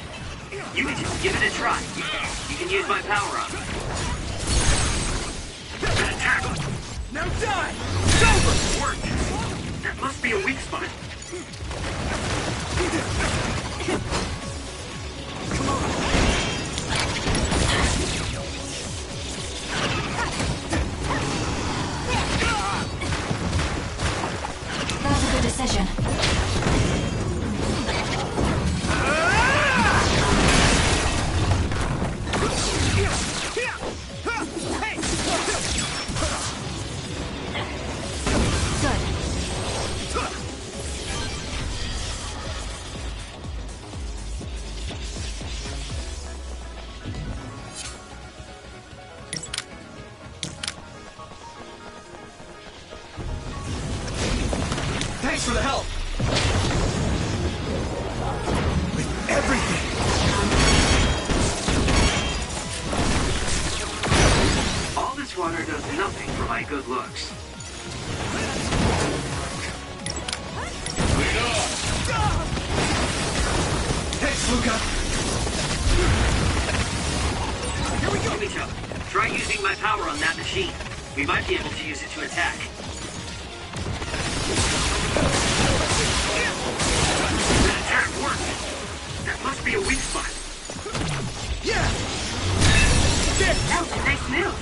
You can just give it a try. You can use my power-up. Attack! Now die! It's over! Worked! That must be a weak spot. Come on! That was a good decision. Thanks for the help! With everything! All this water does nothing for my good looks. Thanks, Luca! Here we go! Yumito, try using my power on that machine. We might be able to use it to attack. That attack worked! That must be a weak spot. Yeah! That was a nice move.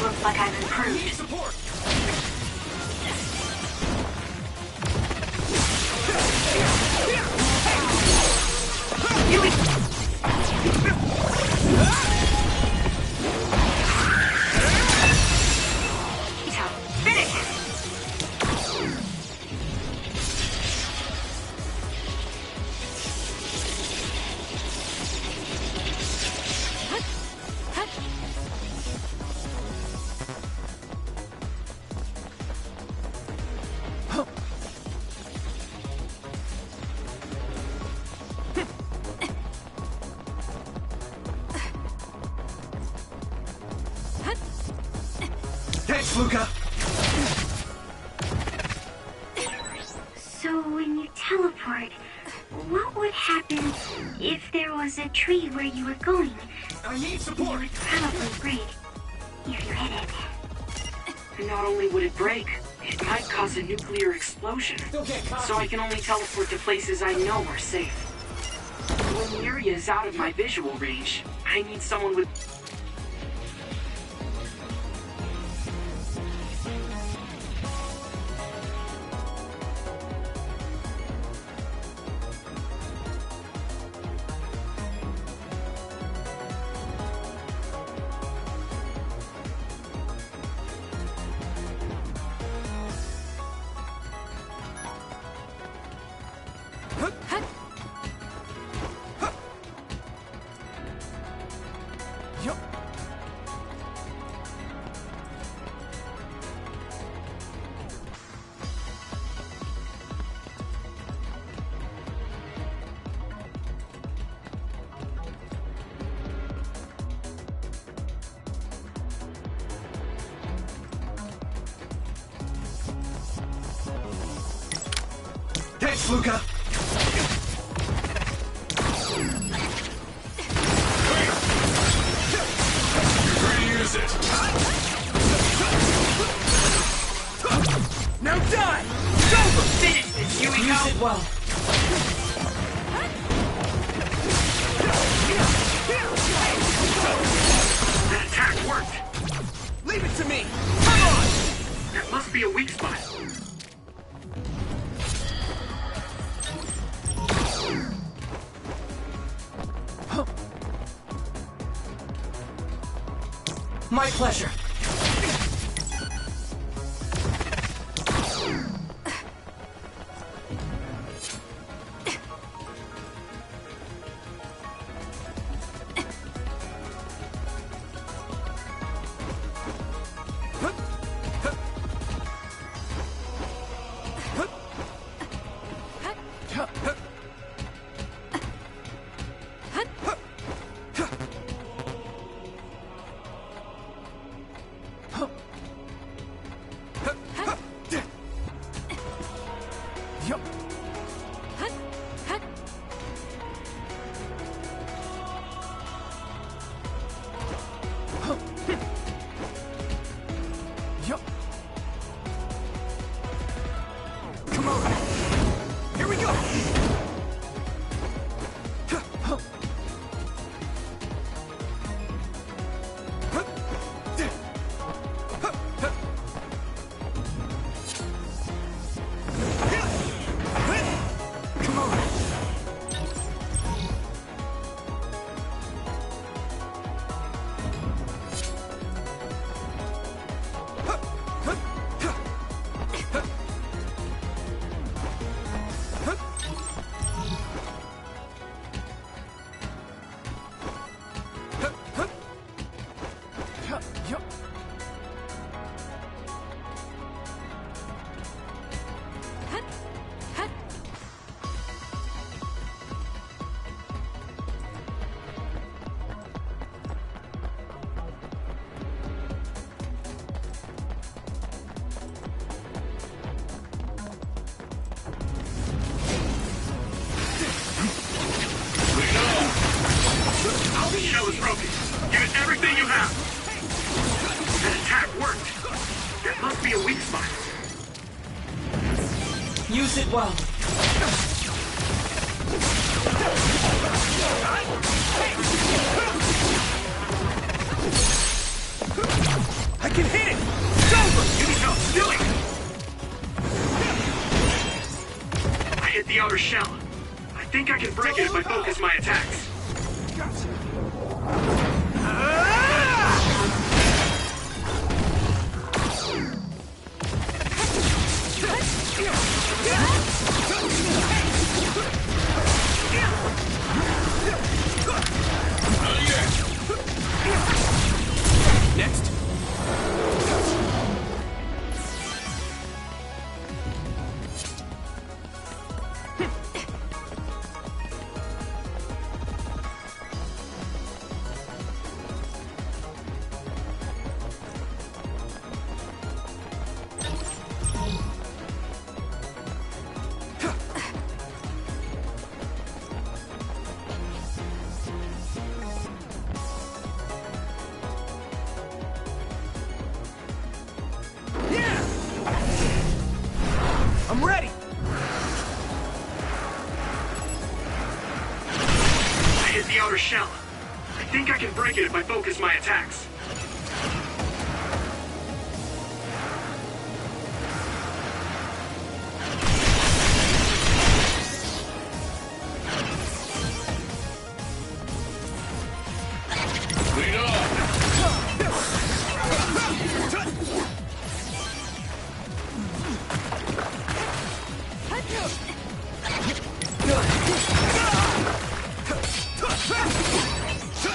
Looks like I've improved. Support! Finish it! Thanks, Luca! So when you teleport, what would happen if there was a tree where you were going? I need It support! would probably break if you hit it. Not only would it break, it might cause a nuclear explosion. Don't get cocky. So I can only teleport to places I know are safe. When the area is out of my visual range, I need someone with... Thanks, Luca! Reuse it! Now die! It's over! Finish this, Yumito! Use it well. That attack worked! Leave it to me! Come on! That must be a weak spot. My pleasure. The shell is broken. Give it everything you have. That attack worked. That must be a weak spot. Use it well. I can hit it! It's over! Give me help. Do it! I hit the outer shell. I think I can break it if I focus my attacks. Gotcha. Next. I'm ready! I hit the outer shell. I think I can break it if I focus my attacks.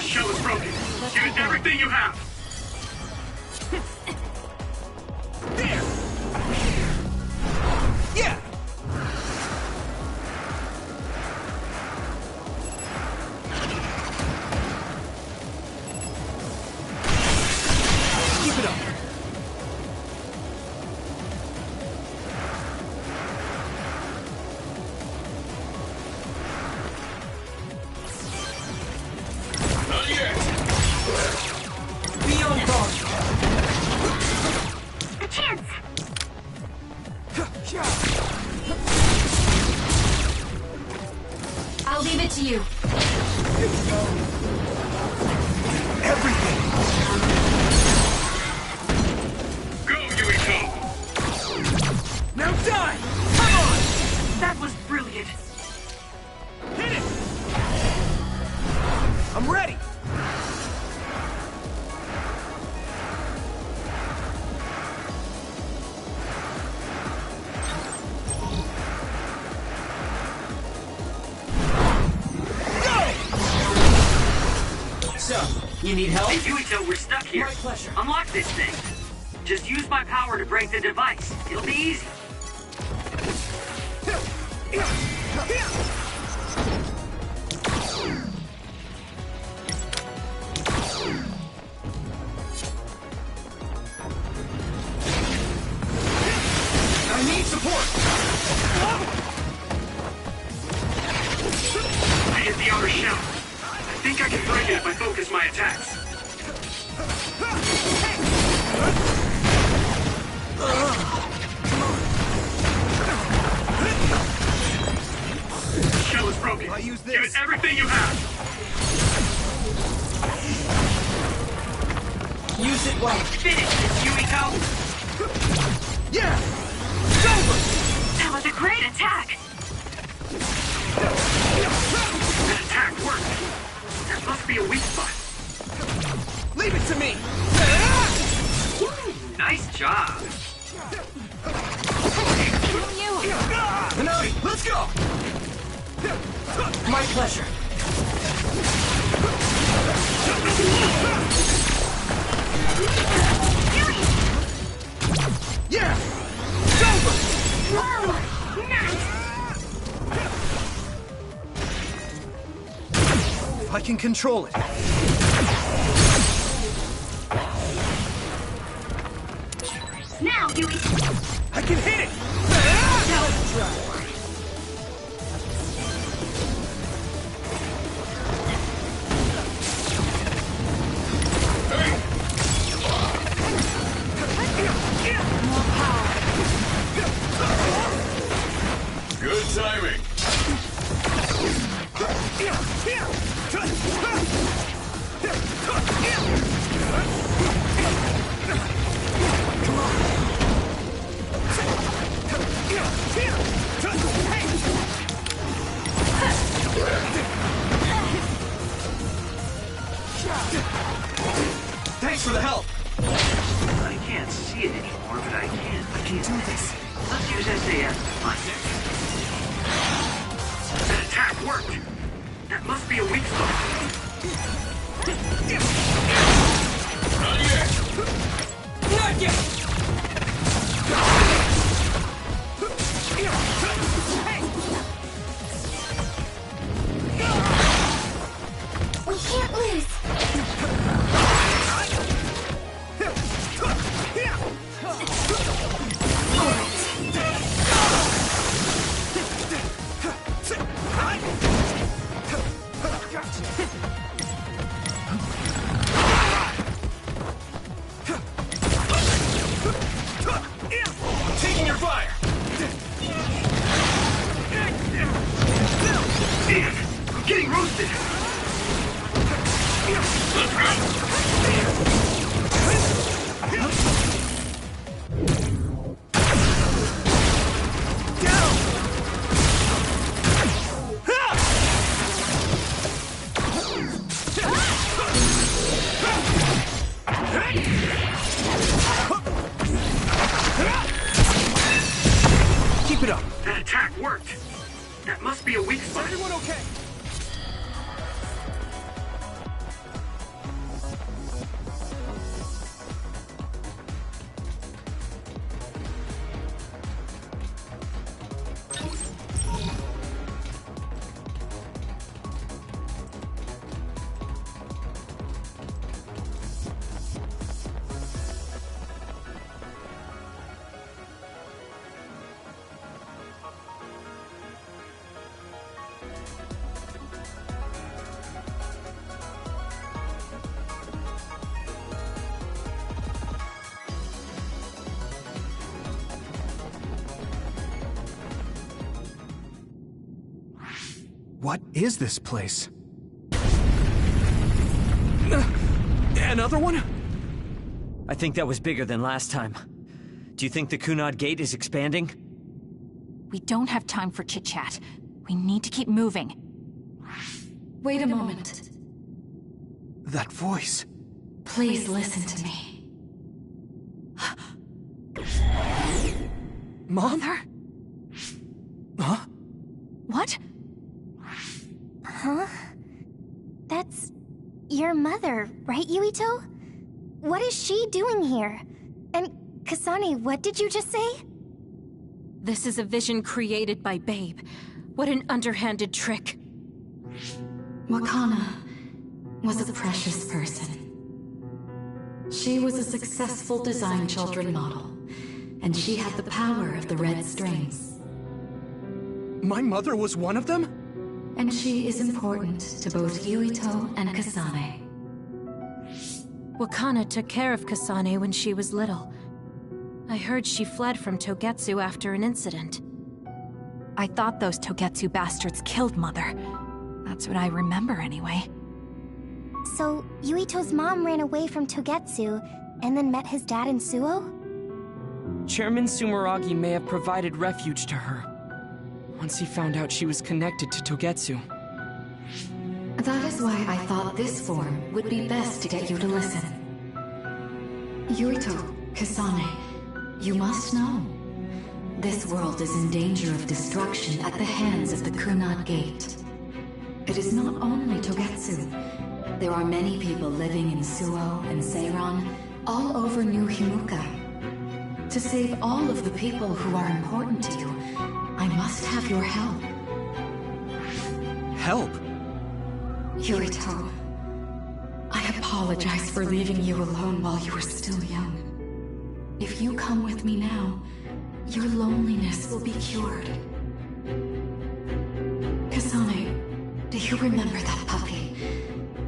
Shell is broken. Give it everything you have. There! Yeah! Keep it up. Not yet. Be on guard. A chance! I'll leave it to you. Everything! Go, Yuito! Now die! Come on! That was brilliant. Hit it! I'm ready! So, you need help? Hey, Yuito, we're stuck here. My pleasure. Unlock this thing. Just use my power to break the device. It'll be easy. I need support! I hit the outer shell. I think I can break it if I focus my attacks. The shell is broken. I use this. Give it everything you have. Use it while finish this, Yumiko! Yeah! It's over! That was a great attack! That attack worked. That must be a weak spot. Leave it to me! Nice job! Hanami, let's go! My pleasure. Yeah! It's over! Whoa! Nice! I can control it. Now, Yui! I can hit it! Now let's try. Good timing. Thanks for the help. I can't see it anymore, but I can do this. Let's use SAS to find it. That attack worked. That must be a weak spot. Not yet. Not yet! We can't lose! Taking your fire! Damn! I'm getting roasted! Let's go! Keep it up. That attack worked. That must be a weak spot. Everyone okay? What is this place? Another one? I think that was bigger than last time. Do you think the Kunad Gate is expanding? We don't have time for chit-chat. We need to keep moving. Wait a moment. That voice. Please listen to me. Mom? Mother? Huh? What? Huh? That's your mother, right, Yuito? What is she doing here? And Kasane, what did you just say? This is a vision created by Babe. What an underhanded trick. Wakana was a precious person. She was a successful design children model, and she had the power of the red strings. My mother was one of them? And she is important to both Yuito and Kasane. Wakana took care of Kasane when she was little. I heard she fled from Togetsu after an incident. I thought those Togetsu bastards killed Mother. That's what I remember anyway. So, Yuito's mom ran away from Togetsu, and then met his dad in Suo? Chairman Sumeragi may have provided refuge to her, once he found out she was connected to Togetsu. That is why I thought this form would be best to get you to listen. Yuito, Kasane, you must know. This world is in danger of destruction at the hands of the Kunad Gate. It is not only Togetsu. There are many people living in Suo and Seiron, all over New Himuka. To save all of the people who are important to you, I must have your help. Help? Yuito, I apologize for leaving you alone while you were still young. If you come with me now, your loneliness will be cured. Kasane, do you remember that puppy?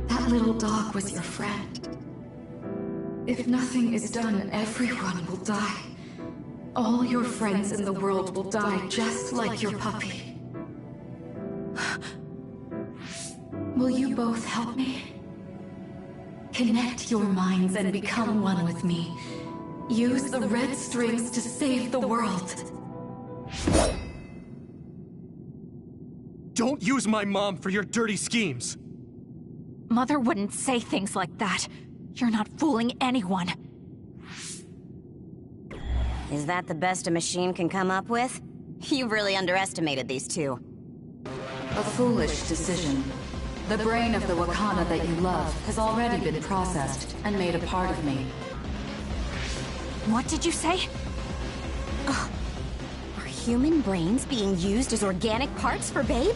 That little dog was your friend. If nothing is done, everyone will die. All your friends in the world will die just like your puppy. Will you both help me? Connect your minds and become one with me. Use the red strings to save the world. Don't use my mom for your dirty schemes! Mother wouldn't say things like that. You're not fooling anyone. Is that the best a machine can come up with? You've really underestimated these two. A foolish decision. The brain of the Wakana that you love has already been processed and made a part of me. What did you say? Ugh. Are human brains being used as organic parts for Babe?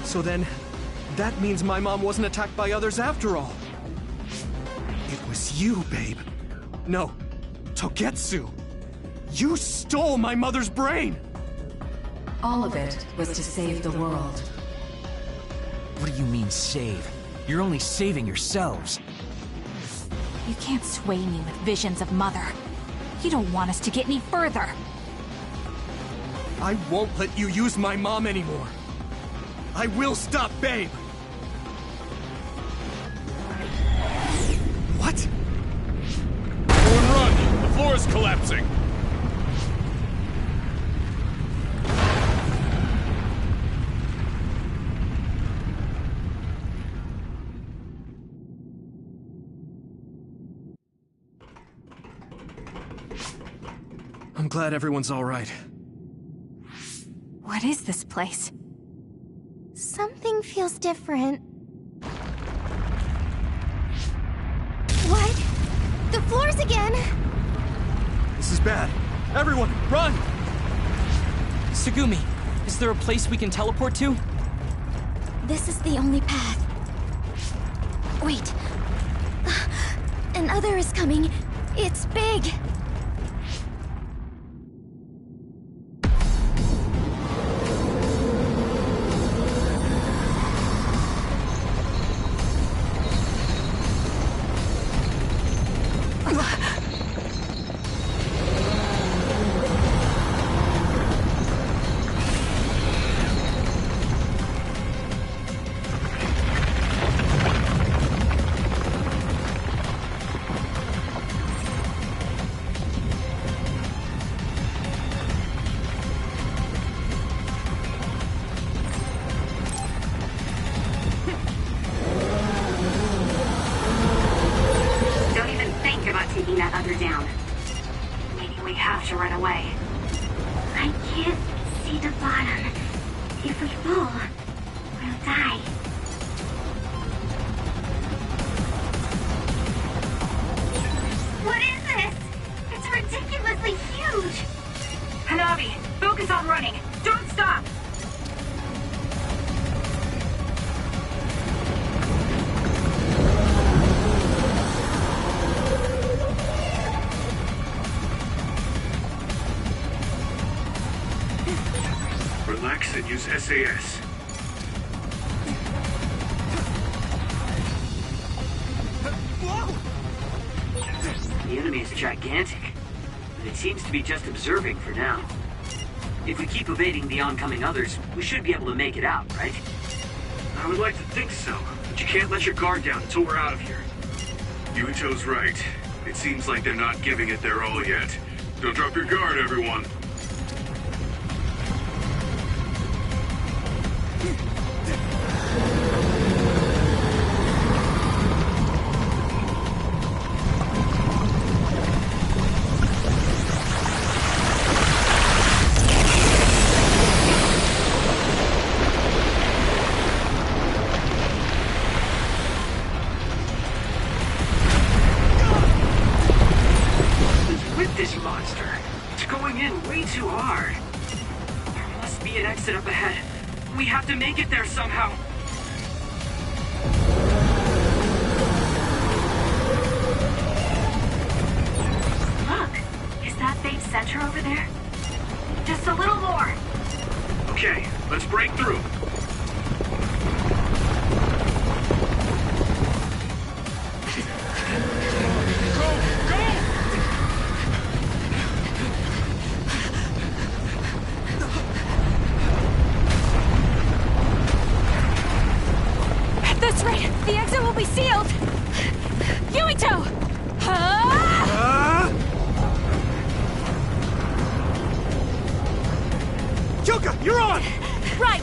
So then, that means my mom wasn't attacked by others after all. It was you, Babe. No, Togetsu. You stole my mother's brain! All of it was to save the world. What do you mean, save? You're only saving yourselves. You can't sway me with visions of Mother. You don't want us to get any further. I won't let you use my mom anymore. I will stop Babe! What? Everyone run! The floor is collapsing! I'm glad everyone's all right. What is this place? Something feels different. What? The floors again! This is bad. Everyone, run! Tsugumi, is there a place we can teleport to? This is the only path. Wait. Another is coming. It's big. SAS. The enemy is gigantic, but it seems to be just observing for now. If we keep evading the oncoming others, we should be able to make it out, right? I would like to think so, but you can't let your guard down until we're out of here. Yuito's right. It seems like they're not giving it their all yet. Don't drop your guard, everyone. With this monster, it's going in way too hard. There must be an exit up ahead. We have to make it there somehow. Look, is that Babe's center over there? Just a little more. Okay, let's break through. At this rate, the exit will be sealed! Yuito! Kyoka, you're on! Right!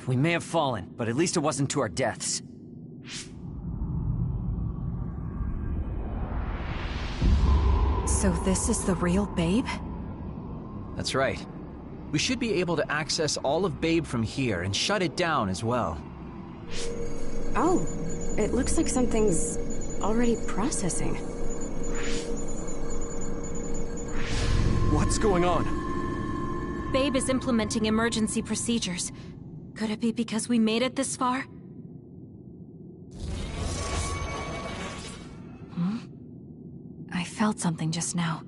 We may have fallen, but at least it wasn't to our deaths. So this is the real Babe? That's right. We should be able to access all of Babe from here and shut it down as well. Oh, it looks like something's already processing. What's going on? Babe is implementing emergency procedures. Could it be because we made it this far? I felt something just now.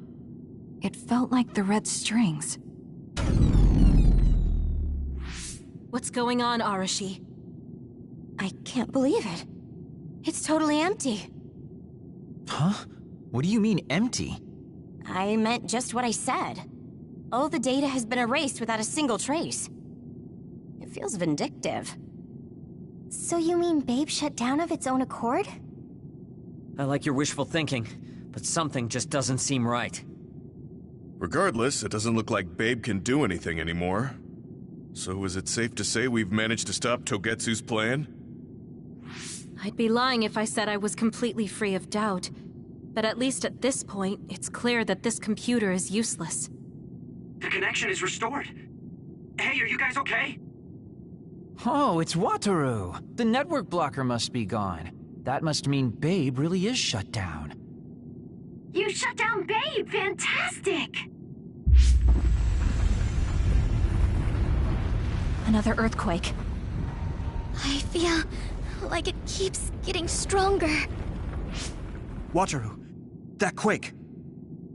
It felt like the red strings. What's going on, Arashi? I can't believe it. It's totally empty. Huh? What do you mean, empty? I meant just what I said. All the data has been erased without a single trace. It feels vindictive. So you mean Babe shut down of its own accord? I like your wishful thinking, but something just doesn't seem right. Regardless, it doesn't look like Babe can do anything anymore. So is it safe to say we've managed to stop Togetsu's plan? I'd be lying if I said I was completely free of doubt. But at least at this point, it's clear that this computer is useless. The connection is restored. Hey, are you guys okay? Oh, it's Wataru! The network blocker must be gone. That must mean Babe really is shut down. You shut down Babe! Fantastic! Another earthquake. I feel like it keeps getting stronger. Wataru, that quake.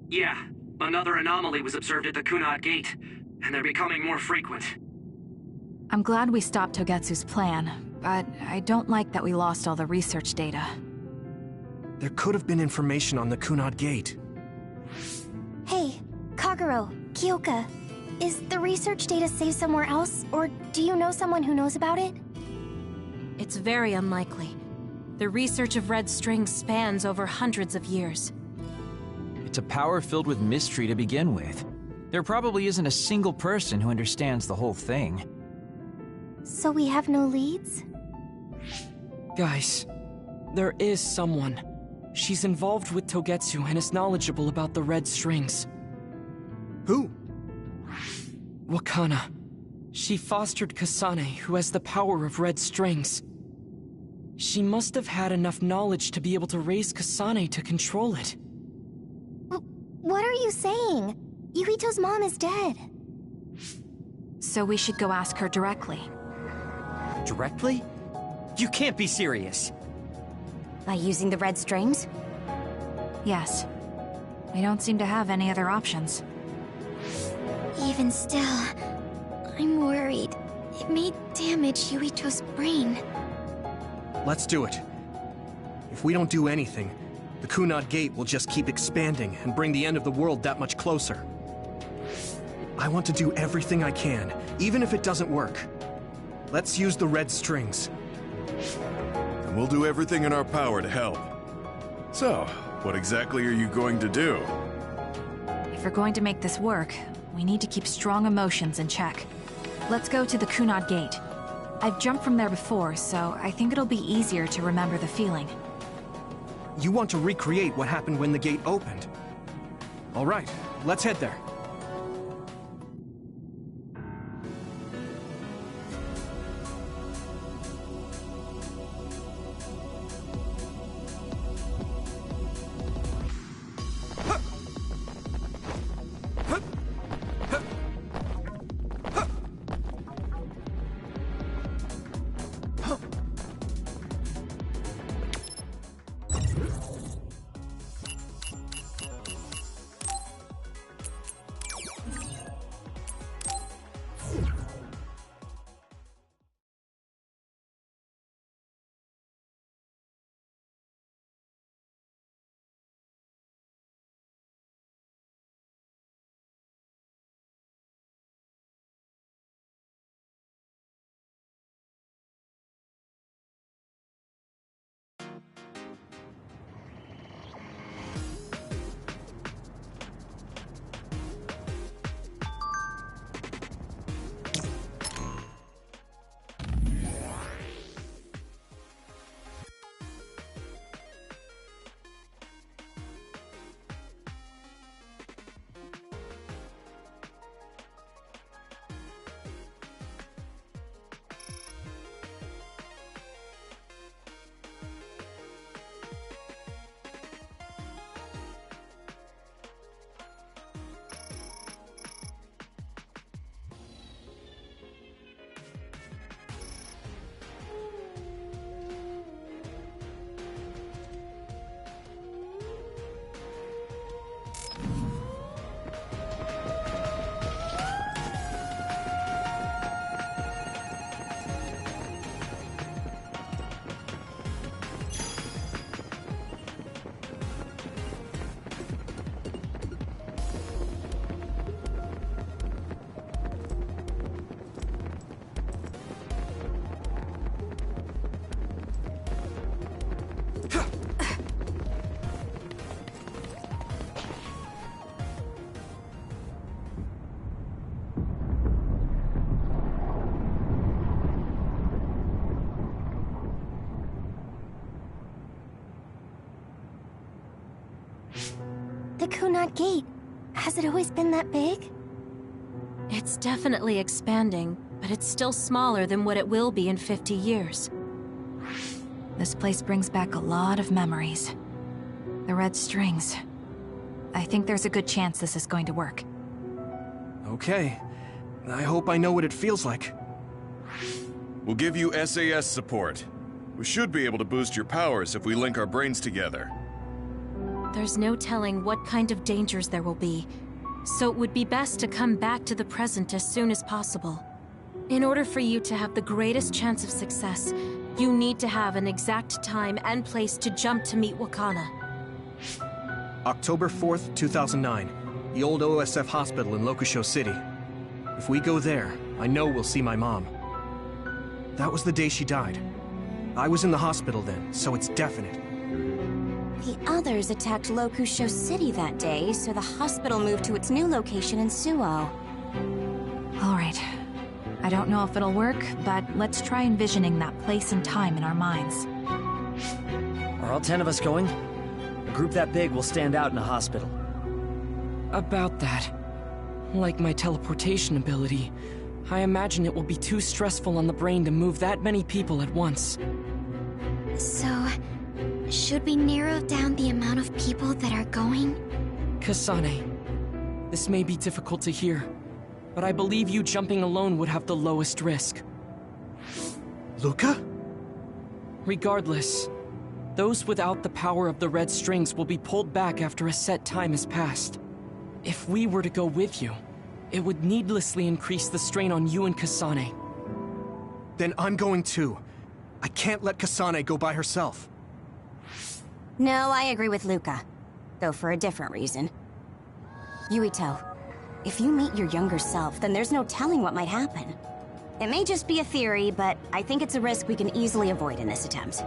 Yeah, another anomaly was observed at the Kunad Gate, and they're becoming more frequent. I'm glad we stopped Togetsu's plan, but I don't like that we lost all the research data. There could have been information on the Kunad Gate. Hey, Kagero, Kyoka, is the research data saved somewhere else, or do you know someone who knows about it? It's very unlikely. The research of red strings spans over hundreds of years. It's a power filled with mystery to begin with. There probably isn't a single person who understands the whole thing. So we have no leads? Guys, there is someone. She's involved with Togetsu and is knowledgeable about the red strings. Who? Wakana. She fostered Kasane, who has the power of red strings. She must have had enough knowledge to be able to raise Kasane to control it. What are you saying? Yuito's mom is dead. So we should go ask her directly. Directly? You can't be serious. By using the red strings? Yes. We don't seem to have any other options. Even still, I'm worried. It may damage Yuito's brain. Let's do it. If we don't do anything, the Kunad Gate will just keep expanding and bring the end of the world that much closer. I want to do everything I can, even if it doesn't work. Let's use the red strings. And we'll do everything in our power to help. So, what exactly are you going to do? If we're going to make this work, we need to keep strong emotions in check. Let's go to the Kunad Gate. I've jumped from there before, so I think it'll be easier to remember the feeling. You want to recreate what happened when the gate opened? All right, let's head there. The Kunad Gate. Has it always been that big? It's definitely expanding, but it's still smaller than what it will be in 50 years. This place brings back a lot of memories. The red strings. I think there's a good chance this is going to work. Okay. I hope I know what it feels like. We'll give you SAS support. We should be able to boost your powers if we link our brains together. There's no telling what kind of dangers there will be, so it would be best to come back to the present as soon as possible. In order for you to have the greatest chance of success, you need to have an exact time and place to jump to meet Wakana. October 4th, 2009. The old OSF hospital in Lokusho City. If we go there, I know we'll see my mom. That was the day she died. I was in the hospital then, so it's definite. The others attacked Lokusho City that day, so the hospital moved to its new location in Suo. All right. I don't know if it'll work, but let's try envisioning that place and time in our minds. Are all 10 of us going? A group that big will stand out in a hospital. About that. Like my teleportation ability, I imagine it will be too stressful on the brain to move that many people at once. So, should we narrow down the amount of people that are going? Kasane, this may be difficult to hear, but I believe you jumping alone would have the lowest risk. Luca? Regardless, those without the power of the red strings will be pulled back after a set time has passed. If we were to go with you, it would needlessly increase the strain on you and Kasane. Then I'm going too. I can't let Kasane go by herself. No, I agree with Luca. Though for a different reason. Yuito, if you meet your younger self, then there's no telling what might happen. It may just be a theory, but I think it's a risk we can easily avoid in this attempt.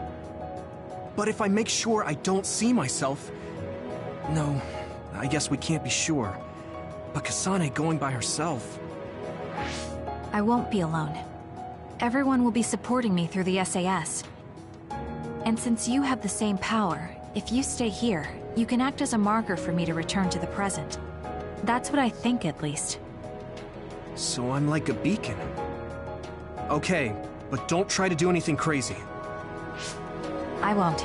But if I make sure I don't see myself... No, I guess we can't be sure. But Kasane going by herself... I won't be alone. Everyone will be supporting me through the SAS. And since you have the same power, if you stay here, you can act as a marker for me to return to the present. That's what I think, at least. So I'm like a beacon. Okay, but don't try to do anything crazy. I won't.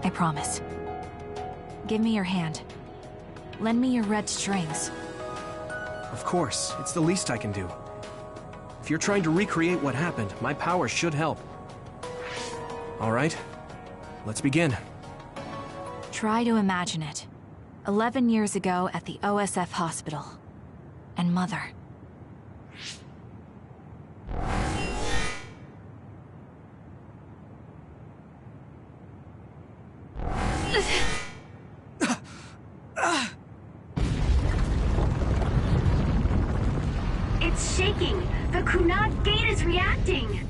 I promise. Give me your hand. Lend me your red strings. Of course, it's the least I can do. If you're trying to recreate what happened, my power should help. All right, let's begin. Try to imagine it. 11 years ago at the OSF hospital. And Mother. It's shaking! The Kunad gate is reacting!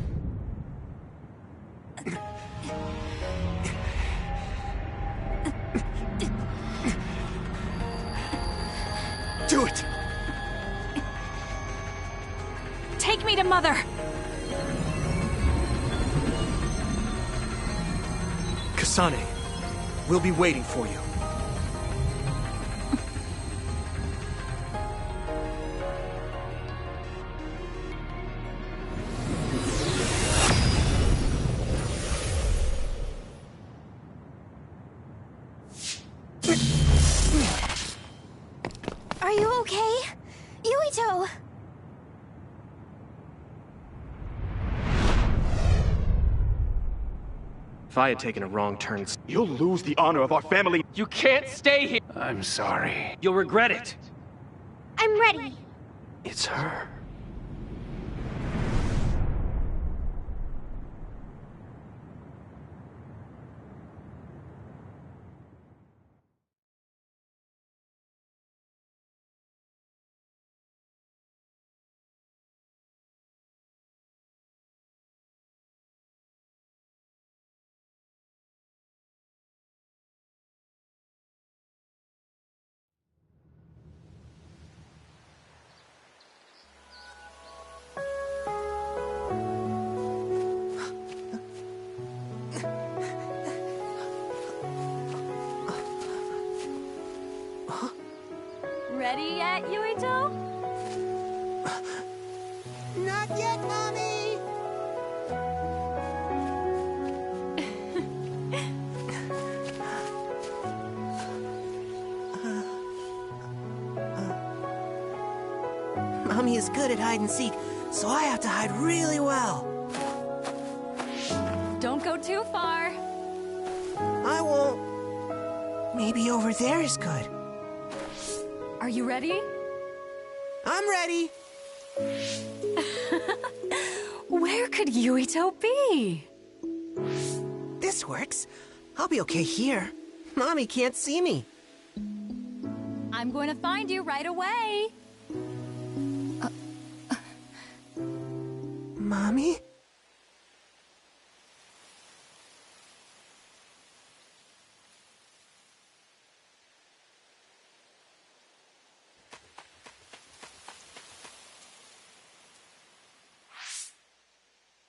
Do it! Take me to Mother! Kasane, we'll be waiting for you. Are you okay? Yuito! If I had taken a wrong turn... You'll lose the honor of our family. You can't stay here! I'm sorry. You'll regret it. I'm ready! It's her. Ready yet, Yuito? Not yet, Mommy! Mommy is good at hide and seek, so I have to hide really well. Don't go too far. I won't. Maybe over there is good. Are you ready? I'm ready. Where could Yuito be? This works. I'll be okay here. Mommy can't see me. I'm going to find you right away. Mommy?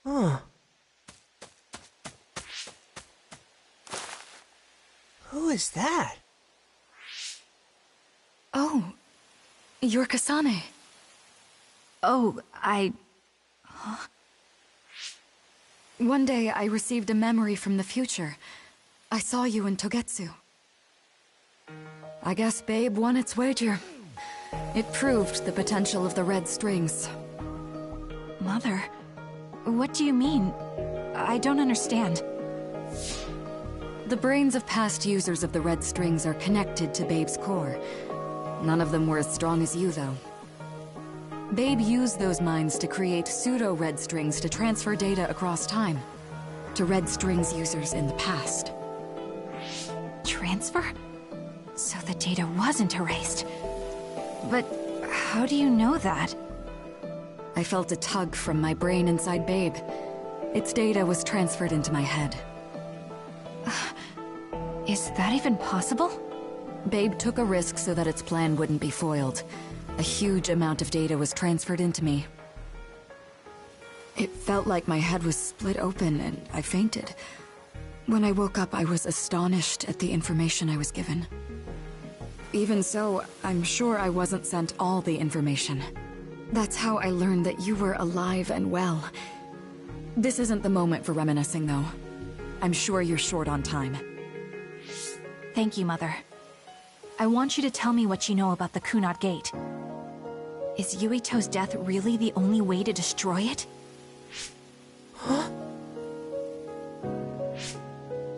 Huh. Who is that? Oh, you're Kasane. Oh, I... Huh? One day I received a memory from the future. I saw you in Togetsu. I guess Babe won its wager. It proved the potential of the red strings. Mother, what do you mean? I don't understand. The brains of past users of the red strings are connected to Babe's core. None of them were as strong as you, though. Babe used those minds to create pseudo-red strings to transfer data across time to red strings users in the past. Transfer? So the data wasn't erased. But how do you know that? I felt a tug from my brain inside Babe. Its data was transferred into my head. Is that even possible? Babe took a risk so that its plan wouldn't be foiled. A huge amount of data was transferred into me. It felt like my head was split open and I fainted. When I woke up, I was astonished at the information I was given. Even so, I'm sure I wasn't sent all the information. That's how I learned that you were alive and well. This isn't the moment for reminiscing, though. I'm sure you're short on time. Thank you, Mother. I want you to tell me what you know about the Kunad Gate. Is Yuito's death really the only way to destroy it? Huh?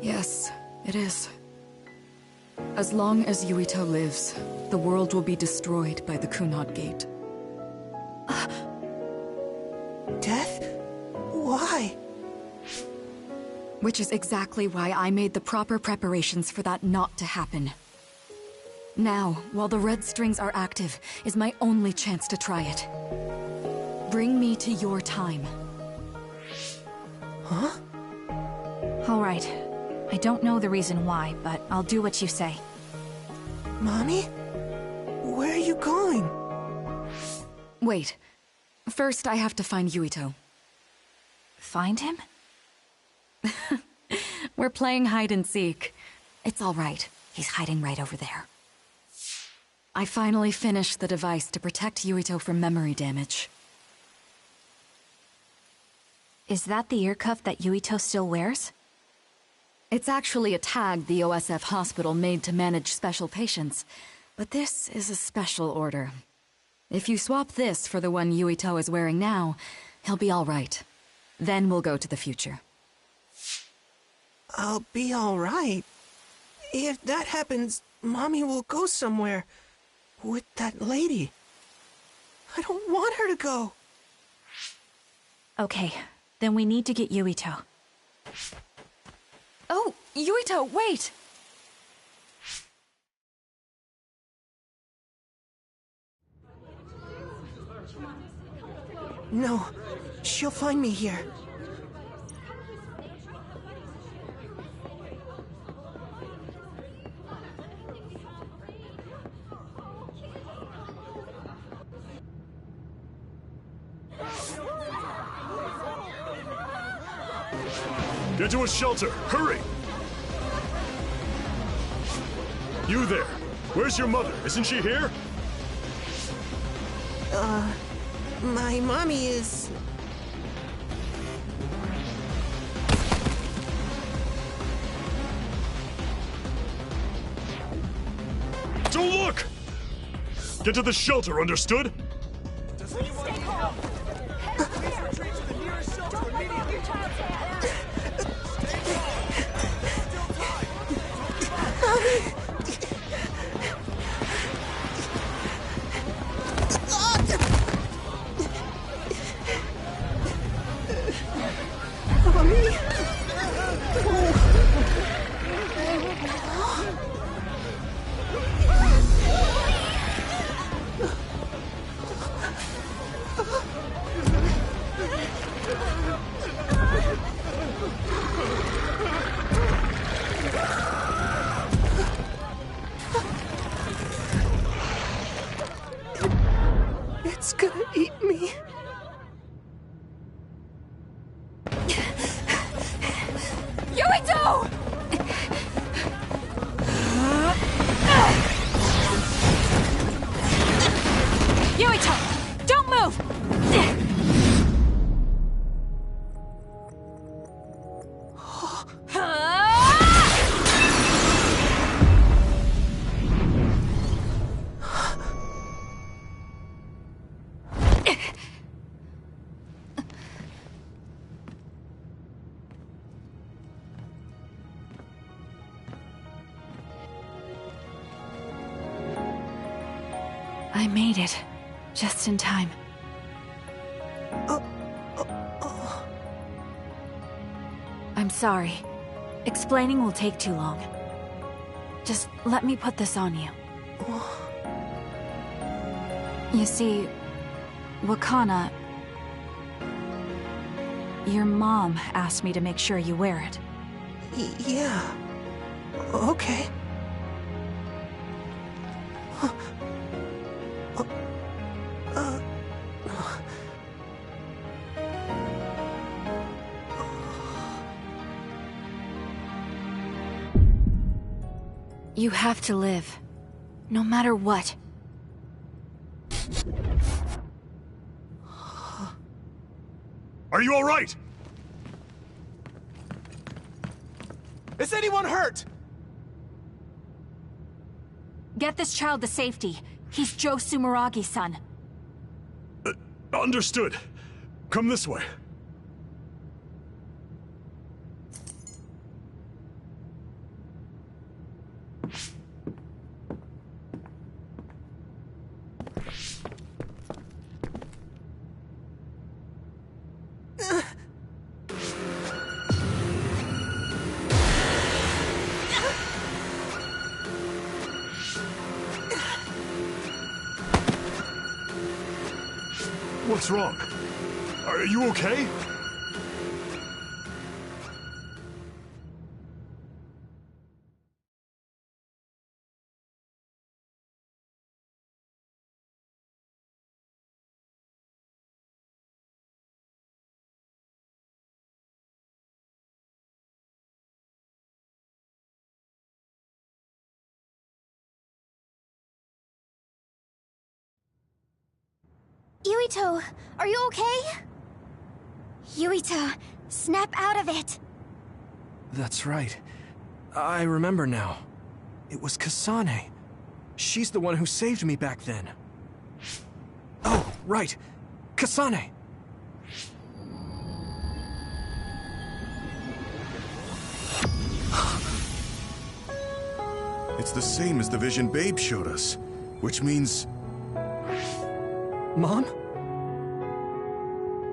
Yes, it is. As long as Yuito lives, the world will be destroyed by the Kunad Gate. Death? Why? Which is exactly why I made the proper preparations for that not to happen. Now, while the red strings are active, is my only chance to try it. Bring me to your time. Huh? All right. I don't know the reason why, but I'll do what you say. Mommy? Where are you going? Wait. First, I have to find Yuito. Find him? We're playing hide and seek. It's all right. He's hiding right over there. I finally finished the device to protect Yuito from memory damage. Is that the ear cuff that Yuito still wears? It's actually a tag the OSF hospital made to manage special patients. But this is a special order. If you swap this for the one Yuito is wearing now, he'll be all right. Then we'll go to the future. I'll be all right. If that happens, Mommy will go somewhere. With that lady. I don't want her to go. Okay, then we need to get Yuito. Oh, Yuito, wait! No, she'll find me here. Get to a shelter! Hurry! You there! Where's your mother? Isn't she here? My mommy is... Don't look! Get to the shelter, understood? Please stay calm! Retreat to the nearest shelter immediately! It's gonna eat me. Yuito! Yuito! Don't move! I made it. Just in time. I'm sorry. Explaining will take too long. Just let me put this on you. You see, Wakana... Your mom asked me to make sure you wear it. Yeah. Okay. You have to live. No matter what. Are you all right? Is anyone hurt? Get this child to safety. He's Joe Sumeragi's son. Understood. Come this way. What's wrong? Are you okay? Yuito, are you okay? Yuito, snap out of it! That's right. I remember now. It was Kasane. She's the one who saved me back then. Oh, right. Kasane! It's the same as the vision Babe showed us, which means... Mom?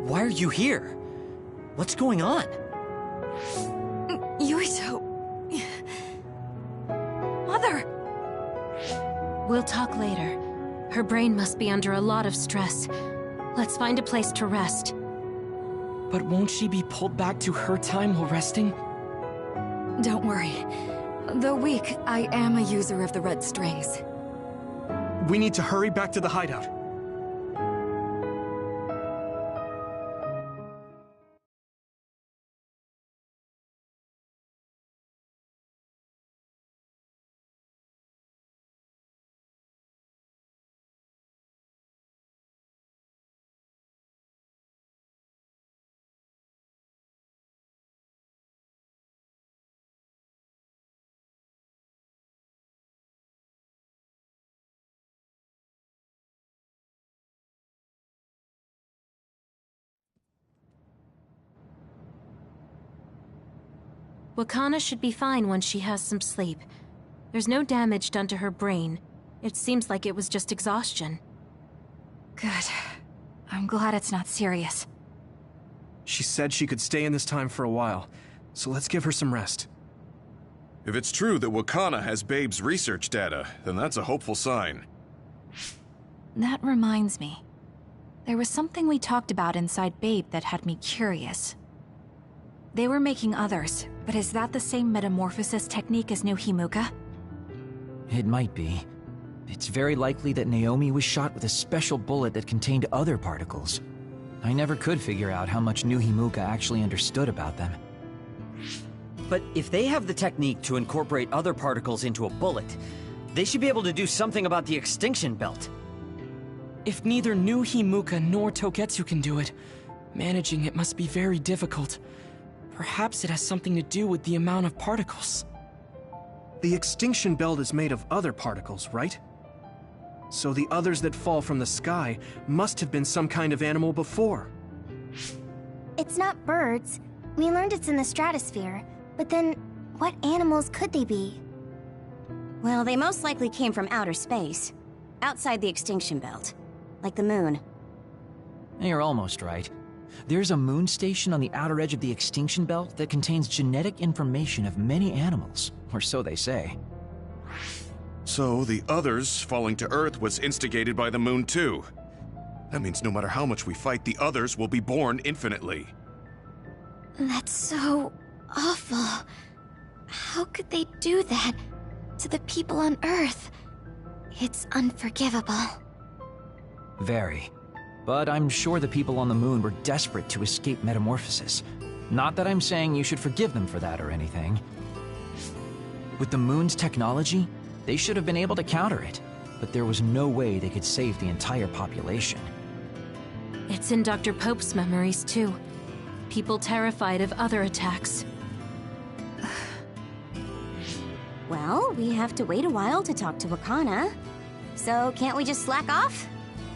Why are you here? What's going on? Yuito... Mother! We'll talk later. Her brain must be under a lot of stress. Let's find a place to rest. But won't she be pulled back to her time while resting? Don't worry. Though weak, I am a user of the red strings. We need to hurry back to the hideout. Wakana should be fine once she has some sleep. There's no damage done to her brain. It seems like it was just exhaustion. Good. I'm glad it's not serious. She said she could stay in this time for a while, so let's give her some rest. If it's true that Wakana has Babe's research data, then that's a hopeful sign. That reminds me. There was something we talked about inside Babe that had me curious. They were making others, but is that the same metamorphosis technique as New Himuka? It might be. It's very likely that Naomi was shot with a special bullet that contained other particles. I never could figure out how much New Himuka actually understood about them. But if they have the technique to incorporate other particles into a bullet, they should be able to do something about the extinction belt. If neither New Himuka nor Togetsu can do it, managing it must be very difficult. Perhaps it has something to do with the amount of particles. The extinction belt is made of other particles, right? So the others that fall from the sky must have been some kind of animal before. It's not birds. We learned it's in the stratosphere. But then, what animals could they be? Well, they most likely came from outer space. Outside the extinction belt. Like the moon. You're almost right. There's a moon station on the outer edge of the extinction belt that contains genetic information of many animals, or so they say. So the others falling to Earth was instigated by the moon too. That means no matter how much we fight, the others will be born infinitely. That's so awful. How could they do that to the people on Earth? It's unforgivable. Very. But I'm sure the people on the moon were desperate to escape metamorphosis. Not that I'm saying you should forgive them for that or anything. With the moon's technology, they should have been able to counter it, but there was no way they could save the entire population. It's in Dr. Pope's memories, too. People terrified of other attacks. Well, we have to wait a while to talk to Wakana. So can't we just slack off?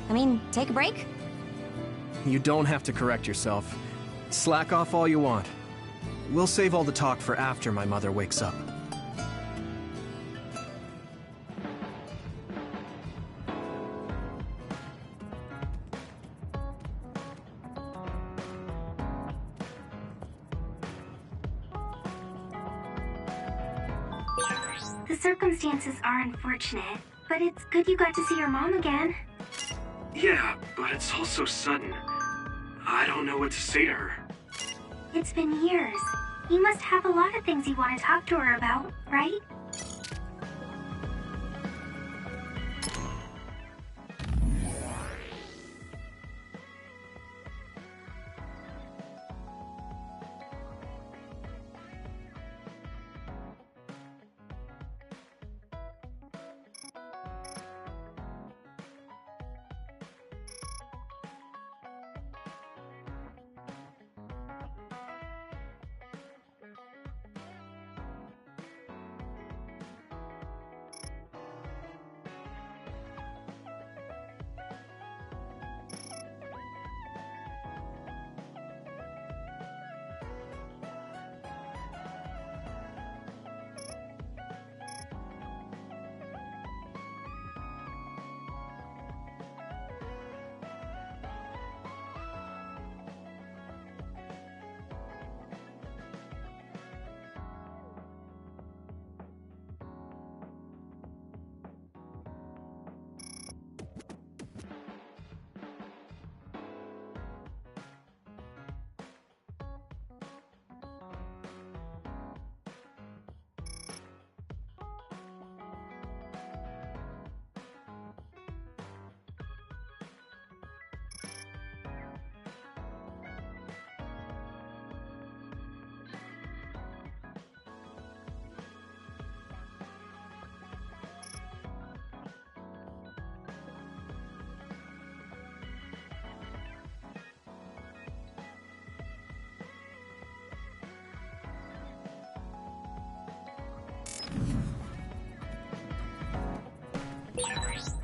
I mean, take a break? You don't have to correct yourself. Slack off all you want. We'll save all the talk for after my mother wakes up. The circumstances are unfortunate, but it's good you got to see your mom again. Yeah, but it's all so sudden. I don't know what to say to her. It's been years. You must have a lot of things you want to talk to her about, right?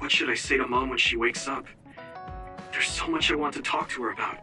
What should I say to Mom when she wakes up? There's so much I want to talk to her about.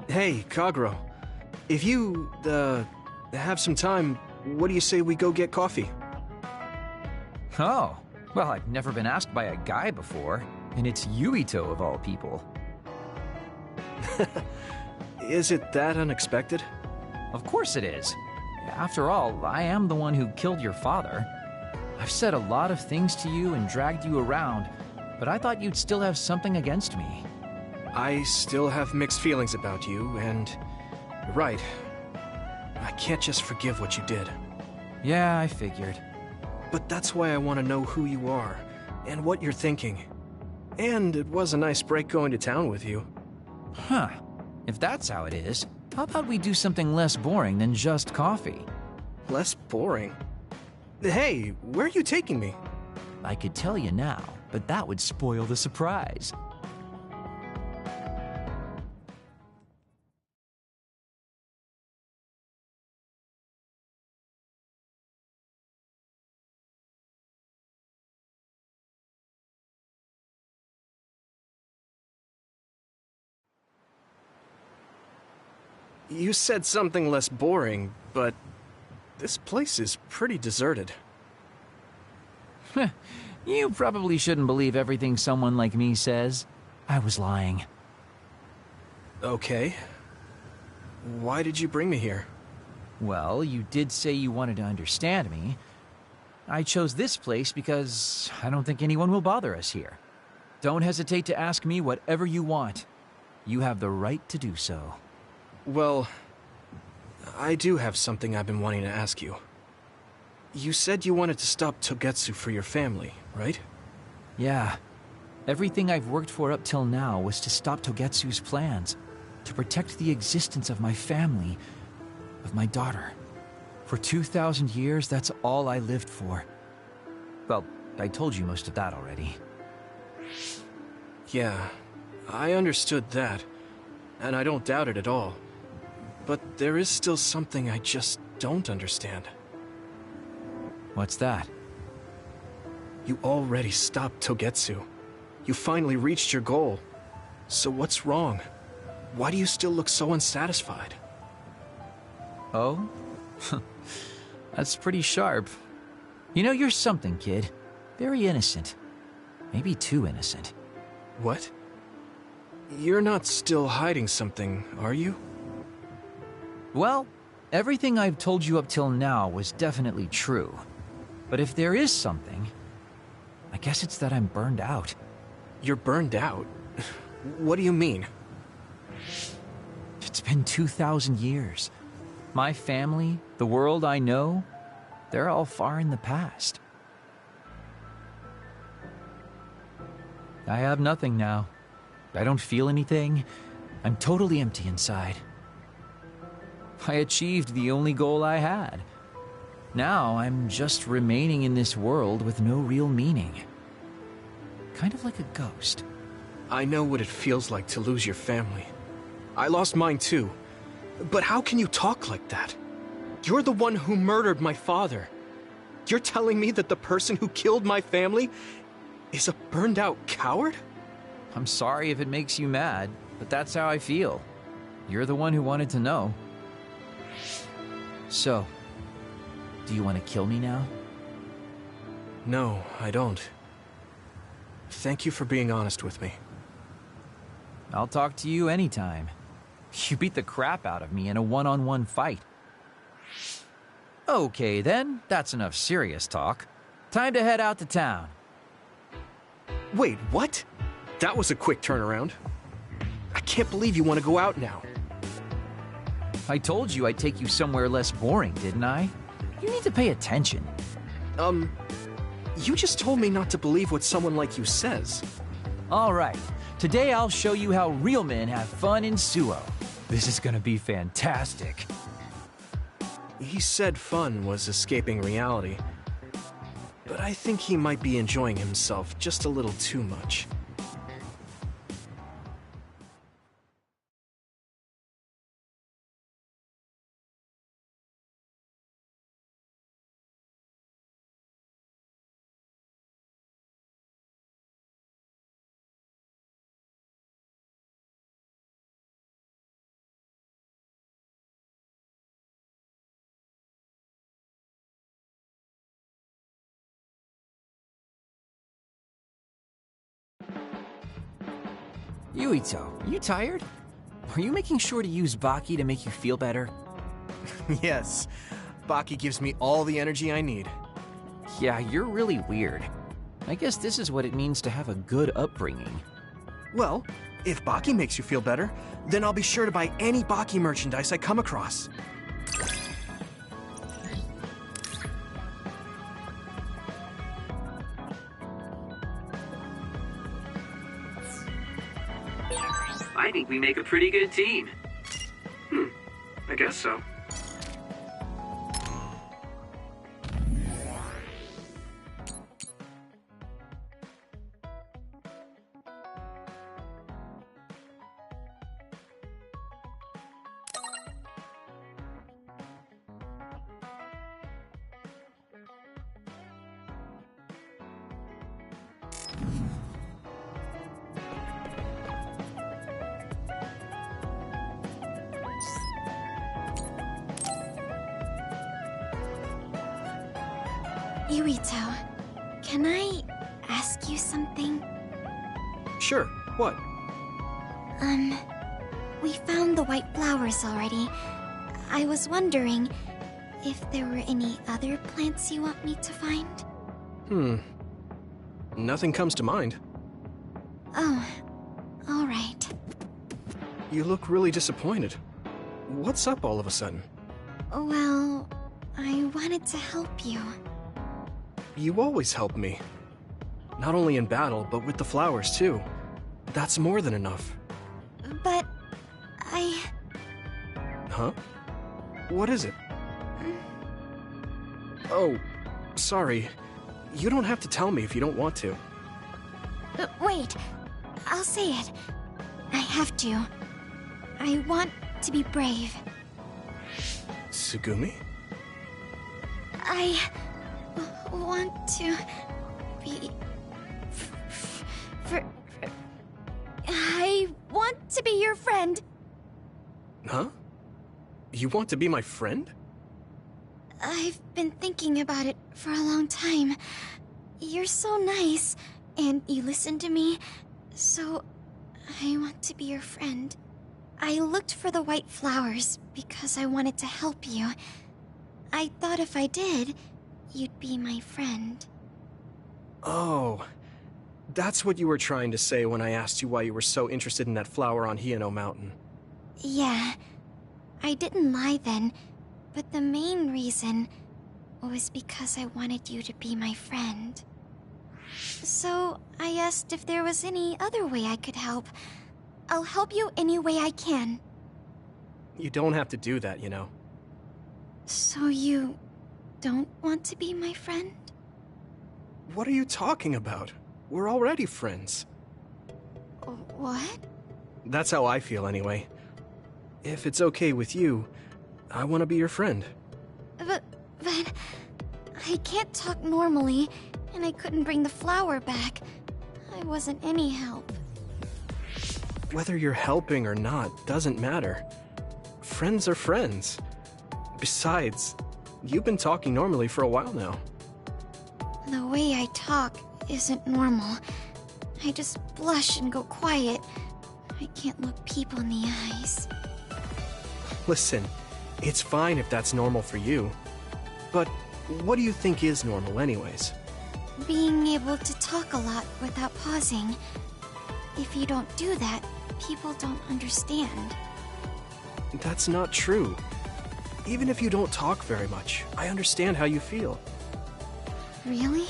Hey, Kagero. If you, have some time, what do you say we go get coffee? Oh, well, I've never been asked by a guy before, and it's Yuito of all people. Is it that unexpected? Of course it is. After all, I am the one who killed your father. I've said a lot of things to you and dragged you around, but I thought you'd still have something against me. I still have mixed feelings about you, and you're right. I can't just forgive what you did. Yeah, I figured. But that's why I want to know who you are, and what you're thinking. And it was a nice break going to town with you. Huh. If that's how it is, how about we do something less boring than just coffee? Less boring? Hey, where are you taking me? I could tell you now, but that would spoil the surprise. You said something less boring, but this place is pretty deserted. You probably shouldn't believe everything someone like me says. I was lying. Okay. Why did you bring me here? Well, you did say you wanted to understand me. I chose this place because I don't think anyone will bother us here. Don't hesitate to ask me whatever you want. You have the right to do so. Well, I do have something I've been wanting to ask you. You said you wanted to stop Togetsu for your family, right? Yeah. Everything I've worked for up till now was to stop Togetsu's plans, to protect the existence of my family, of my daughter. For 2,000 years, that's all I lived for. Well, I told you most of that already. Yeah, I understood that, and I don't doubt it at all. But there is still something I just don't understand. What's that? You already stopped Togetsu. You finally reached your goal. So what's wrong? Why do you still look so unsatisfied? Oh? That's pretty sharp. You know, you're something, kid. Very innocent. Maybe too innocent. What? You're not still hiding something, are you? Well, everything I've told you up till now was definitely true. But if there is something, I guess it's that I'm burned out. You're burned out? What do you mean? It's been 2,000 years. My family, the world I know, they're all far in the past. I have nothing now. I don't feel anything. I'm totally empty inside. I achieved the only goal I had. Now I'm just remaining in this world with no real meaning. Kind of like a ghost. I know what it feels like to lose your family. I lost mine too. But how can you talk like that? You're the one who murdered my father. You're telling me that the person who killed my family is a burned-out coward? I'm sorry if it makes you mad, but that's how I feel. You're the one who wanted to know. So, do you want to kill me now? No, I don't. Thank you for being honest with me. I'll talk to you anytime. You beat the crap out of me in a one-on-one fight. Okay then, that's enough serious talk. Time to head out to town. Wait, what? That was a quick turnaround. I can't believe you want to go out now. I told you I'd take you somewhere less boring, didn't I? You need to pay attention. You just told me not to believe what someone like you says. All right. Today I'll show you how real men have fun in Suo. This is gonna be fantastic. He said fun was escaping reality. But I think he might be enjoying himself just a little too much. Yuito, you tired? Are you making sure to use Baki to make you feel better? Yes. Baki gives me all the energy I need. Yeah, you're really weird. I guess this is what it means to have a good upbringing. Well, if Baki makes you feel better, then I'll be sure to buy any Baki merchandise I come across. I think we make a pretty good team. I guess so. Yuito, can I ask you something? Sure, what? We found the white flowers already. I was wondering if there were any other plants you want me to find? Nothing comes to mind. Oh, alright. You look really disappointed. What's up all of a sudden? Well, I wanted to help you. You always help me. Not only in battle, but with the flowers too. That's more than enough. But Huh? What is it? Oh, sorry. You don't have to tell me if you don't want to. Wait, I'll say it. I have to. I want to be brave. Tsugumi? I want to be... I want to be your friend. Huh? You want to be my friend? I've been thinking about it for a long time. You're so nice, and you listen to me, so I want to be your friend. I looked for the white flowers because I wanted to help you. I thought if I did, you'd be my friend. Oh, that's what you were trying to say when I asked you why you were so interested in that flower on Hiyano Mountain. Yeah, I didn't lie then, but the main reason was because I wanted you to be my friend. So I asked if there was any other way I could help. I'll help you any way I can. You don't have to do that, you know. So you don't want to be my friend? What are you talking about? We're already friends. What? That's how I feel anyway. If it's okay with you, I want to be your friend. But I can't talk normally, and I couldn't bring the flower back. I wasn't any help. Whether you're helping or not doesn't matter. Friends are friends. Besides, you've been talking normally for a while now. The way I talk isn't normal. I just blush and go quiet. I can't look people in the eyes. Listen, it's fine if that's normal for you. But what do you think is normal anyways? Being able to talk a lot without pausing. If you don't do that, people don't understand. That's not true. Even if you don't talk very much, I understand how you feel. Really?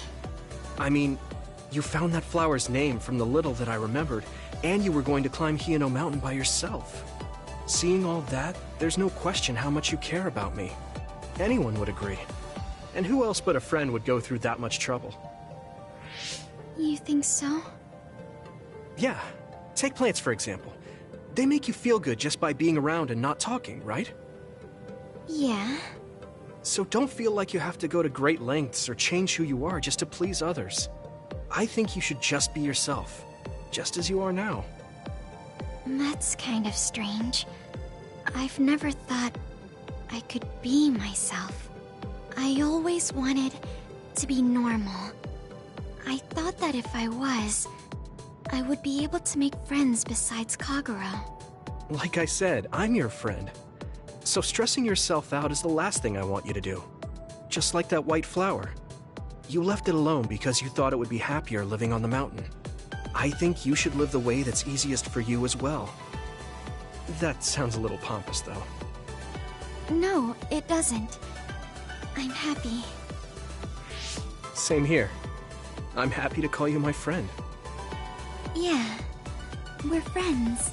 I mean, you found that flower's name from the little that I remembered, and you were going to climb Hiyano Mountain by yourself. Seeing all that, there's no question how much you care about me. Anyone would agree. And who else but a friend would go through that much trouble? You think so? Yeah. Take plants, for example. They make you feel good just by being around and not talking, right? Yeah. So don't feel like you have to go to great lengths or change who you are just to please others. I think you should just be yourself, just as you are now. That's kind of strange. I've never thought I could be myself. I always wanted to be normal. I thought that if I was, I would be able to make friends besides Kagura. Like I said, I'm your friend. So stressing yourself out is the last thing I want you to do. Just like that white flower. You left it alone because you thought it would be happier living on the mountain. I think you should live the way that's easiest for you as well. That sounds a little pompous, though. No, it doesn't. I'm happy. Same here. I'm happy to call you my friend. Yeah, we're friends.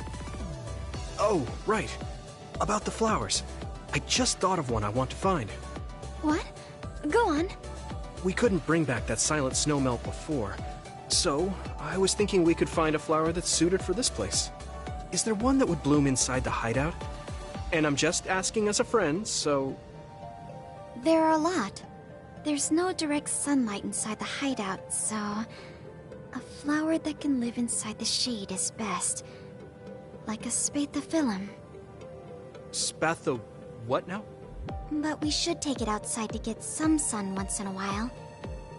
Oh, right. About the flowers. I just thought of one I want to find. What? Go on. We couldn't bring back that silent snowmelt before, so I was thinking we could find a flower that's suited for this place. Is there one that would bloom inside the hideout? And I'm just asking as a friend, so... There are a lot. There's no direct sunlight inside the hideout, so... A flower that can live inside the shade is best. Like a spathiphyllum. Spatho... what now? But we should take it outside to get some sun once in a while.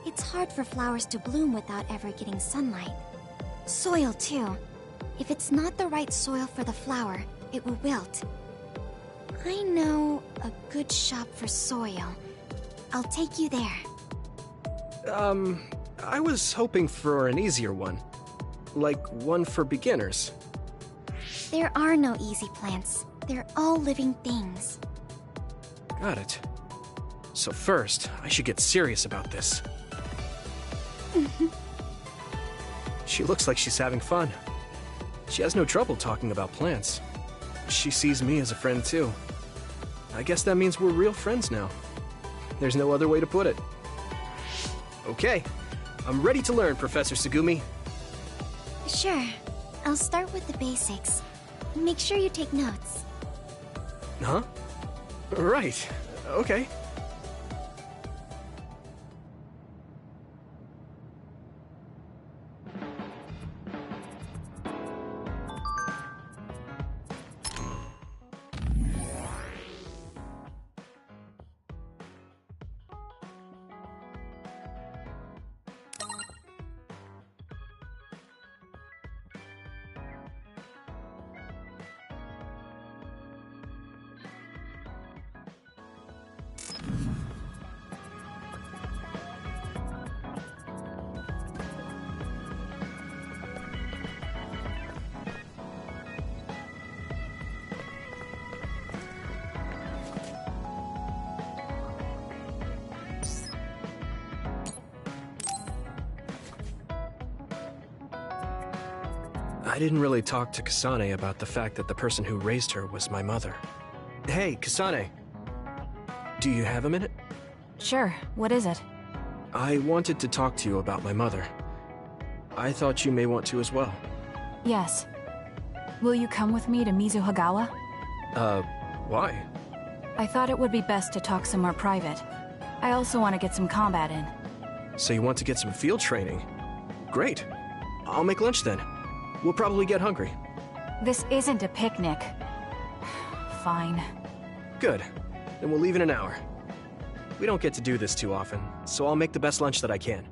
It's hard for flowers to bloom without ever getting sunlight. Soil, too. If it's not the right soil for the flower, it will wilt. I know a good shop for soil. I'll take you there. I was hoping for an easier one. Like one for beginners. There are no easy plants. They're all living things. Got it. So first, I should get serious about this. She looks like she's having fun. She has no trouble talking about plants. She sees me as a friend too. I guess that means we're real friends now. There's no other way to put it. Okay, I'm ready to learn, Professor Tsugumi. Sure. I'll start with the basics. Make sure you take notes. Huh? Right. Okay. I didn't really talk to Kasane about the fact that the person who raised her was my mother. Hey, Kasane. Do you have a minute? Sure, what is it? I wanted to talk to you about my mother. I thought you may want to as well. Yes. Will you come with me to Mizuhagawa? Why? I thought it would be best to talk somewhere private. I also want to get some combat in. So you want to get some field training? Great. I'll make lunch then. We'll probably get hungry. This isn't a picnic. Fine. Good. Then we'll leave in an hour. We don't get to do this too often, so I'll make the best lunch that I can.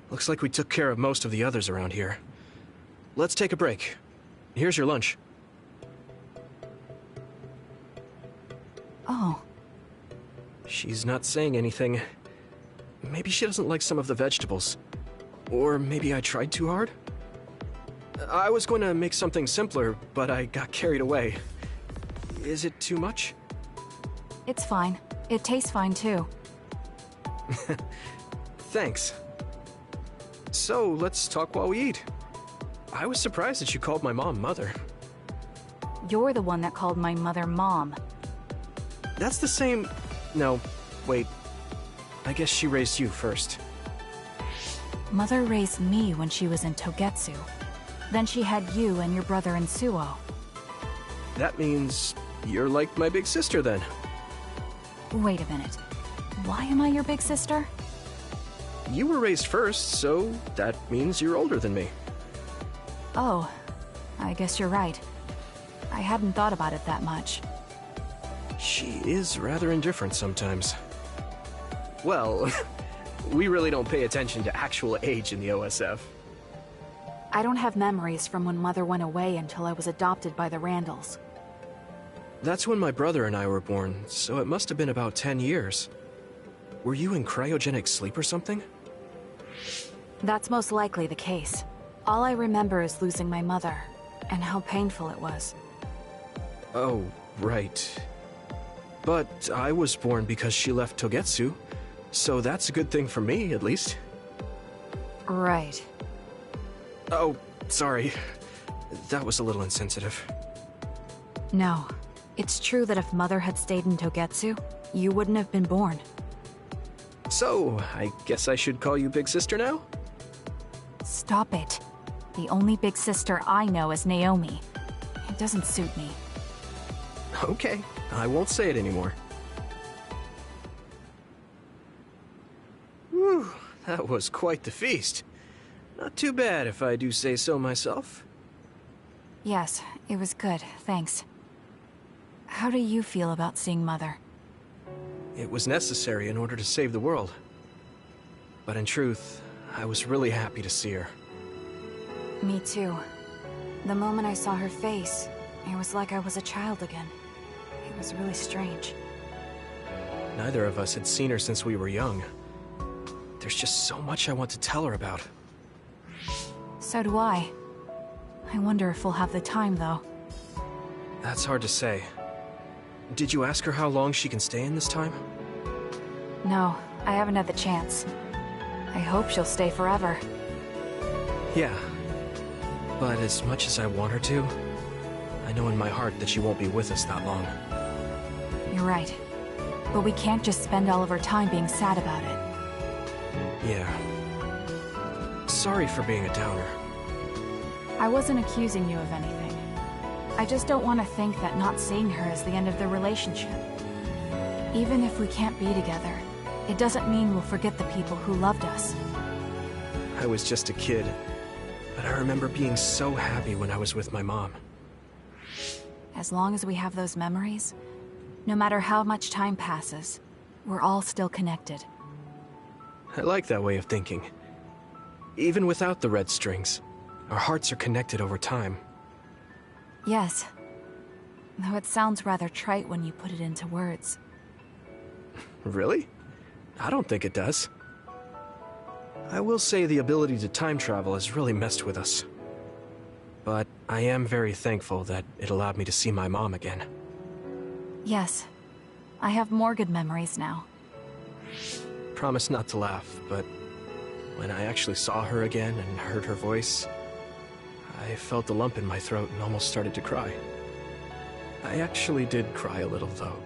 Looks like we took care of most of the others around here. Let's take a break. Here's your lunch. Oh. She's not saying anything. Maybe she doesn't like some of the vegetables. Or maybe I tried too hard? I was going to make something simpler, but I got carried away. Is it too much? It's fine. It tastes fine too. Thanks. So, let's talk while we eat. I was surprised that you called my mom Mother. You're the one that called my mother Mom. That's the same... No, wait. I guess she raised you first. Mother raised me when she was in Togetsu. Then she had you and your brother in Suo. That means you're like my big sister then. Wait a minute. Why am I your big sister? You were raised first, so that means you're older than me. Oh, I guess you're right. I hadn't thought about it that much. She is rather indifferent sometimes. Well, we really don't pay attention to actual age in the OSF. I don't have memories from when Mother went away until I was adopted by the Randalls. That's when my brother and I were born, so it must have been about 10 years. Were you in cryogenic sleep or something? That's most likely the case. All I remember is losing my mother, and how painful it was. Oh, right. But I was born because she left Togetsu, so that's a good thing for me, at least. Right. Oh, sorry. That was a little insensitive. No. It's true that if Mother had stayed in Togetsu, you wouldn't have been born. So, I guess I should call you Big Sister now? Stop it. The only big sister I know is Naomi. It doesn't suit me. Okay, I won't say it anymore. Whew, that was quite the feast. Not too bad if I do say so myself. Yes, it was good, thanks. How do you feel about seeing Mother? It was necessary in order to save the world. But in truth, I was really happy to see her. Me too. The moment I saw her face, it was like I was a child again. It was really strange. Neither of us had seen her since we were young. There's just so much I want to tell her about. So do I. I wonder if we'll have the time, though. That's hard to say. Did you ask her how long she can stay in this time? No, I haven't had the chance. I hope she'll stay forever. Yeah. But as much as I want her to, I know in my heart that she won't be with us that long. You're right. But we can't just spend all of our time being sad about it. Yeah. Sorry for being a downer. I wasn't accusing you of anything. I just don't want to think that not seeing her is the end of the relationship. Even if we can't be together, it doesn't mean we'll forget the people who loved us. I was just a kid, but I remember being so happy when I was with my mom. As long as we have those memories, no matter how much time passes, we're all still connected. I like that way of thinking. Even without the red strings, our hearts are connected over time. Yes. Though it sounds rather trite when you put it into words. Really? I don't think it does. I will say the ability to time travel has really messed with us. But I am very thankful that it allowed me to see my mom again. Yes. I have more good memories now. Promise not to laugh, but when I actually saw her again and heard her voice, I felt a lump in my throat and almost started to cry. I actually did cry a little, though.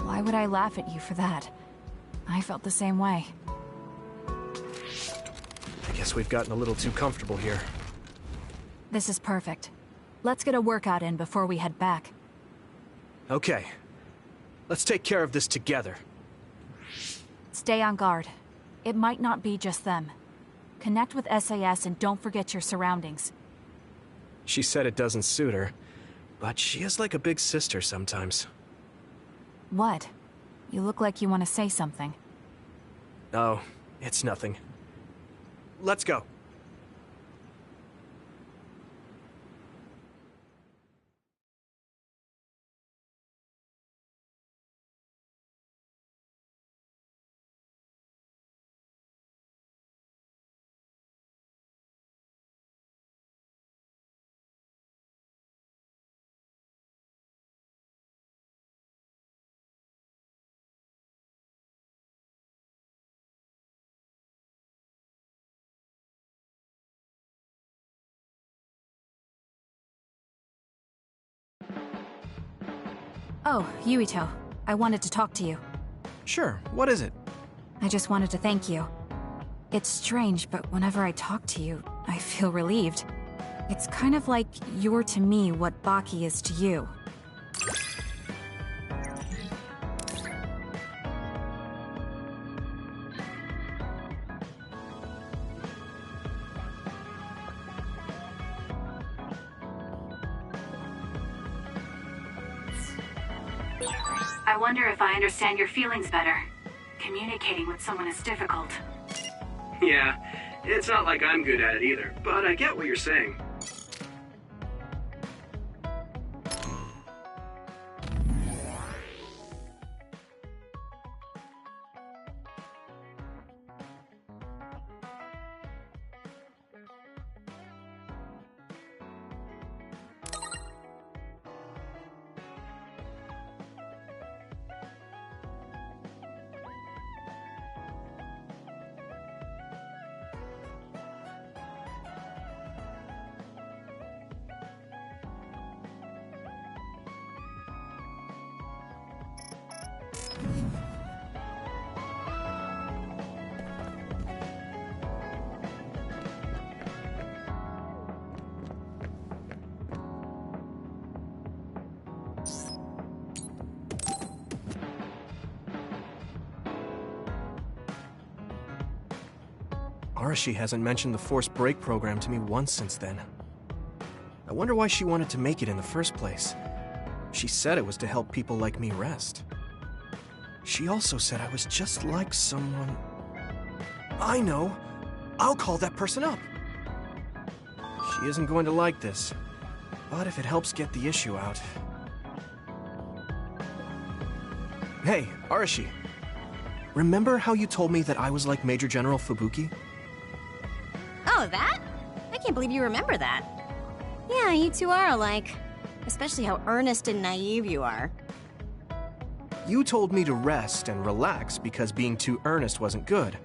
Why would I laugh at you for that? I felt the same way. I guess we've gotten a little too comfortable here. This is perfect. Let's get a workout in before we head back. Okay. Let's take care of this together. Stay on guard. It might not be just them. Connect with SAS and don't forget your surroundings. She said it doesn't suit her, but she is like a big sister sometimes. What? You look like you want to say something. Oh, it's nothing. Let's go. Oh, Yuito. I wanted to talk to you. Sure, what is it? I just wanted to thank you. It's strange, but whenever I talk to you, I feel relieved. It's kind of like you're to me what Baki is to you. I wonder if I understand your feelings better. Communicating with someone is difficult. Yeah, it's not like I'm good at it either, but I get what you're saying. Arashi hasn't mentioned the forced break program to me once since then. I wonder why she wanted to make it in the first place. She said it was to help people like me rest. She also said I was just like someone... I know! I'll call that person up! She isn't going to like this, but if it helps get the issue out... Hey, Arashi. Remember how you told me that I was like Major General Fubuki? Oh, that? I can't believe you remember that. Yeah, you two are alike. Especially how earnest and naive you are. You told me to rest and relax because being too earnest wasn't good.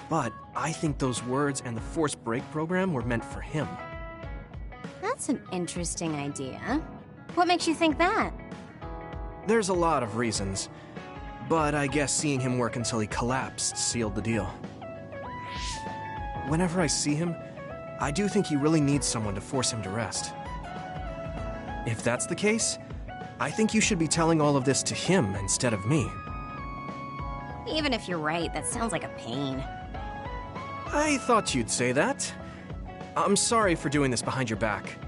But I think those words and the forced break program were meant for him. That's an interesting idea. What makes you think that? There's a lot of reasons, but I guess seeing him work until he collapsed sealed the deal. Whenever I see him, I do think he really needs someone to force him to rest. If that's the case, I think you should be telling all of this to him instead of me. Even if you're right, that sounds like a pain. I thought you'd say that. I'm sorry for doing this behind your back.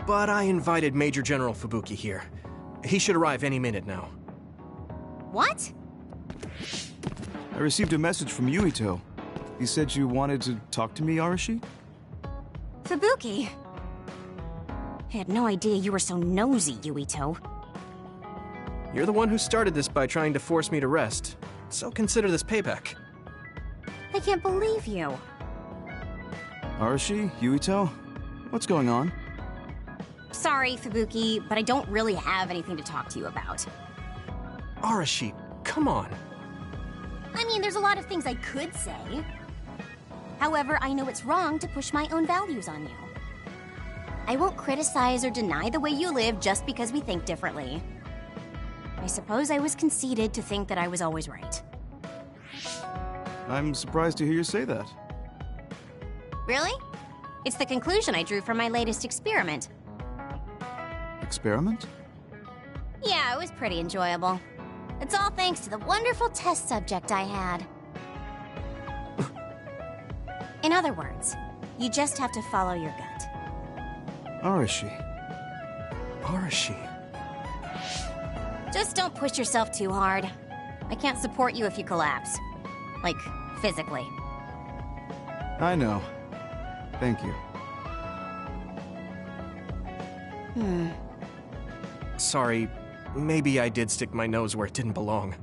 But I invited Major General Fubuki here. He should arrive any minute now. What? I received a message from Yuito. He said you wanted to talk to me, Arashi? Fubuki? I had no idea you were so nosy, Yuito. You're the one who started this by trying to force me to rest, so consider this payback. I can't believe you. Arashi? Yuito? What's going on? Sorry, Fubuki, but I don't really have anything to talk to you about. Arashi, come on. I mean, there's a lot of things I could say. However, I know it's wrong to push my own values on you. I won't criticize or deny the way you live just because we think differently. I suppose I was conceited to think that I was always right. I'm surprised to hear you say that. Really? It's the conclusion I drew from my latest experiment. Experiment? Yeah, it was pretty enjoyable. It's all thanks to the wonderful test subject I had. In other words, you just have to follow your gut. Arashi. Arashi. Just don't push yourself too hard. I can't support you if you collapse. Like, physically. I know. Thank you. Sorry, maybe I did stick my nose where it didn't belong.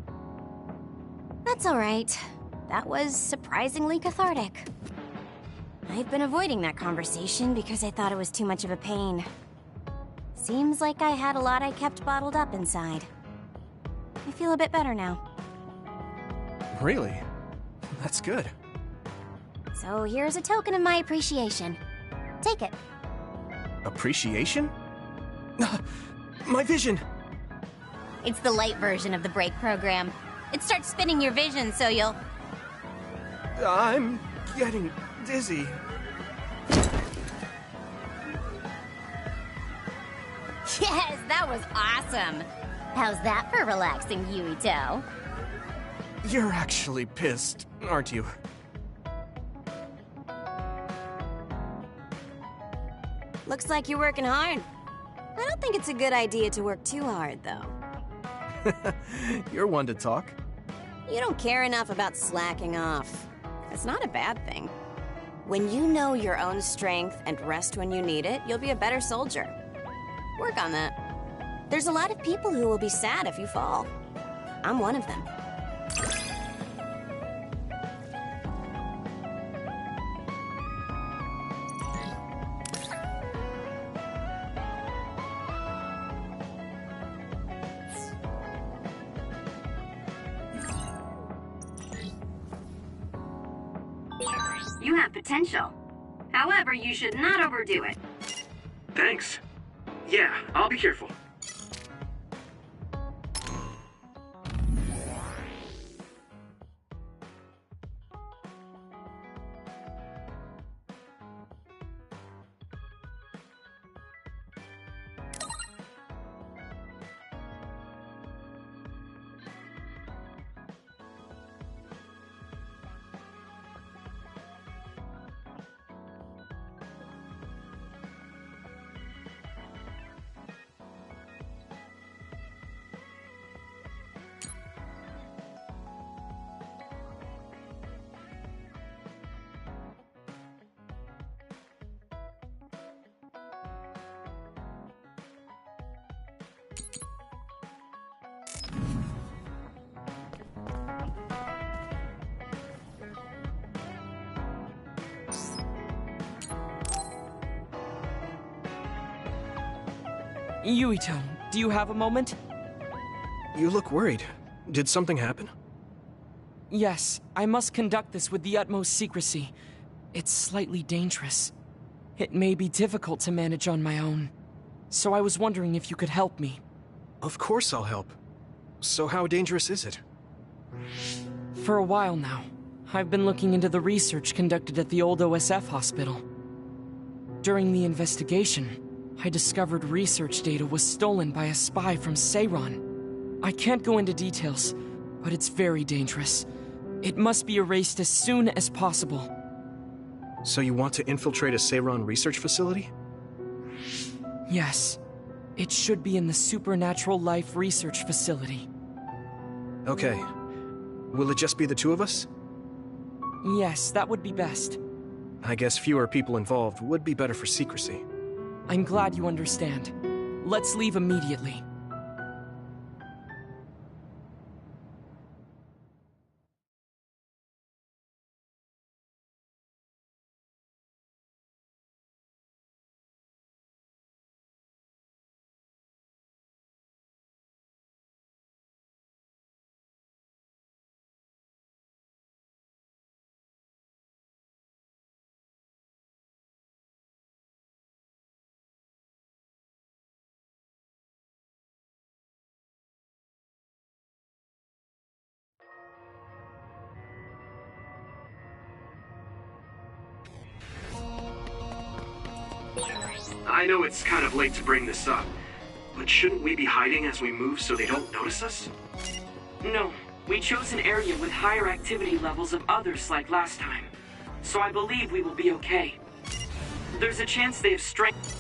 That's alright. That was surprisingly cathartic. I've been avoiding that conversation because I thought it was too much of a pain. Seems like I had a lot I kept bottled up inside. I feel a bit better now. Really? That's good. So here's a token of my appreciation. Take it. Appreciation? My vision! It's the light version of the break program. It starts spinning your vision, so you'll... I'm getting dizzy. Yes, that was awesome. How's that for relaxing, Yuito? You're actually pissed, aren't you? Looks like you're working hard. I don't think it's a good idea to work too hard, though. You're one to talk. You don't care enough about slacking off. It's not a bad thing. When you know your own strength and rest when you need it, you'll be a better soldier. Work on that. There's a lot of people who will be sad if you fall. I'm one of them. You have potential. However, you should not overdo it. Thanks. Yeah, I'll be careful. Yuito, do you have a moment? You look worried. Did something happen? Yes, I must conduct this with the utmost secrecy. It's slightly dangerous. It may be difficult to manage on my own. So I was wondering if you could help me. Of course I'll help. So how dangerous is it? For a while now, I've been looking into the research conducted at the old OSF hospital. During the investigation, I discovered research data was stolen by a spy from Seiron. I can't go into details, but it's very dangerous. It must be erased as soon as possible. So you want to infiltrate a Seiron research facility? Yes. It should be in the Supernatural Life Research Facility. Okay. Will it just be the two of us? Yes, that would be best. I guess fewer people involved would be better for secrecy. I'm glad you understand. Let's leave immediately. I know it's kind of late to bring this up, but shouldn't we be hiding as we move so they don't notice us? No, we chose an area with higher activity levels of others like last time, so I believe we will be okay. There's a chance they have strength.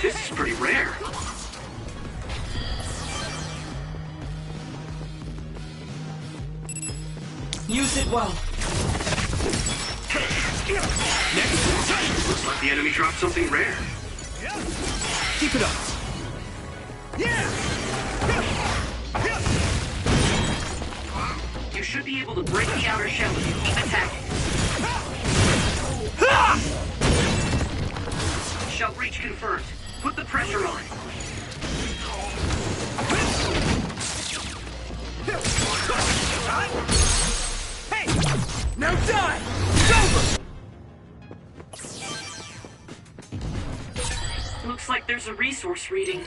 This is pretty rare. Use it well. Next, looks like the enemy dropped something rare. Keep it up. Yeah! You should be able to break the outer shell if you keep attacking. Shell breach confirmed. Put the pressure on. Hey! Now die! It's over! Looks like there's a resource reading.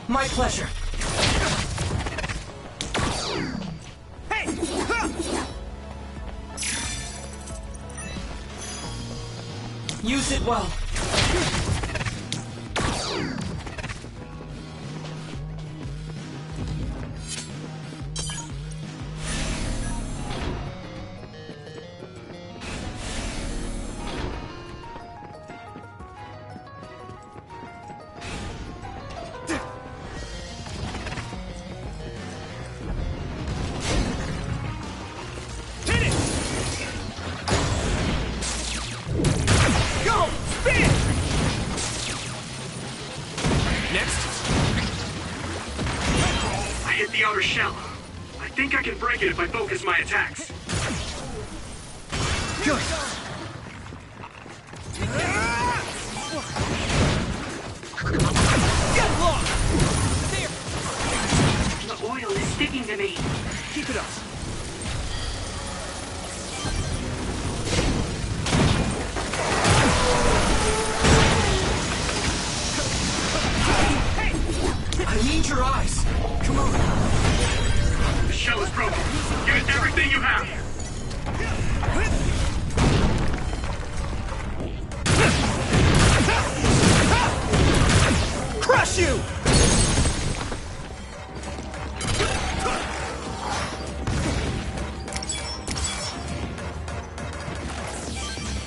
My pleasure. Hey! Use it well. I think I can break it if I focus my attacks. Good. Get lost! There! The oil is sticking to me. Keep it up. I need your eyes. Come on. The shell is broken. Give it everything you have. Crush you!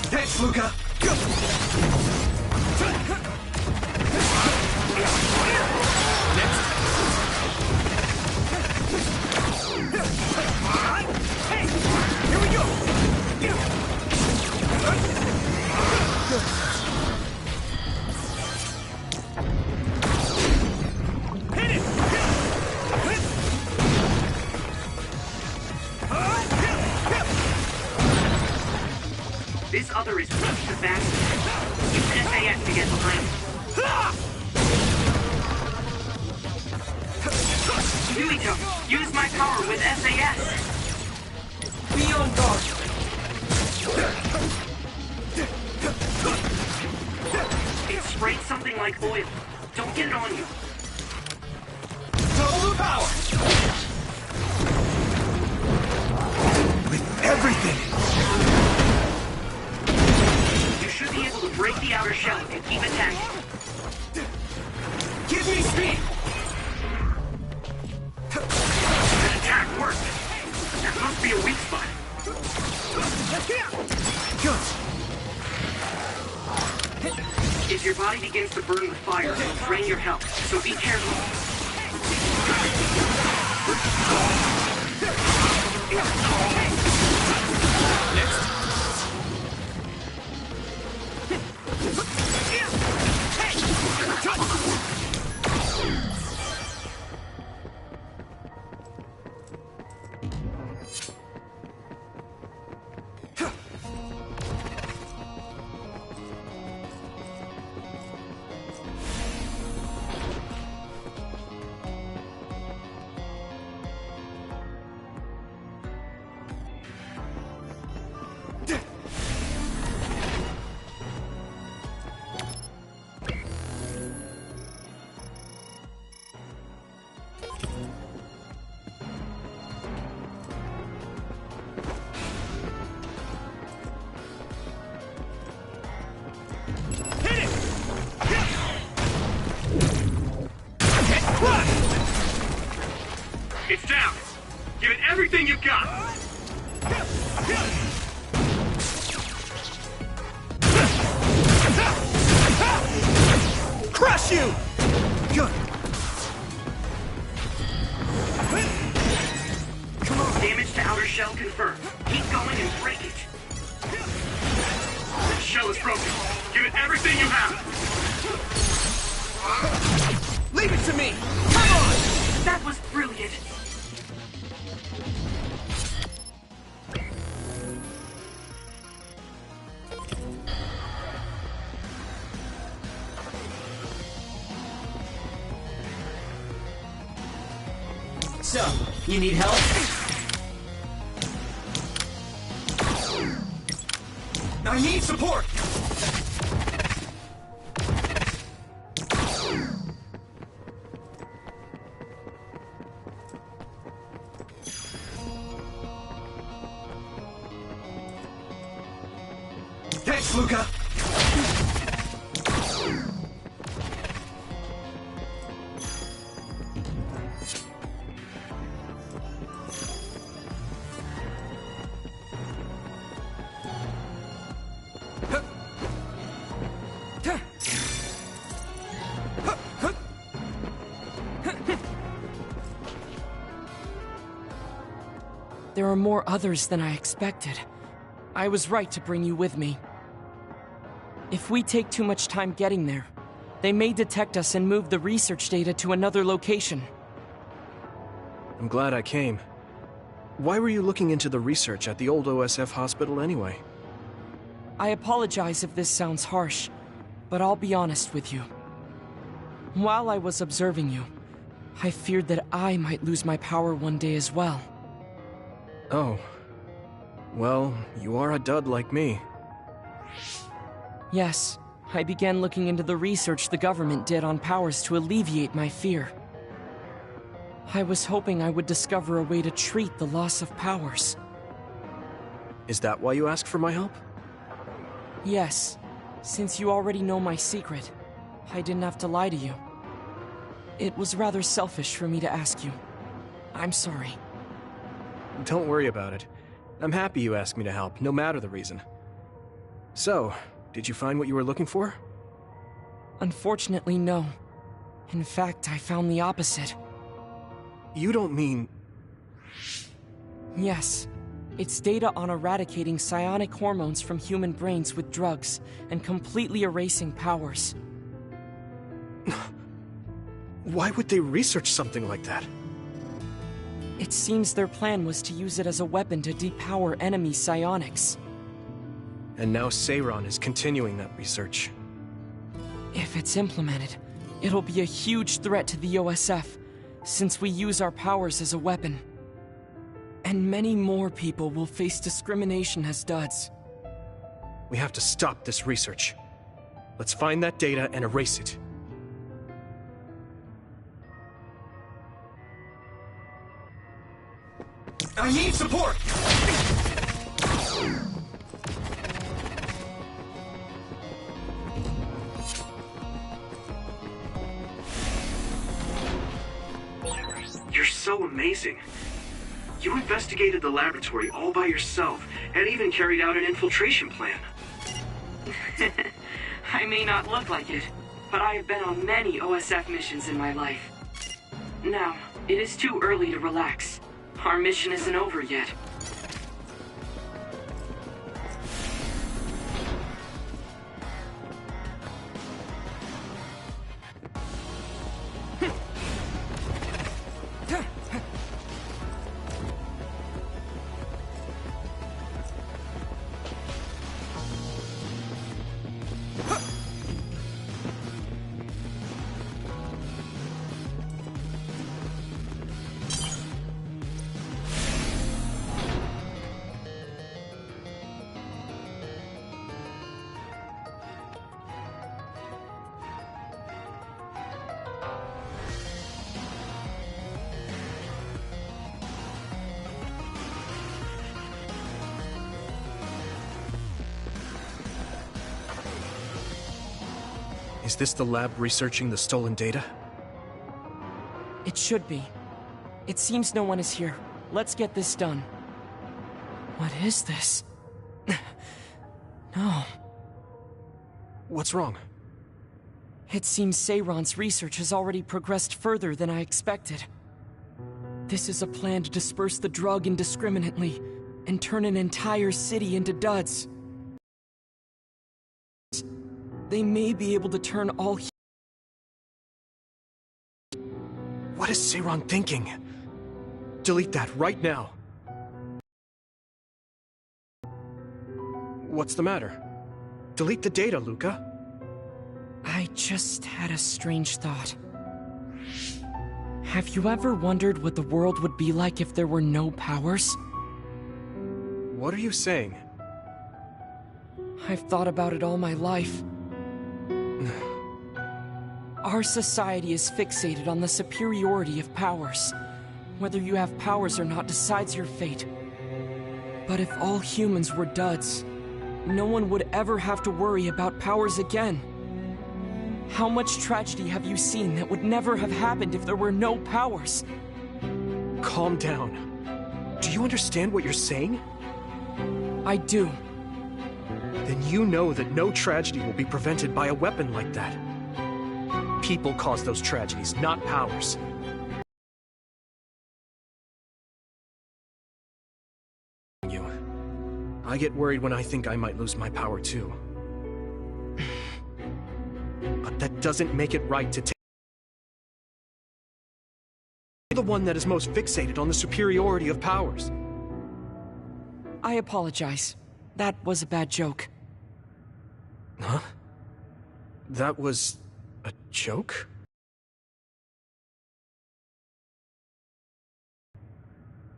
Thanks, Luca. Hey! Here we go! Hit it! This other is weak to fast. Use SAS to get behind it. Yuito, use my power with SAS. Be on guard. It sprayed something like oil. Don't get it on you. Double the power. With everything! You should be able to break the outer shell if you keep attacking. Give me speed. That attack worked. That must be a weak spot. Good. If your body begins to burn with fire, it'll drain your health, so be careful. Give it everything you've got! Crush you! Good. Come on. Damage to outer shell confirmed. Keep going and break it. The shell is broken. Give it everything you have! Leave it to me! Come on! That was brilliant. So, you need help? I need support! Thanks, Luca! There are more others than I expected. I was right to bring you with me. If we take too much time getting there, they may detect us and move the research data to another location. I'm glad I came. Why were you looking into the research at the old OSF hospital anyway? I apologize if this sounds harsh, but I'll be honest with you. While I was observing you, I feared that I might lose my power one day as well. Oh. Well, you are a dud like me. Yes, I began looking into the research the government did on powers to alleviate my fear. I was hoping I would discover a way to treat the loss of powers. Is that why you asked for my help? Yes, since you already know my secret, I didn't have to lie to you. It was rather selfish for me to ask you. I'm sorry. Don't worry about it. I'm happy you asked me to help, no matter the reason. So, did you find what you were looking for? Unfortunately, no. In fact, I found the opposite. You don't mean... Yes. It's data on eradicating psionic hormones from human brains with drugs, and completely erasing powers. Why would they research something like that? It seems their plan was to use it as a weapon to depower enemy psionics. And now Seiron is continuing that research. If it's implemented, it'll be a huge threat to the OSF, since we use our powers as a weapon. And many more people will face discrimination as duds. We have to stop this research. Let's find that data and erase it. I need support! You're so amazing. You investigated the laboratory all by yourself, and even carried out an infiltration plan. I may not look like it, but I have been on many OSF missions in my life. Now, it is too early to relax. Our mission isn't over yet. Is this the lab researching the stolen data? It should be. It seems no one is here. let's get this done. What is this? No. What's wrong? It seems Seiron's research has already progressed further than I expected. This is a plan to disperse the drug indiscriminately and turn an entire city into duds. They may be able to turn all... What is Seiron thinking? Delete that right now. What's the matter? Delete the data, Luca. I just had a strange thought. Have you ever wondered what the world would be like if there were no powers? What are you saying? I've thought about it all my life. Our society is fixated on the superiority of powers. Whether you have powers or not decides your fate. But if all humans were duds, no one would ever have to worry about powers again. How much tragedy have you seen that would never have happened if there were no powers? Calm down. Do you understand what you're saying? I do. Then you know that no tragedy will be prevented by a weapon like that. People cause those tragedies, not powers. I get worried when I think I might lose my power too. But that doesn't make it right to take the one that is most fixated on the superiority of powers. I apologize. That was a bad joke. Huh? That was a joke?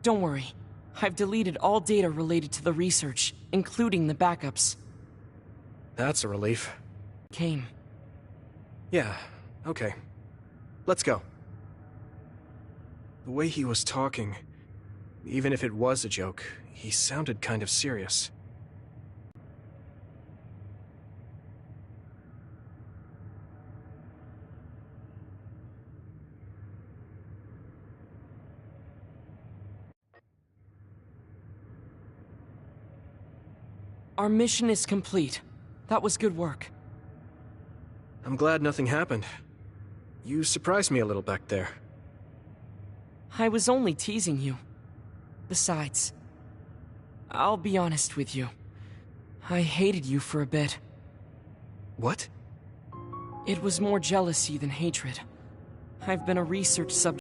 Don't worry. I've deleted all data related to the research, including the backups. That's a relief. Came. Yeah, okay. Let's go. The way he was talking, even if it was a joke, he sounded kind of serious. Our mission is complete. That was good work. I'm glad nothing happened. You surprised me a little back there. I was only teasing you. Besides, I'll be honest with you. I hated you for a bit. What? It was more jealousy than hatred. I've been a research subject